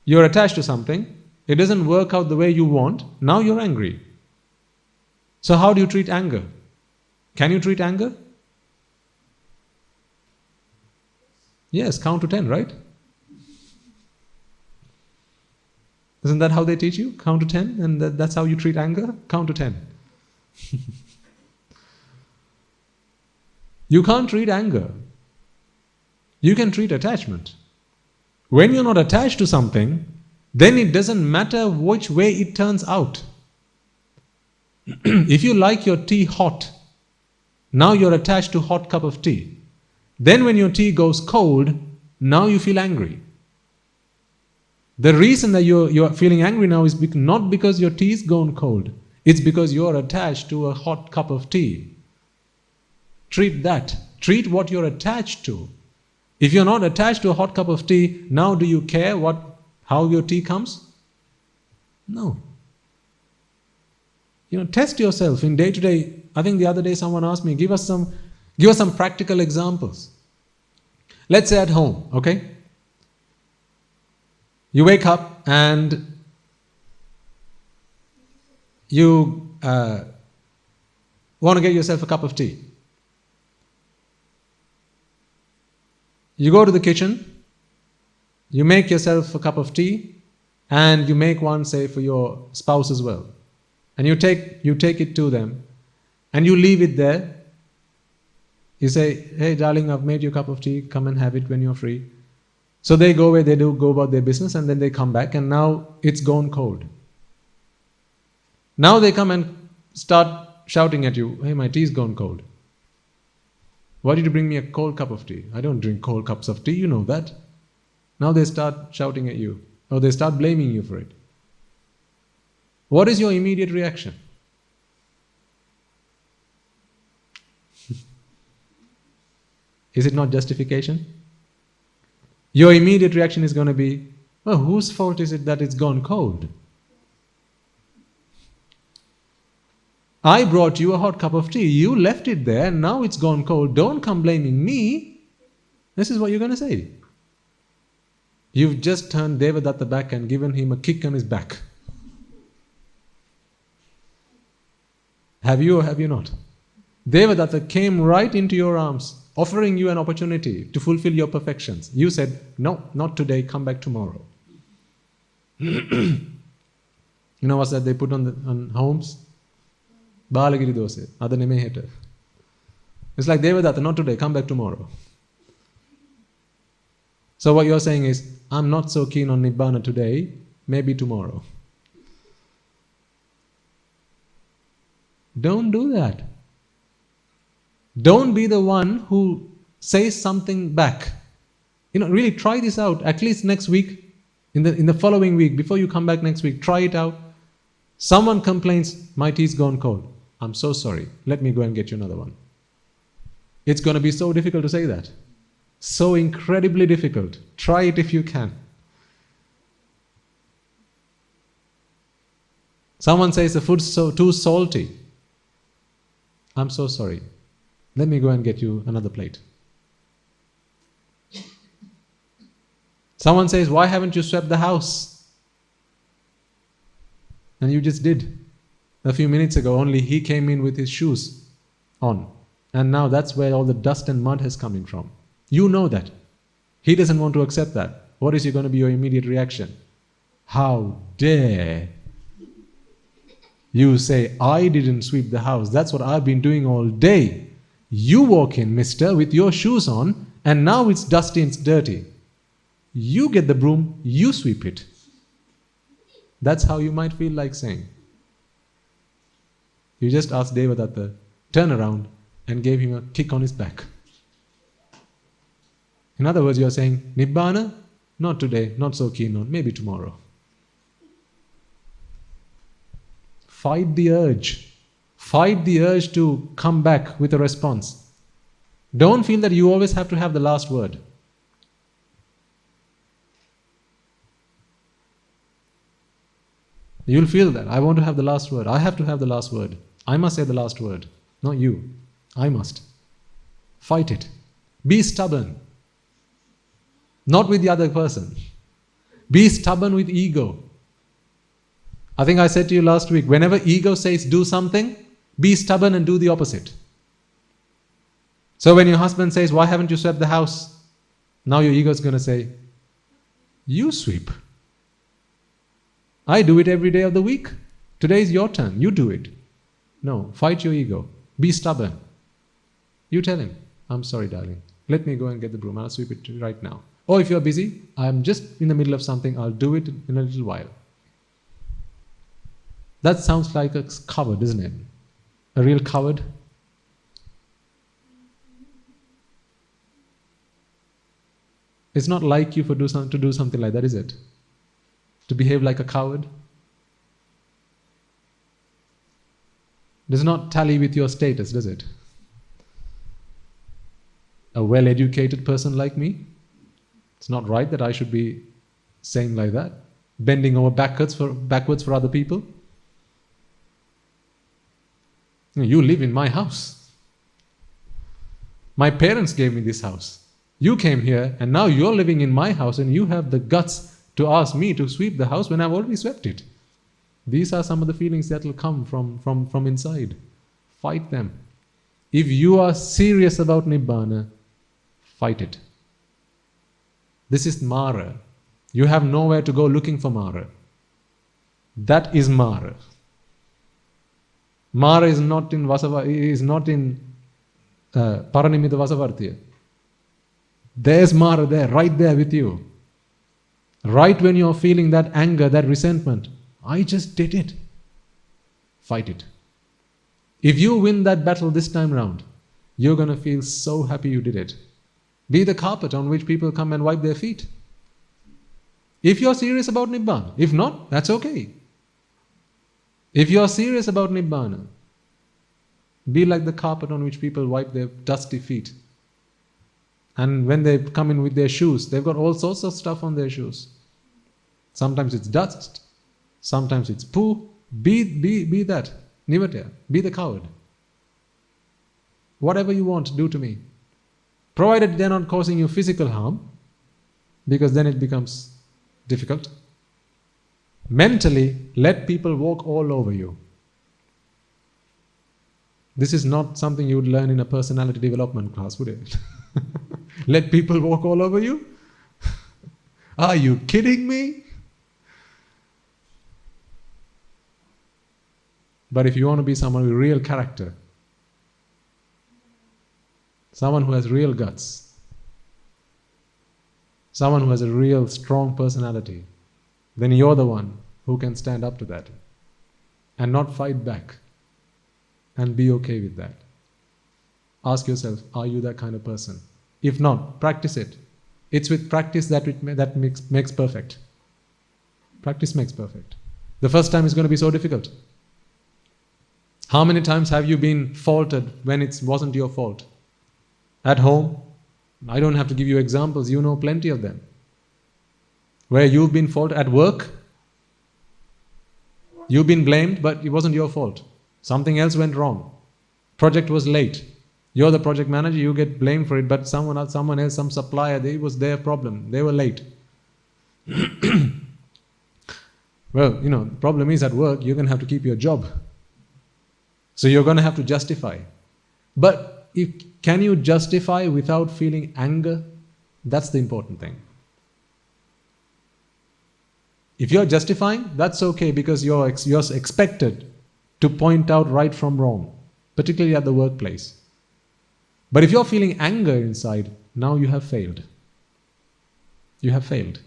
You're attached to something, it doesn't work out the way you want, now you're angry. So how do you treat anger? Can you treat anger? Yes, count to 10, right? Isn't that how they teach you? Count to 10 and that's how you treat anger? Count to 10. You can't treat anger. You can treat attachment. When you're not attached to something, then it doesn't matter which way it turns out. If you like your tea hot, now you're attached to a hot cup of tea. Then when your tea goes cold, now you feel angry. The reason that you're feeling angry now is not because your tea's gone cold. It's because you're attached to a hot cup of tea. Treat that. Treat what you're attached to. If you're not attached to a hot cup of tea, now do you care how your tea comes? No. Test yourself in day-to-day. I think the other day someone asked me, give us some practical examples. Let's say at home, okay? You wake up and you want to get yourself a cup of tea. You go to the kitchen, you make yourself a cup of tea, and you make one, say, for your spouse as well. And you take it to them, and you leave it there. You say, hey darling, I've made you a cup of tea, come and have it when you're free. So they go away, they do go about their business, and then they come back, and now it's gone cold. Now they come and start shouting at you, hey, my tea's gone cold. Why did you bring me a cold cup of tea? I don't drink cold cups of tea, you know that. Now they start shouting at you, or they start blaming you for it. What is your immediate reaction? Is it not justification? Your immediate reaction is going to be, well, whose fault is it that it's gone cold? I brought you a hot cup of tea. You left it there and now it's gone cold. Don't come blaming me. This is what you're going to say. You've just turned Devadatta back and given him a kick on his back. Have you or have you not? Devadatta came right into your arms, offering you an opportunity to fulfill your perfections. You said, no, not today, come back tomorrow. You know what's that they put on homes? Balagiri dose. Ada neme heta. It's like Devadatta, not today, come back tomorrow. So what you're saying is, I'm not so keen on Nibbana today, maybe tomorrow. Don't do that. Don't be the one who says something back. Really try this out, at least next week, in the following week, before you come back next week, try it out. Someone complains, my tea's gone cold. I'm so sorry, let me go and get you another one. It's going to be so difficult to say that. So incredibly difficult. Try it if you can. Someone says the food's too salty. I'm so sorry. Let me go and get you another plate. Someone says, why haven't you swept the house? And you just did. A few minutes ago, only he came in with his shoes on. And now that's where all the dust and mud has coming from. You know that. He doesn't want to accept that. What is going to be your immediate reaction? How dare you say, I didn't sweep the house. That's what I've been doing all day. You walk in, mister, with your shoes on, and now it's dusty and it's dirty. You get the broom, you sweep it. That's how you might feel like saying. You just asked Devadatta, turn around, and gave him a kick on his back. In other words, you're saying, Nibbana, not today, not so keen on, maybe tomorrow. Fight the urge. Fight the urge to come back with a response. Don't feel that you always have to have the last word. You'll feel that. I want to have the last word. I have to have the last word. I must say the last word. Not you. I must. Fight it. Be stubborn. Not with the other person. Be stubborn with ego. I think I said to you last week, whenever ego says do something, be stubborn and do the opposite. So when your husband says, why haven't you swept the house? Now your ego is going to say, you sweep. I do it every day of the week. Today is your turn. You do it. No, fight your ego. Be stubborn. You tell him, I'm sorry, darling. Let me go and get the broom. I'll sweep it right now. Or if you're busy, I'm just in the middle of something. I'll do it in a little while. That sounds like a coward, isn't it? A real coward. It's not like you to do something like that, is it? To behave like a coward. Does not tally with your status, does it? A well-educated person like me, it's not right that I should be saying like that, bending over backwards for other people. You live in my house. My parents gave me this house. You came here and now you're living in my house and you have the guts to ask me to sweep the house when I've already swept it. These are some of the feelings that will come from inside. Fight them. If you are serious about Nibbana, fight it. This is Mara. You have nowhere to go looking for Mara. That is Mara. Mara is not in Paranimita Vasavartiya. There's Mara there, right there with you. Right when you're feeling that anger, that resentment, I just did it. Fight it. If you win that battle this time round, you're going to feel so happy you did it. Be the carpet on which people come and wipe their feet. If you're serious about Nibbana. If not, that's okay. If you're serious about Nibbana, be like the carpet on which people wipe their dusty feet. And when they come in with their shoes, they've got all sorts of stuff on their shoes. Sometimes it's dust, sometimes it's poo. Be that. Nivatya. Be the coward. Whatever you want, do to me. Provided they're not causing you physical harm, because then it becomes difficult. Mentally, let people walk all over you. This is not something you would learn in a personality development class, would it? Let people walk all over you? Are you kidding me? But if you want to be someone with real character, someone who has real guts, someone who has a real strong personality, then you're the one who can stand up to that and not fight back and be okay with that. Ask yourself, are you that kind of person? If not, practice it. It's with practice that makes perfect. Practice makes perfect. The first time is going to be so difficult. How many times have you been faulted when it wasn't your fault? At home, I don't have to give you examples, you know plenty of them. Where you've been faulted at work, you've been blamed, but it wasn't your fault. Something else went wrong. Project was late. You're the project manager, you get blamed for it, but someone else, some supplier, it was their problem. They were late. Well, the problem is at work, you're going to have to keep your job. So you're going to have to justify. But can you justify without feeling anger? That's the important thing. If you're justifying, that's okay, because you're expected to point out right from wrong, particularly at the workplace. But if you're feeling anger inside, now you have failed. You have failed.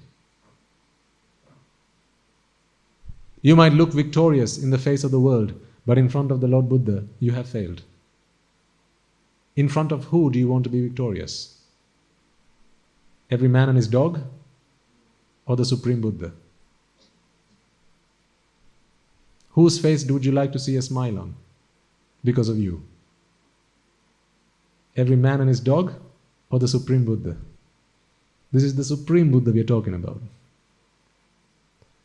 You might look victorious in the face of the world, but in front of the Lord Buddha, you have failed. In front of who do you want to be victorious? Every man and his dog? Or the Supreme Buddha? Whose face would you like to see a smile on because of you? Every man and his dog or the Supreme Buddha? This is the Supreme Buddha we are talking about.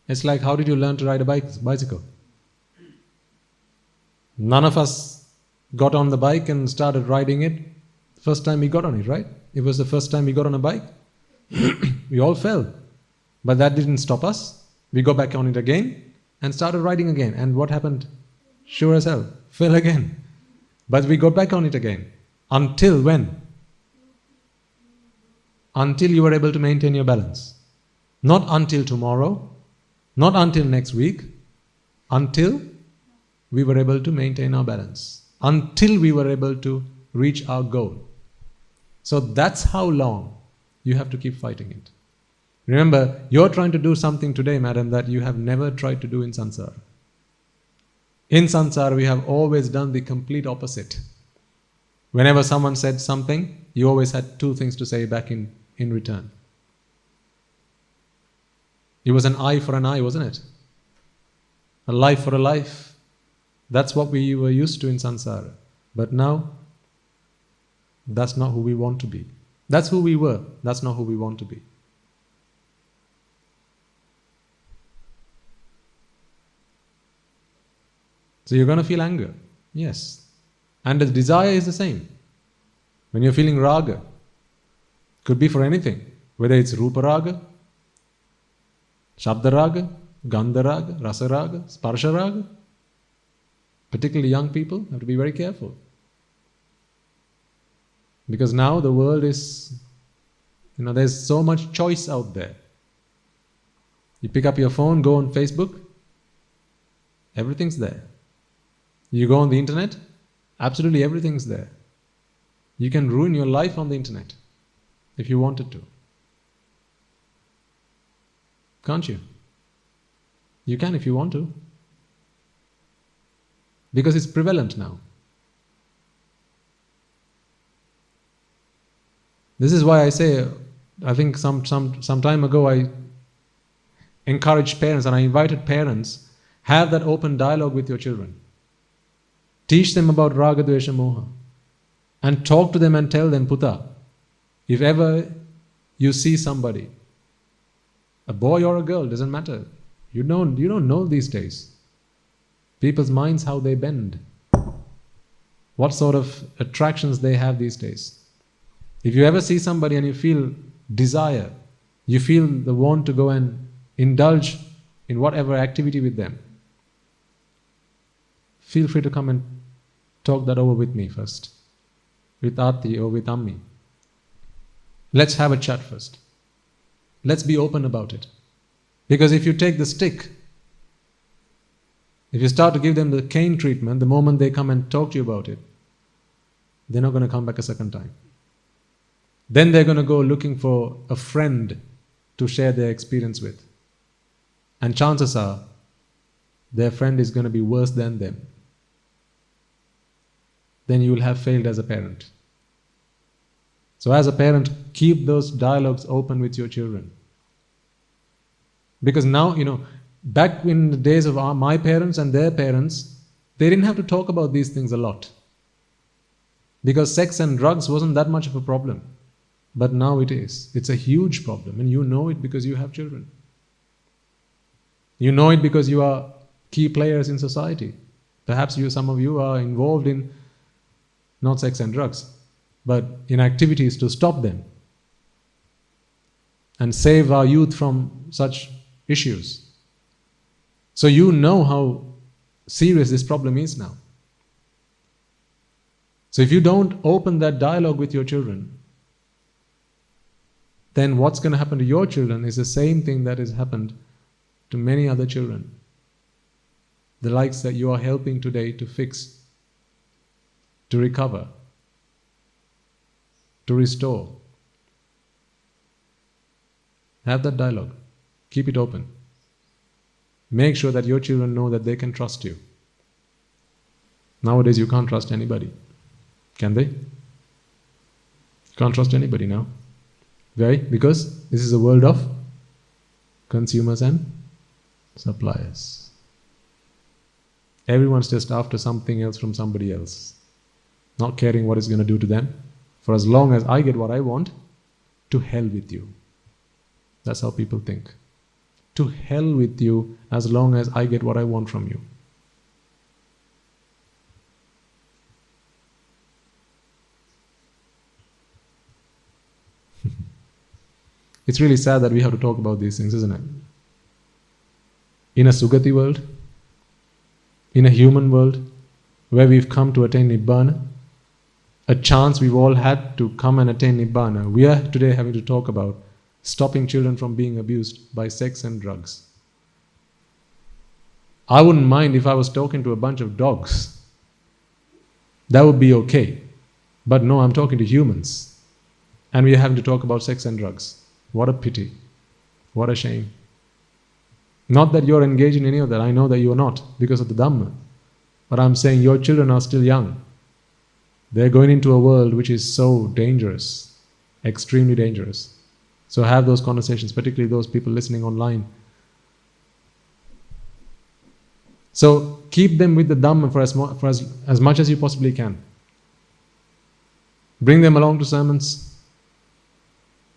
It's like, how did you learn to ride a bicycle? None of us got on the bike and started riding it first time we got on it, right? It was the first time we got on a bike. We all fell. But that didn't stop us. We got back on it again and started riding again. And what happened? Sure as hell, fell again. But we got back on it again. Until when? Until you were able to maintain your balance. Not until tomorrow, not until next week, until we were able to maintain our balance. Until we were able to reach our goal. So that's how long you have to keep fighting it. Remember, you're trying to do something today, madam, that you have never tried to do in samsara. In samsara, we have always done the complete opposite. Whenever someone said something, you always had two things to say back in return. It was an eye for an eye, wasn't it? A life for a life. That's what we were used to in samsara. But now, that's not who we want to be. That's who we were. That's not who we want to be. So you're going to feel anger. Yes. And the desire is the same. When you're feeling raga, could be for anything. Whether it's rupa raga, shabda raga, gandha raga, rasa raga, sparsha raga. Particularly young people have to be very careful. Because now the world is, there's so much choice out there. You pick up your phone, go on Facebook, everything's there. You go on the internet, absolutely everything's there. You can ruin your life on the internet if you wanted to. Can't you? You can if you want to. Because it's prevalent now. This is why I say, I think some time ago I encouraged parents and I invited parents, have that open dialogue with your children. Teach them about raga, dvesha, moha. And talk to them and tell them, Puta, if ever you see somebody, a boy or a girl, doesn't matter. You don't know these days. People's minds, how they bend. What sort of attractions they have these days. If you ever see somebody and you feel desire, you feel the want to go and indulge in whatever activity with them, feel free to come and talk that over with me first. With Aati or with Ammi. Let's have a chat first. Let's be open about it. Because if you take the stick, If you start to give them the cane treatment, the moment they come and talk to you about it, they're not going to come back a second time. Then they're going to go looking for a friend to share their experience with. And chances are, their friend is going to be worse than them. Then you will have failed as a parent. So as a parent, keep those dialogues open with your children. Because now, back in the days of my parents and their parents, they didn't have to talk about these things a lot. Because sex and drugs wasn't that much of a problem. But now it is. It's a huge problem, and you know it because you have children. You know it because you are key players in society. Perhaps some of you are involved in not sex and drugs, but in activities to stop them and save our youth from such issues. So you know how serious this problem is now. So if you don't open that dialogue with your children, then what's going to happen to your children is the same thing that has happened to many other children. The likes that you are helping today to fix, to recover, to restore. Have that dialogue. Keep it open. Make sure that your children know that they can trust you. Nowadays you can't trust anybody. Can they? Can't trust anybody now. Why? Because this is a world of consumers and suppliers. Everyone's just after something else from somebody else, not caring what it's going to do to them. For as long as I get what I want, to hell with you. That's how people think. To hell with you as long as I get what I want from you. It's really sad that we have to talk about these things, isn't it? In a Sugati world, in a human world, where we've come to attain Nibbana, a chance we've all had to come and attain Nibbana, we are today having to talk about stopping children from being abused by sex and drugs. I wouldn't mind if I was talking to a bunch of dogs. That would be okay. But no, I'm talking to humans. And we are having to talk about sex and drugs. What a pity. What a shame. Not that you're engaged in any of that. I know that you're not because of the Dhamma. But I'm saying your children are still young. They're going into a world which is so dangerous, extremely dangerous. So have those conversations, particularly those people listening online. So keep them with the Dhamma for as much as you possibly can. Bring them along to sermons.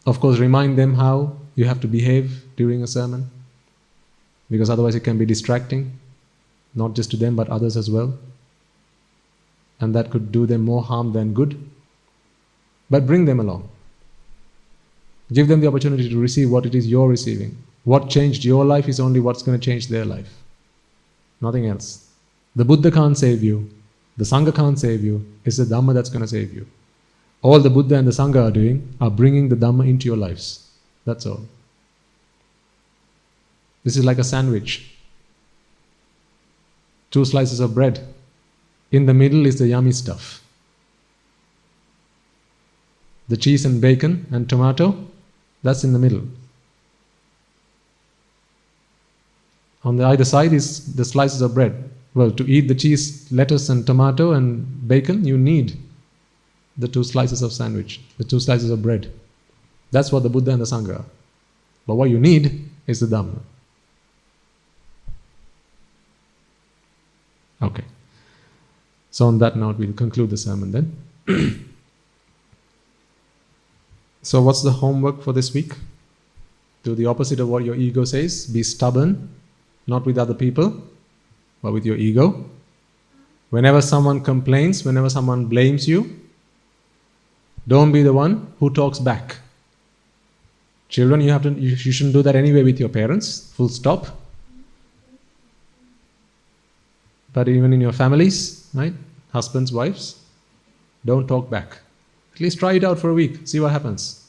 Of course, remind them how you have to behave during a sermon, because otherwise it can be distracting, not just to them but others as well. And that could do them more harm than good. But bring them along. Give them the opportunity to receive what it is you're receiving. What changed your life is only what's going to change their life. Nothing else. The Buddha can't save you. The Sangha can't save you. It's the Dhamma that's going to save you. All the Buddha and the Sangha are doing are bringing the Dhamma into your lives. That's all. This is like a sandwich. 2 slices of bread. In the middle is the yummy stuff. The cheese and bacon and tomato, that's in the middle. On the either side is the slices of bread. Well, to eat the cheese, lettuce and tomato and bacon, you need the 2 slices of sandwich, the 2 slices of bread. That's what the Buddha and the Sangha are. But what you need is the Dhamma. Okay. So on that note, we'll conclude the sermon then. So what's the homework for this week? Do the opposite of what your ego says. Be stubborn, not with other people, but with your ego. Whenever someone complains, whenever someone blames you, don't be the one who talks back. Children, you shouldn't do that anyway with your parents, full stop. But even in your families, right? Husbands, wives, don't talk back. At least try it out for a week, see what happens.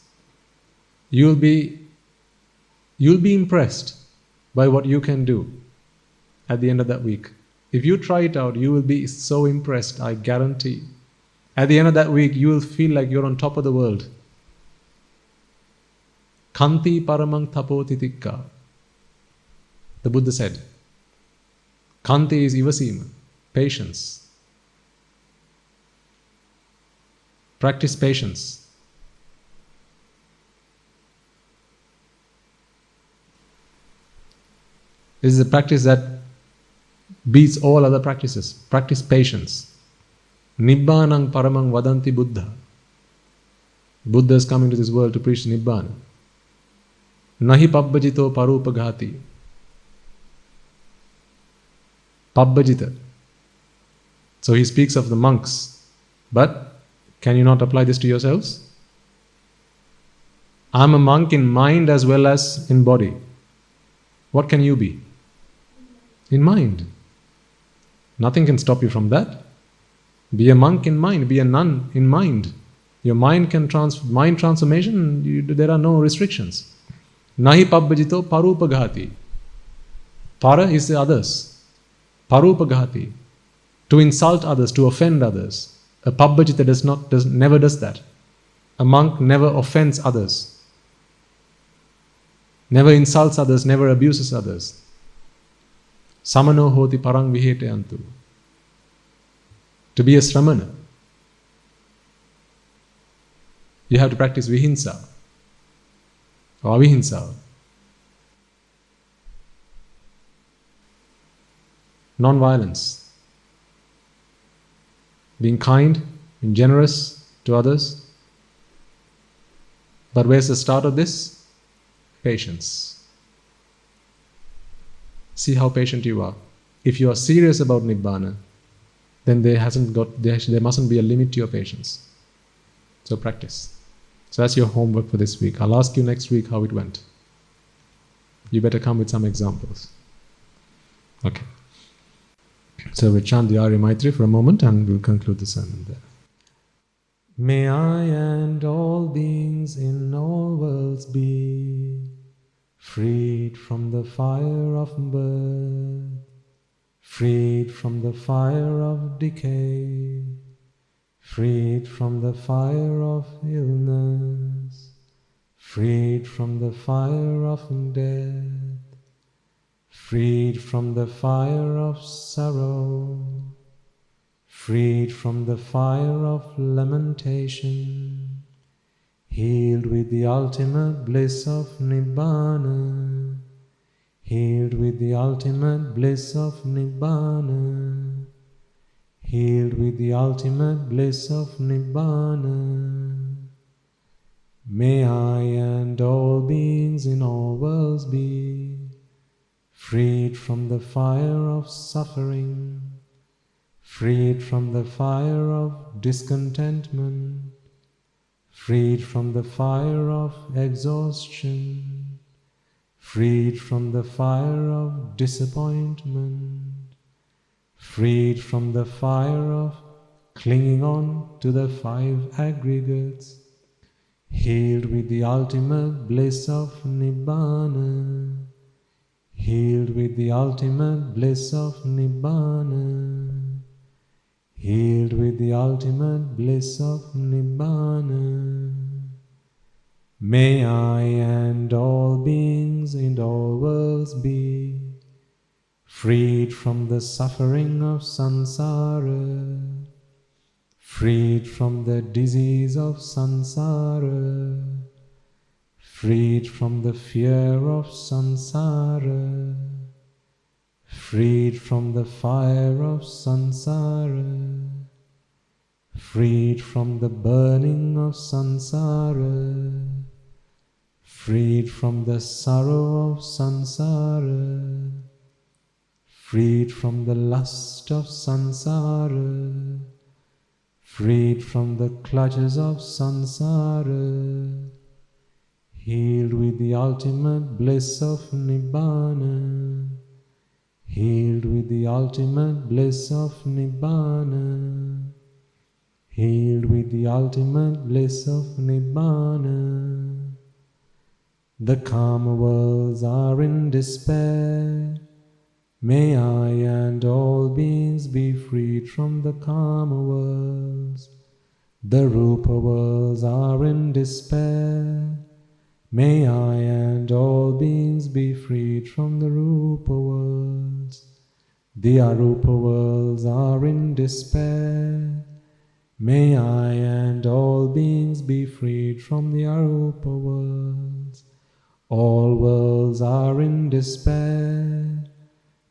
You'll be impressed by what you can do at the end of that week. If you try it out, you will be so impressed, I guarantee. At the end of that week, you will feel like you're on top of the world. Kanti paramang tapotitikka. The Buddha said, Kanti is ivasima, patience. Practice patience. This is a practice that beats all other practices. Practice patience. Nibbanang paramang vadanti Buddha. Buddha is coming to this world to preach Nibbana. Nahi pabbajito parupaghati. Pabbajita. So he speaks of the monks. But can you not apply this to yourselves? I'm a monk in mind as well as in body. What can you be? In mind. Nothing can stop you from that. Be a monk in mind, be a nun in mind. Your mind can mind transformation, there are no restrictions. Nahi pabbajito parupaghati. Para is the others. Parupaghati. To insult others, to offend others. A pabbajita never does that. A monk never offends others. Never insults others, never abuses others. Samano hoti parang vihetayantu. To be a sramana, you have to practice vihimsa or avihimsa. Non-violence. Being kind, being generous to others. But where's the start of this? Patience. See how patient you are. If you are serious about Nibbana, then there mustn't be a limit to your patience. So practice. So that's your homework for this week. I'll ask you next week how it went. You better come with some examples. Okay. So we'll chant the Arya Maitri for a moment and we'll conclude the sermon there. May I and all beings in all worlds be freed from the fire of birth, freed from the fire of decay, freed from the fire of illness, freed from the fire of death, freed from the fire of sorrow, freed from the fire of lamentation, healed with the ultimate bliss of Nibbana, healed with the ultimate bliss of Nibbana, healed with the ultimate bliss of Nibbana. May I and all beings in all worlds be freed from the fire of suffering, freed from the fire of discontentment, freed from the fire of exhaustion, freed from the fire of disappointment, freed from the fire of clinging on to the five aggregates, healed with the ultimate bliss of Nibbana, healed with the ultimate bliss of Nibbana, healed with the ultimate bliss of Nibbana. May I and all beings in all worlds be freed from the suffering of samsara, freed from the disease of samsara, freed from the fear of samsara, freed from the fire of samsara, freed from the burning of samsara, freed from the sorrow of samsara, freed from the lust of samsara, freed from the clutches of samsara, healed with the ultimate bliss of Nibbana, healed with the ultimate bliss of Nibbana, healed with the ultimate bliss of Nibbana. The karma worlds are in despair, May I and all beings be freed from the Kama worlds. The Rupa worlds are in despair. May I and all beings be freed from the Rupa worlds. The Arupa worlds are in despair. May I and all beings be freed from the Arupa worlds. All worlds are in despair.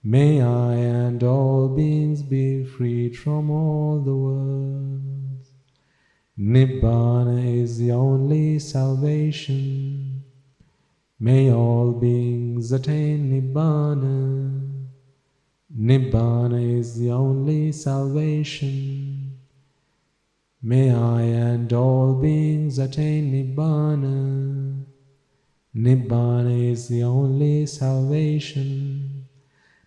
May I and all beings be freed from all the worlds. Nibbana is the only salvation. May all beings attain Nibbana. Nibbana is the only salvation. May I and all beings attain Nibbana. Nibbana is the only salvation.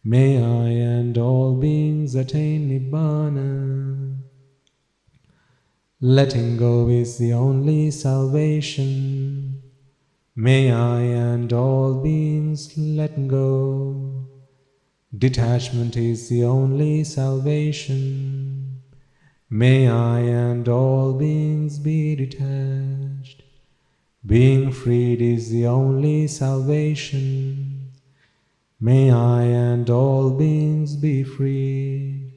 May I and all beings attain Nibbana. Letting go is the only salvation. May I and all beings let go. Detachment is the only salvation. May I and all beings be detached. Being freed is the only salvation. May I and all beings be freed.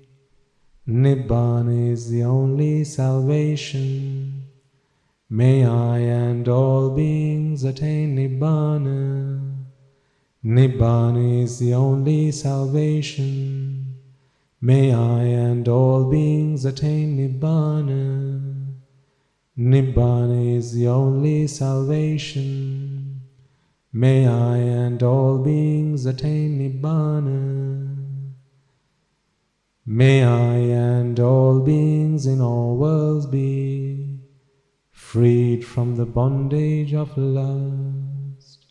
Nibbana is the only salvation. May I and all beings attain Nibbana. Nibbana is the only salvation. May I and all beings attain Nibbana. Nibbana is the only salvation. May I and all beings attain Nibbana. May I and all beings in all worlds be freed from the bondage of lust,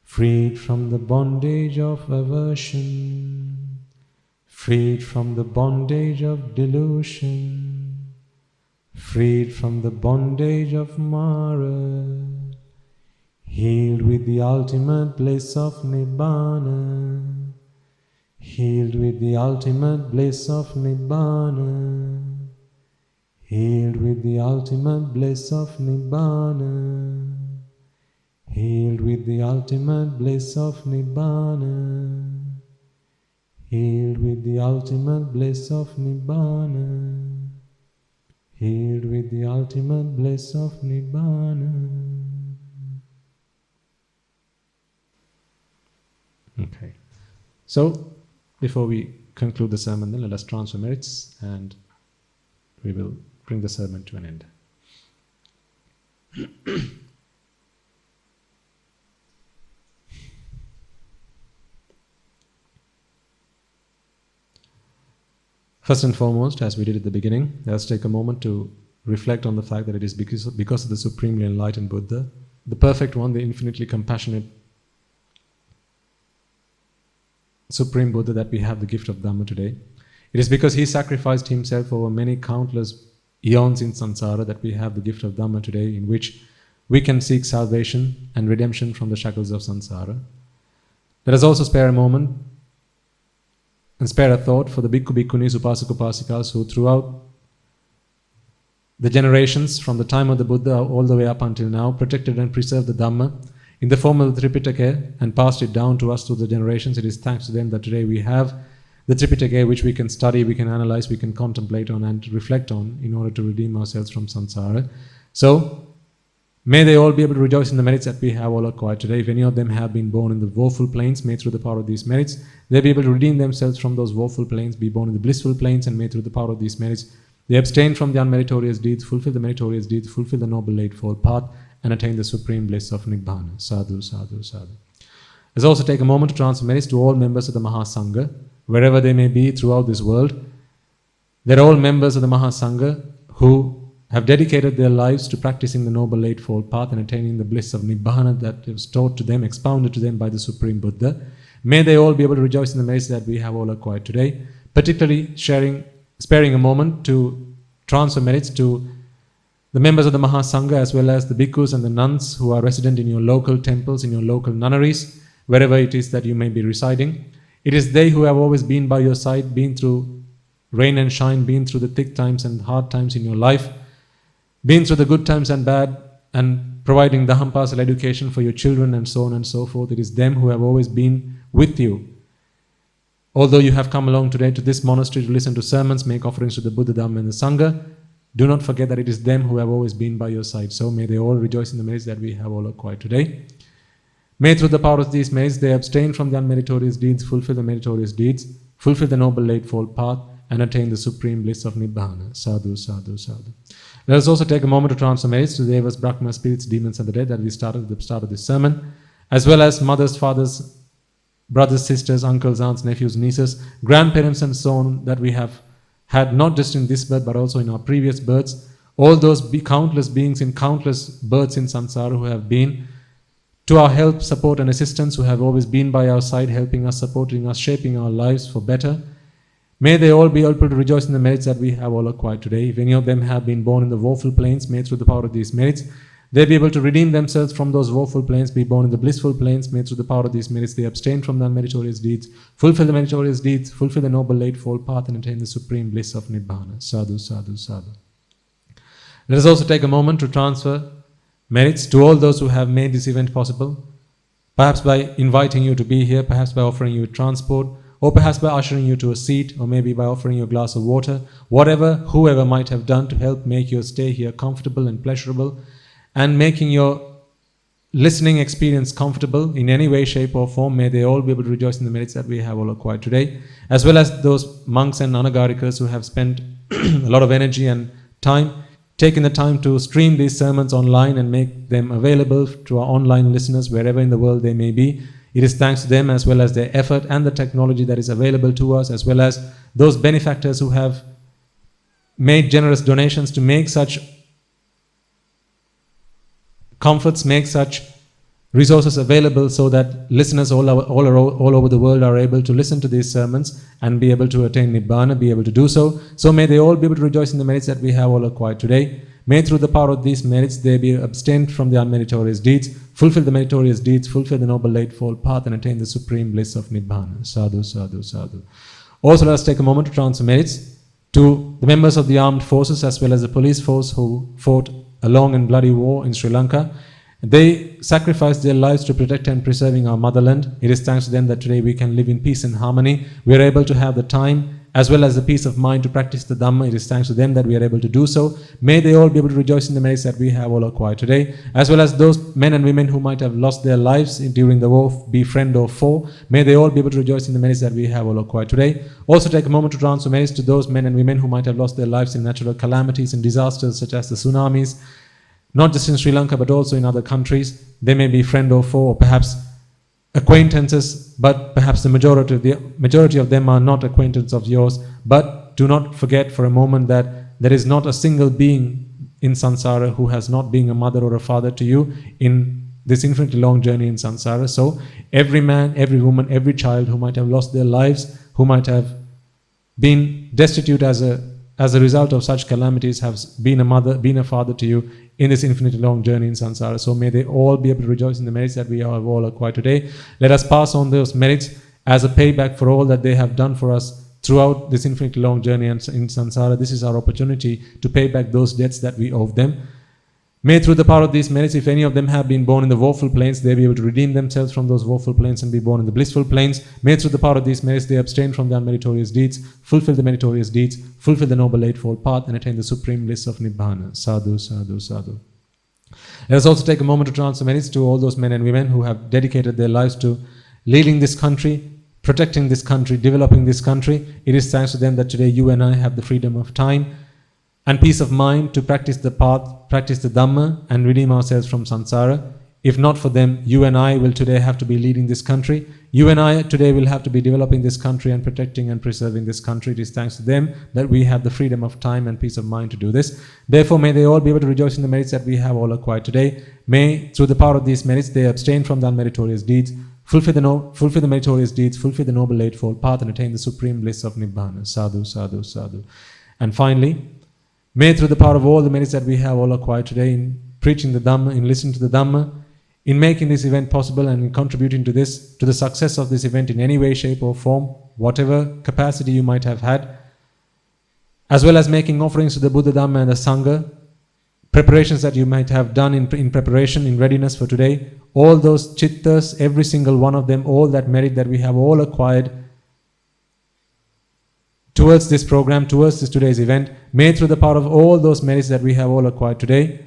freed from the bondage of aversion, freed from the bondage of delusion, freed from the bondage of Mara, healed with the ultimate bliss of Nibbana, healed with the ultimate bliss of Nibbana, healed with the ultimate bliss of Nibbana, healed with the ultimate bliss of Nibbana, healed with the ultimate bliss of Nibbana, healed with the ultimate bliss of Nibbana. Okay. So, before we conclude the sermon, then let us transfer merits and we will bring the sermon to an end. First and foremost, as we did at the beginning, let us take a moment to reflect on the fact that it is because of the supremely enlightened Buddha, the perfect one, the infinitely compassionate Supreme Buddha, that we have the gift of Dhamma today. It is because he sacrificed himself over many countless eons in samsara that we have the gift of Dhamma today, in which we can seek salvation and redemption from the shackles of samsara. Let us also spare a moment and spare a thought for the bhikkhu, bhikkhunis, upasaka, upasikas who throughout the generations from the time of the Buddha all the way up until now protected and preserved the Dhamma in the form of the Tripitaka and passed it down to us through the generations. It is thanks to them that today we have the Tripitaka, which we can study, we can analyze, we can contemplate on and reflect on in order to redeem ourselves from samsara. So, may they all be able to rejoice in the merits that we have all acquired today. If any of them have been born in the woeful planes, may through the power of these merits, they be able to redeem themselves from those woeful planes, be born in the blissful planes, and may through the power of these merits, they abstain from the unmeritorious deeds, fulfill the meritorious deeds, fulfill the noble eightfold path, and attain the supreme bliss of Nibbana. Sadhu, sadhu, sadhu. Let's also take a moment to transfer merits to all members of the Mahasangha, wherever they may be throughout this world. They're all members of the Mahasangha who have dedicated their lives to practicing the Noble Eightfold Path and attaining the bliss of Nibbana that was taught to them, expounded to them by the Supreme Buddha. May they all be able to rejoice in the merits that we have all acquired today, particularly sparing a moment to transfer merits to the members of the Mahasangha as well as the bhikkhus and the nuns who are resident in your local temples, in your local nunneries, wherever it is that you may be residing. It is they who have always been by your side, been through rain and shine, been through the thick times and hard times in your life, been through the good times and bad, and providing Dhampasal education for your children and so on and so forth. It is them who have always been with you. Although you have come along today to this monastery to listen to sermons, make offerings to the Buddha, Dhamma and the Sangha, do not forget that it is them who have always been by your side. So may they all rejoice in the merits that we have all acquired today. May through the power of these merits they abstain from the unmeritorious deeds, fulfill the meritorious deeds, fulfill the Noble Eightfold Path, and attain the Supreme Bliss of Nibbana. Sadhu, sadhu, sadhu. Let us also take a moment to transfer merits to the Devas, Brahma, spirits, demons and the dead that we started at the start of this sermon, as well as mothers, fathers, brothers, sisters, uncles, aunts, nephews, nieces, grandparents and so on that we have had not just in this birth but also in our previous births. All those countless beings in countless births in samsara who have been to our help, support and assistance, who have always been by our side, helping us, supporting us, shaping our lives for better. May they all be able to rejoice in the merits that we have all acquired today. If any of them have been born in the woeful planes, may through the power of these merits they be able to redeem themselves from those woeful planes, be born in the blissful planes. May through the power of these merits they abstain from the unmeritorious deeds, fulfill the meritorious deeds, fulfill the Noble Eightfold Path, and attain the Supreme Bliss of Nibbana. Sadhu, sadhu, sadhu. Let us also take a moment to transfer merits to all those who have made this event possible, perhaps by inviting you to be here, perhaps by offering you transport, or perhaps by ushering you to a seat, or maybe by offering you a glass of water. Whatever, whoever might have done to help make your stay here comfortable and pleasurable, and making your listening experience comfortable in any way, shape or form, may they all be able to rejoice in the merits that we have all acquired today, as well as those monks and anagarikas who have spent a lot of energy and time, taking the time to stream these sermons online and make them available to our online listeners wherever in the world they may be. It is thanks to them, as well as their effort and the technology that is available to us, as well as those benefactors who have made generous donations to make such comforts, make such resources available so that listeners all over the world are able to listen to these sermons and be able to attain Nibbana, be able to do so. So may they all be able to rejoice in the merits that we have all acquired today. May through the power of these merits they be abstained from the unmeritorious deeds, fulfill the meritorious deeds, fulfill the Noble Eightfold Path, and attain the Supreme Bliss of Nibbana. Sadhu, sadhu, sadhu. Also let us take a moment to transfer merits to the members of the armed forces as well as the police force who fought a long and bloody war in Sri Lanka. They sacrificed their lives to protect and preserving our motherland. It is thanks to them that today we can live in peace and harmony. We are able to have the time as well as the peace of mind to practice the Dhamma. It is thanks to them that we are able to do so. May they all be able to rejoice in the merits that we have all acquired today, as well as those men and women who might have lost their lives during the war, be friend or foe. May they all be able to rejoice in the merits that we have all acquired today. Also take a moment to transfer merits to those men and women who might have lost their lives in natural calamities and disasters such as the tsunamis, not just in Sri Lanka but also in other countries. They may be friend or foe, or perhaps acquaintances, but perhaps the majority of them are not acquaintances of yours. But do not forget for a moment that there is not a single being in samsara who has not been a mother or a father to you in this infinitely long journey in samsara. So every man, every woman, every child who might have lost their lives, who might have been destitute as a result of such calamities, have been a mother, been a father to you in this infinitely long journey in samsara. So may they all be able to rejoice in the merits that we have all acquired today. Let us pass on those merits as a payback for all that they have done for us throughout this infinitely long journey in samsara. This is our opportunity to pay back those debts that we owe them. May through the power of these merits, if any of them have been born in the woeful planes, they be able to redeem themselves from those woeful planes and be born in the blissful planes. May through the power of these merits they abstain from the unmeritorious deeds, fulfill the meritorious deeds, fulfill the Noble Eightfold Path, and attain the Supreme Bliss of Nibbana. Sadhu, sadhu, sadhu. Let us also take a moment to transfer merits to all those men and women who have dedicated their lives to leading this country, protecting this country, developing this country. It is thanks to them that today you and I have the freedom of time and peace of mind to practice the path, practice the Dhamma, and redeem ourselves from samsara. If not for them, you and I will today have to be leading this country. You and I today will have to be developing this country and protecting and preserving this country. It is thanks to them that we have the freedom of time and peace of mind to do this. Therefore, may they all be able to rejoice in the merits that we have all acquired today. May, through the power of these merits, they abstain from the unmeritorious deeds, fulfill the meritorious deeds, fulfill the Noble Eightfold Path, and attain the Supreme Bliss of Nibbana. Sadhu, sadhu, sadhu. And finally, may through the power of all the merits that we have all acquired today in preaching the Dhamma, in listening to the Dhamma, in making this event possible and in contributing to this, to the success of this event in any way, shape or form, whatever capacity you might have had, as well as making offerings to the Buddha, Dhamma and the Sangha, preparations that you might have done in preparation, in readiness for today, all those chittas, every single one of them, all that merit that we have all acquired towards this program, towards this today's event, may through the power of all those merits that we have all acquired today,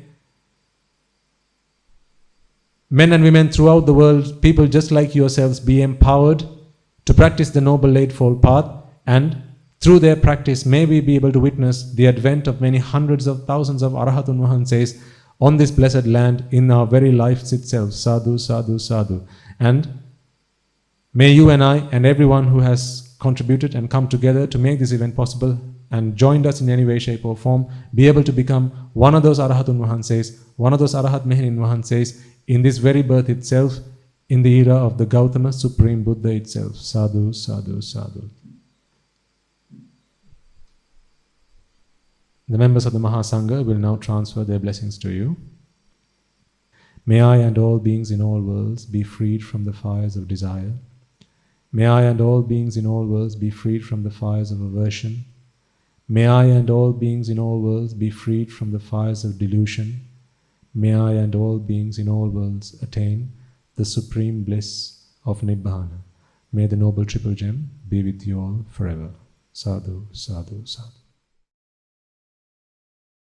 men and women throughout the world, people just like yourselves, be empowered to practice the Noble Eightfold Path, and through their practice may we be able to witness the advent of many hundreds of thousands of Arahatun Wahanses on this blessed land in our very lives itself. Sadhu, sadhu, sadhu. And may you and I and everyone who has contributed and come together to make this event possible and joined us in any way, shape or form, be able to become one of those Arahatun Wahanses, one of those Arahat Mehenin Wahanses in this very birth itself, in the era of the Gautama Supreme Buddha itself. Sadhu, sadhu, sadhu. The members of the Mahasangha will now transfer their blessings to you. May I and all beings in all worlds be freed from the fires of desire. May I and all beings in all worlds be freed from the fires of aversion. May I and all beings in all worlds be freed from the fires of delusion. May I and all beings in all worlds attain the supreme bliss of Nibbana. May the Noble Triple Gem be with you all forever. Sadhu, sadhu, sadhu.